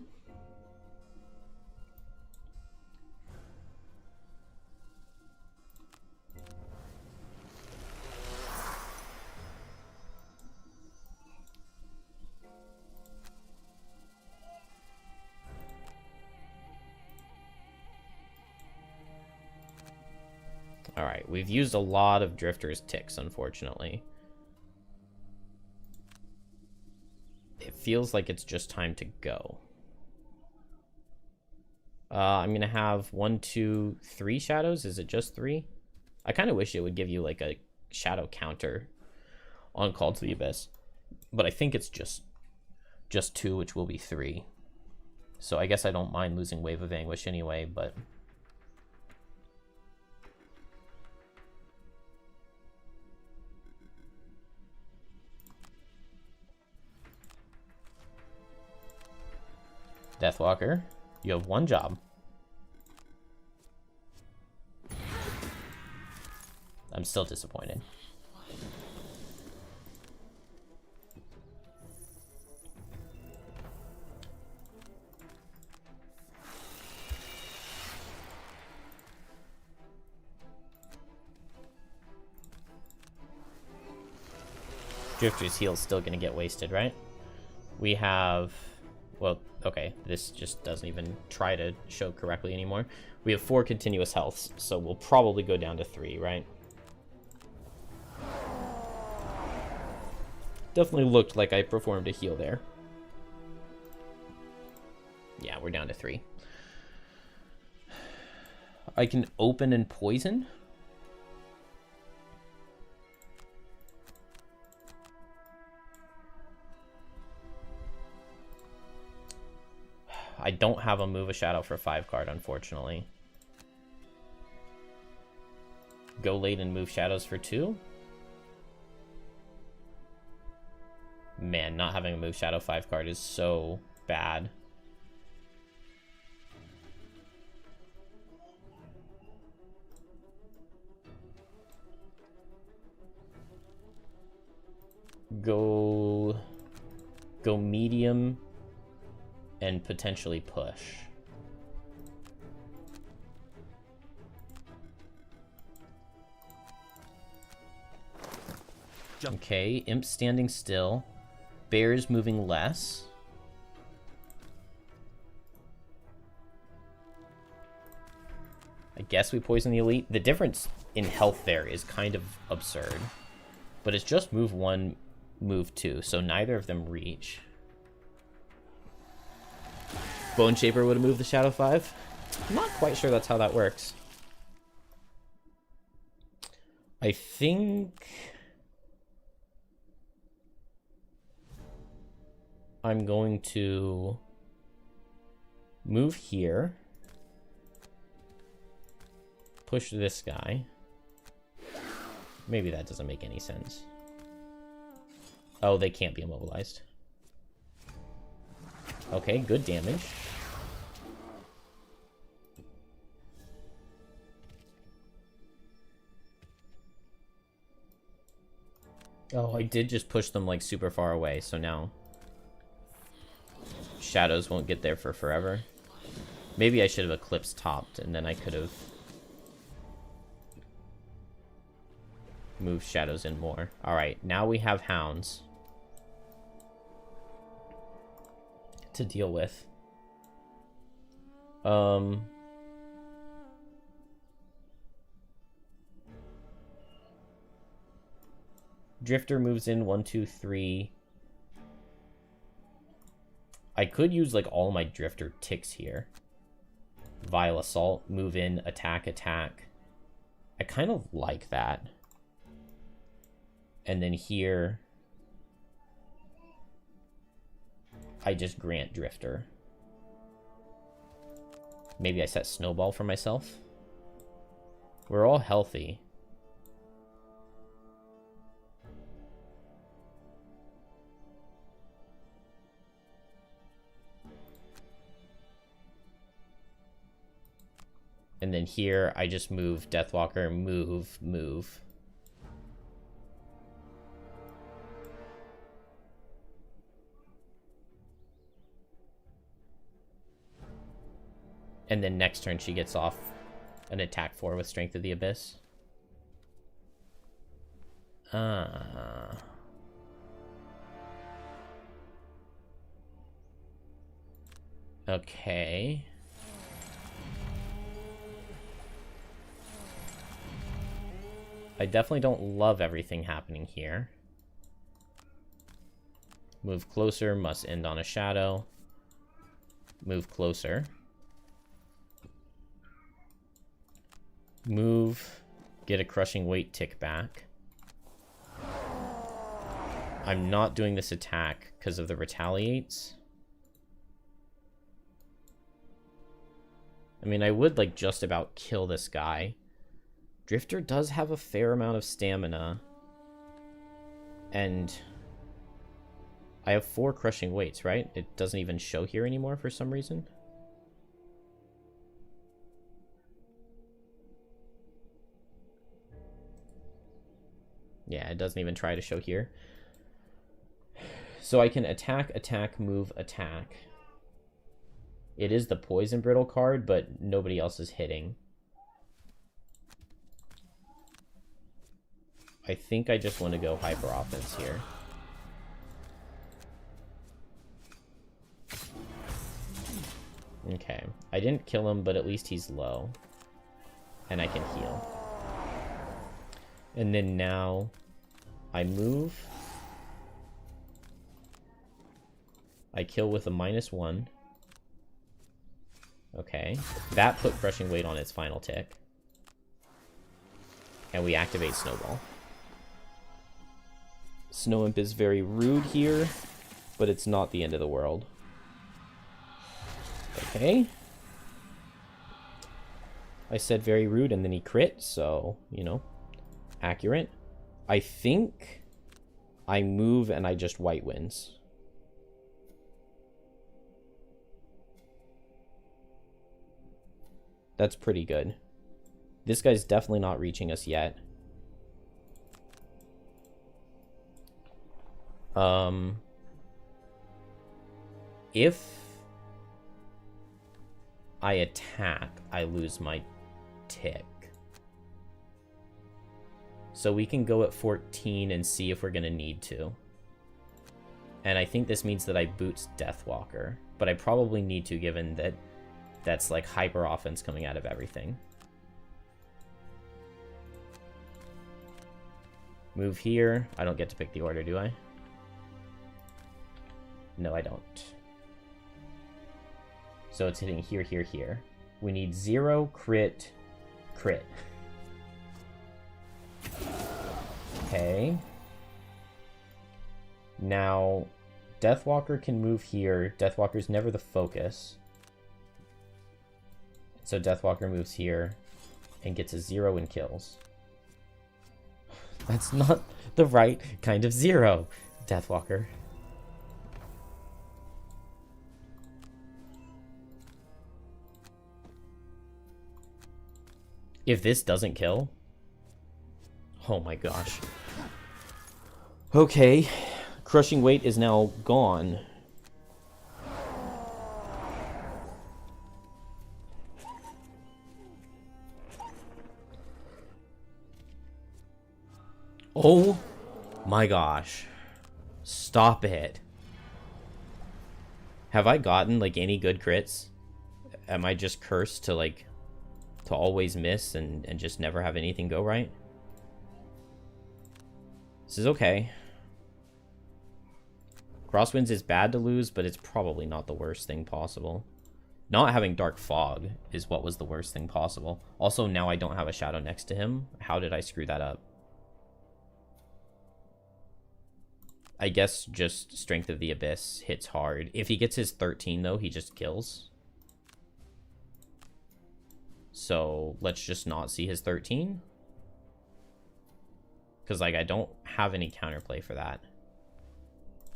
All right, we've used a lot of Drifter's ticks, unfortunately. It feels like it's just time to go. I'm gonna have 1, 2, 3 shadows. Is it just 3? I kind of wish it would give you like a shadow counter on Call to the Abyss, but I think it's just 2, which will be 3. So I guess I don't mind losing Wave of Anguish anyway, but... Deathwalker, you have 1 job. I'm still disappointed. Drifter's heal's still gonna get wasted, right? We have... Well, okay, this just doesn't even try to show correctly anymore. We have 4 continuous healths, so we'll probably go down to 3, right? Definitely looked like I performed a heal there. Yeah, we're down to 3. I can open and poison. I don't have a Move a Shadow for 5 card, unfortunately. Go late and move shadows for 2? Man, not having a Move Shadow 5 card is so bad. Go medium and potentially push. Okay, Imp standing still. Bear's moving less. I guess we poison the elite. The difference in health there is kind of absurd. But it's just move 1, move 2, so neither of them reach. Bone Shaper would have moved the Shadow 5. I'm not quite sure that's how that works. I think... I'm going to move here. Push this guy. Maybe that doesn't make any sense. Oh, they can't be immobilized. Okay, good damage. Oh, I did just push them like super far away, so now shadows won't get there for forever. Maybe I should have eclipse topped, and then I could have moved shadows in more. Alright, now we have hounds to deal with. Drifter moves in 1, 2, 3. I could use like all my Drifter ticks here. Vile Assault, move in, attack, attack. I kind of like that. And then here, I just grant Drifter. Maybe I set Snowball for myself. We're all healthy. And then here, I just move Deathwalker, move, move. And then next turn, she gets off an attack 4 with Strength of the Abyss. Okay. I definitely don't love everything happening here. Move closer, must end on a shadow. Move closer. Move, get a crushing weight tick back. I'm not doing this attack because of the retaliates. I mean, I would like just about kill this guy. Drifter does have a fair amount of stamina. And I have 4 crushing weights, right? It doesn't even show here anymore for some reason. Yeah, it doesn't even try to show here. So I can attack, attack, move, attack. It is the Poison Brittle card, but nobody else is hitting. I think I just want to go hyper offense here. Okay. I didn't kill him, but at least he's low. And I can heal. And then now I move. I kill with a -1. Okay. That put crushing weight on its final tick. And we activate Snowball. Snow Imp is very rude here, but it's not the end of the world. Okay. I said very rude and then he crit, so, you know, accurate. I think I move and I just white wins. That's pretty good. This guy's definitely not reaching us yet. If I attack, I lose my tick. So we can go at 14 and see if we're going to need to. And I think this means that I boots Deathwalker. But I probably need to, given that that's like hyper offense coming out of everything. Move here. I don't get to pick the order, do I? No, I don't. So it's hitting here, here, here. We need 0, crit, crit. Okay. Now, Deathwalker can move here. Deathwalker's never the focus. So Deathwalker moves here and gets a 0 and kills. That's not the right kind of 0, Deathwalker. If this doesn't kill... Oh my gosh. Okay. Crushing weight is now gone. Oh my gosh. Stop it. Have I gotten, like, any good crits? Am I just cursed to, like, to always miss and just never have anything go right? This is okay. Crosswinds is bad to lose, but it's probably not the worst thing possible. Not having Dark Fog is what was the worst thing possible. Also, now I don't have a shadow next to him. How did I screw that up? I guess just Strength of the Abyss hits hard. If he gets his 13, though, he just kills. So, let's just not see his 13. Because, like, I don't have any counterplay for that.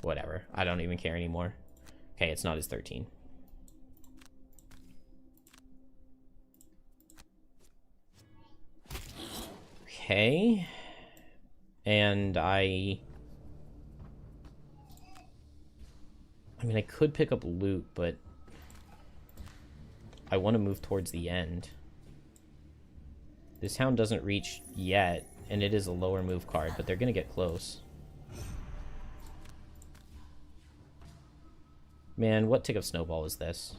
Whatever. I don't even care anymore. Okay, it's not his 13. Okay. And I mean, I could pick up loot, but I want to move towards the end. This hound doesn't reach yet, and it is a lower move card, but they're going to get close. Man, what tick of snowball is this?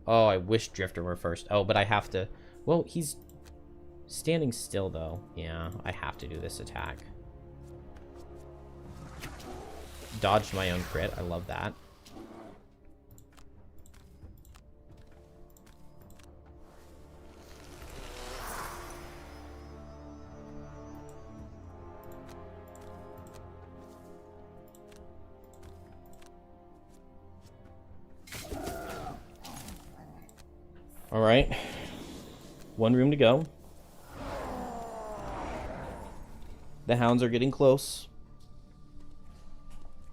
Oh, I wish Drifter were first. Oh, but I have to... Well, he's standing still, though. Yeah, I have to do this attack. Dodged my own crit. I love that. All right, one room to go. The hounds are getting close.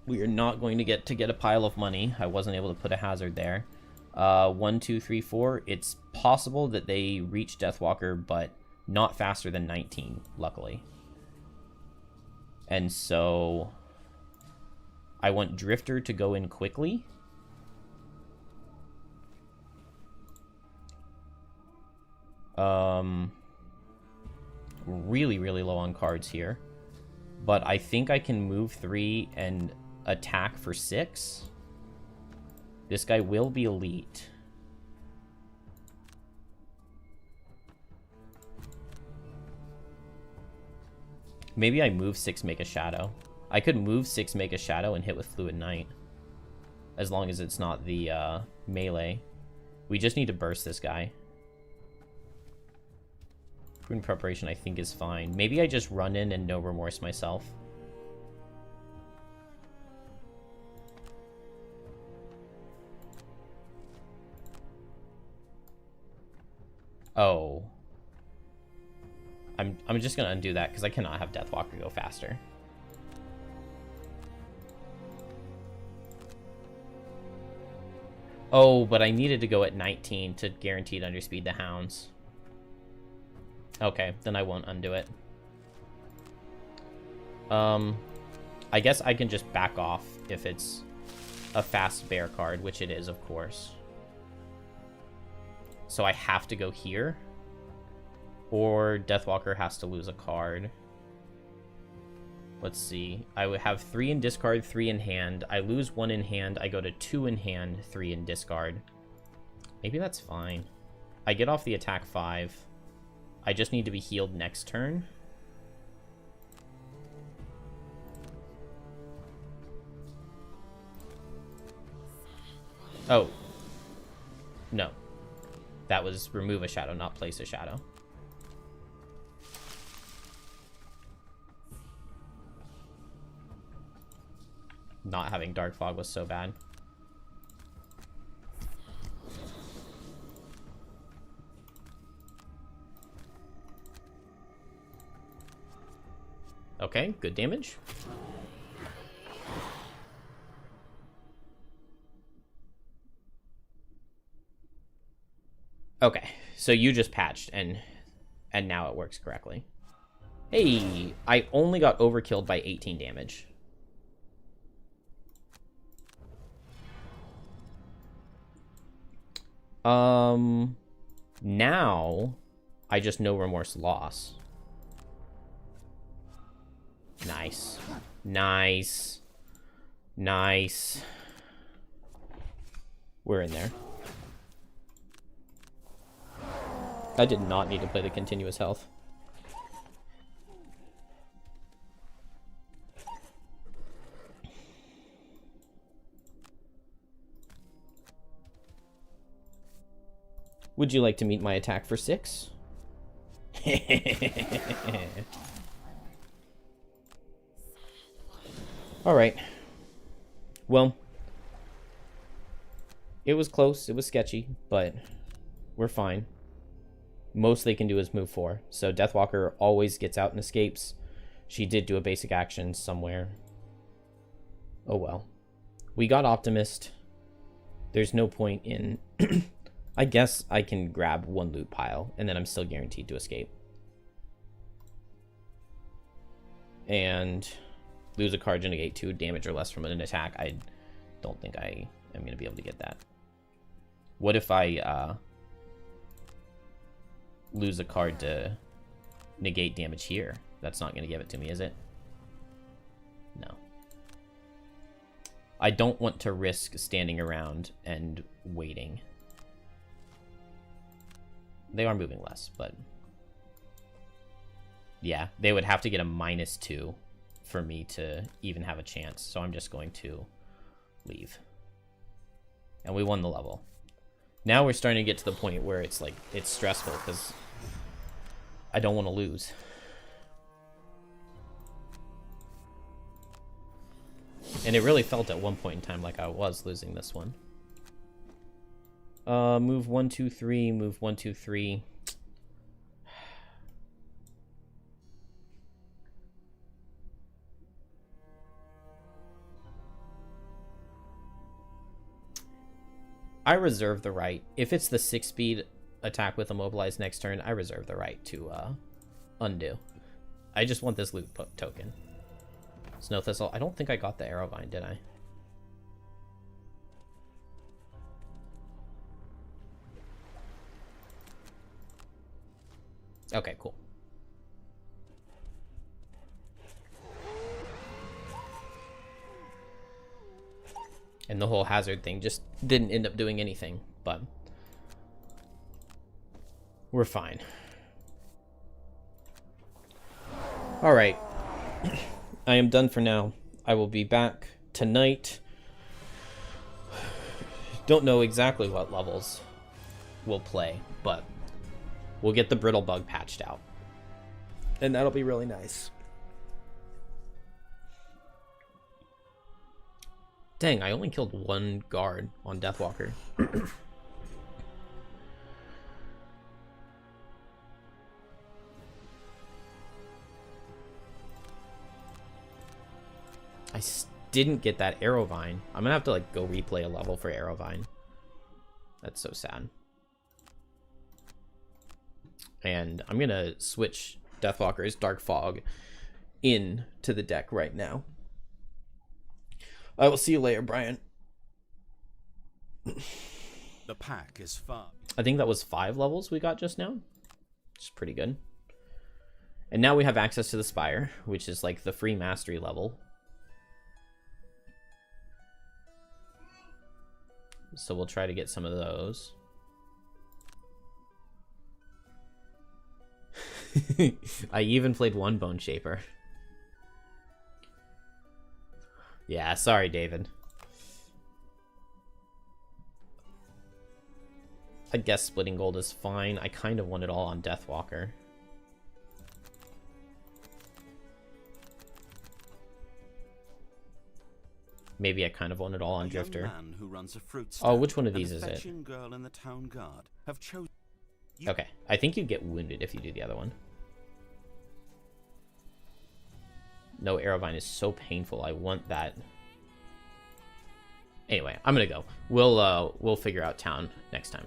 We are not going to get a pile of money. I wasn't able to put a hazard there. 1, 2, 3, 4. It's possible that they reach Deathwalker, but not faster than 19, luckily. And so I want Drifter to go in quickly. Really, really low on cards here. But I think I can move 3 and attack for 6. This guy will be elite. Maybe I move 6, make a shadow. I could move 6, make a shadow, and hit with Fluid Knight. As long as it's not the melee. We just need to burst this guy. Prudent Preparation, I think, is fine. Maybe I just run in and No Remorse myself. Oh. I'm just gonna undo that because I cannot have Deathwalker go faster. Oh, but I needed to go at 19 to guaranteed underspeed the hounds. Okay, then I won't undo it. I guess I can just back off if it's a fast bear card, which it is, of course. So I have to go here. Or Deathwalker has to lose a card. Let's see. I would have 3 in discard, 3 in hand. I lose 1 in hand. I go to 2 in hand, 3 in discard. Maybe that's fine. I get off the attack 5. I just need to be healed next turn. Oh. No. That was remove a shadow, not place a shadow. not having Dark Fog was so bad. Okay, good damage. Okay, so you just patched and now it works correctly. Hey, I only got overkilled by 18 damage. Now I just no remorse loss. Nice. Nice. Nice. We're in there. I did not need to play the continuous health. Would you like to meet my attack for 6? Alright. Well, it was close, it was sketchy, but we're fine. Most they can do is move 4. So Deathwalker always gets out and escapes. She did do a basic action somewhere. Oh well. We got Optimist. There's no point in... I guess I can grab 1 loot pile, and then I'm still guaranteed to escape. And lose a card to negate 2 damage or less from an attack. I don't think I am going to be able to get that. What if I lose a card to negate damage here? That's not going to give it to me, is it? No. I don't want to risk standing around and waiting. They are moving less, but... yeah, they would have to get a -2 for me to even have a chance, so I'm just going to leave. And we won the level. Now we're starting to get to the point where it's like, it's stressful, because I don't want to lose. And it really felt at one point in time like I was losing this one. Move 1, 2, 3, move 1, 2, 3. I reserve the right. If it's the 6-speed attack with immobilized next turn, I reserve the right to undo. I just want this loot token. Snow Thistle. I don't think I got the Arrowvine, did I? Okay, cool. And the whole hazard thing just didn't end up doing anything, but we're fine. All right. I am done for now. I will be back tonight. Don't know exactly what levels we'll play, but we'll get the Brittle Bug patched out. And that'll be really nice. Dang, I only killed 1 guard on Deathwalker. I didn't get that Arrowvine. I'm gonna have to like go replay a level for Arrowvine. That's so sad. And I'm gonna switch Deathwalker's Dark Fog in to the deck right now. I will see you later, Brian. The pack is far. I think that was 5 levels we got just now. Which is pretty good. And now we have access to the Spire, which is like the free mastery level. So we'll try to get some of those. I even played 1 Bone Shaper. Yeah, sorry, David. I guess splitting gold is fine. I kind of want it all on Deathwalker. Maybe I kind of want it all on Drifter. Man who runs a fruit Oh, stand which one of and these a is it? fetching girl in the town guard have chosen. Okay, I think you get wounded if you do the other one. No, Arrowvine is so painful. I want that. Anyway, I'm gonna go. We'll figure out town next time.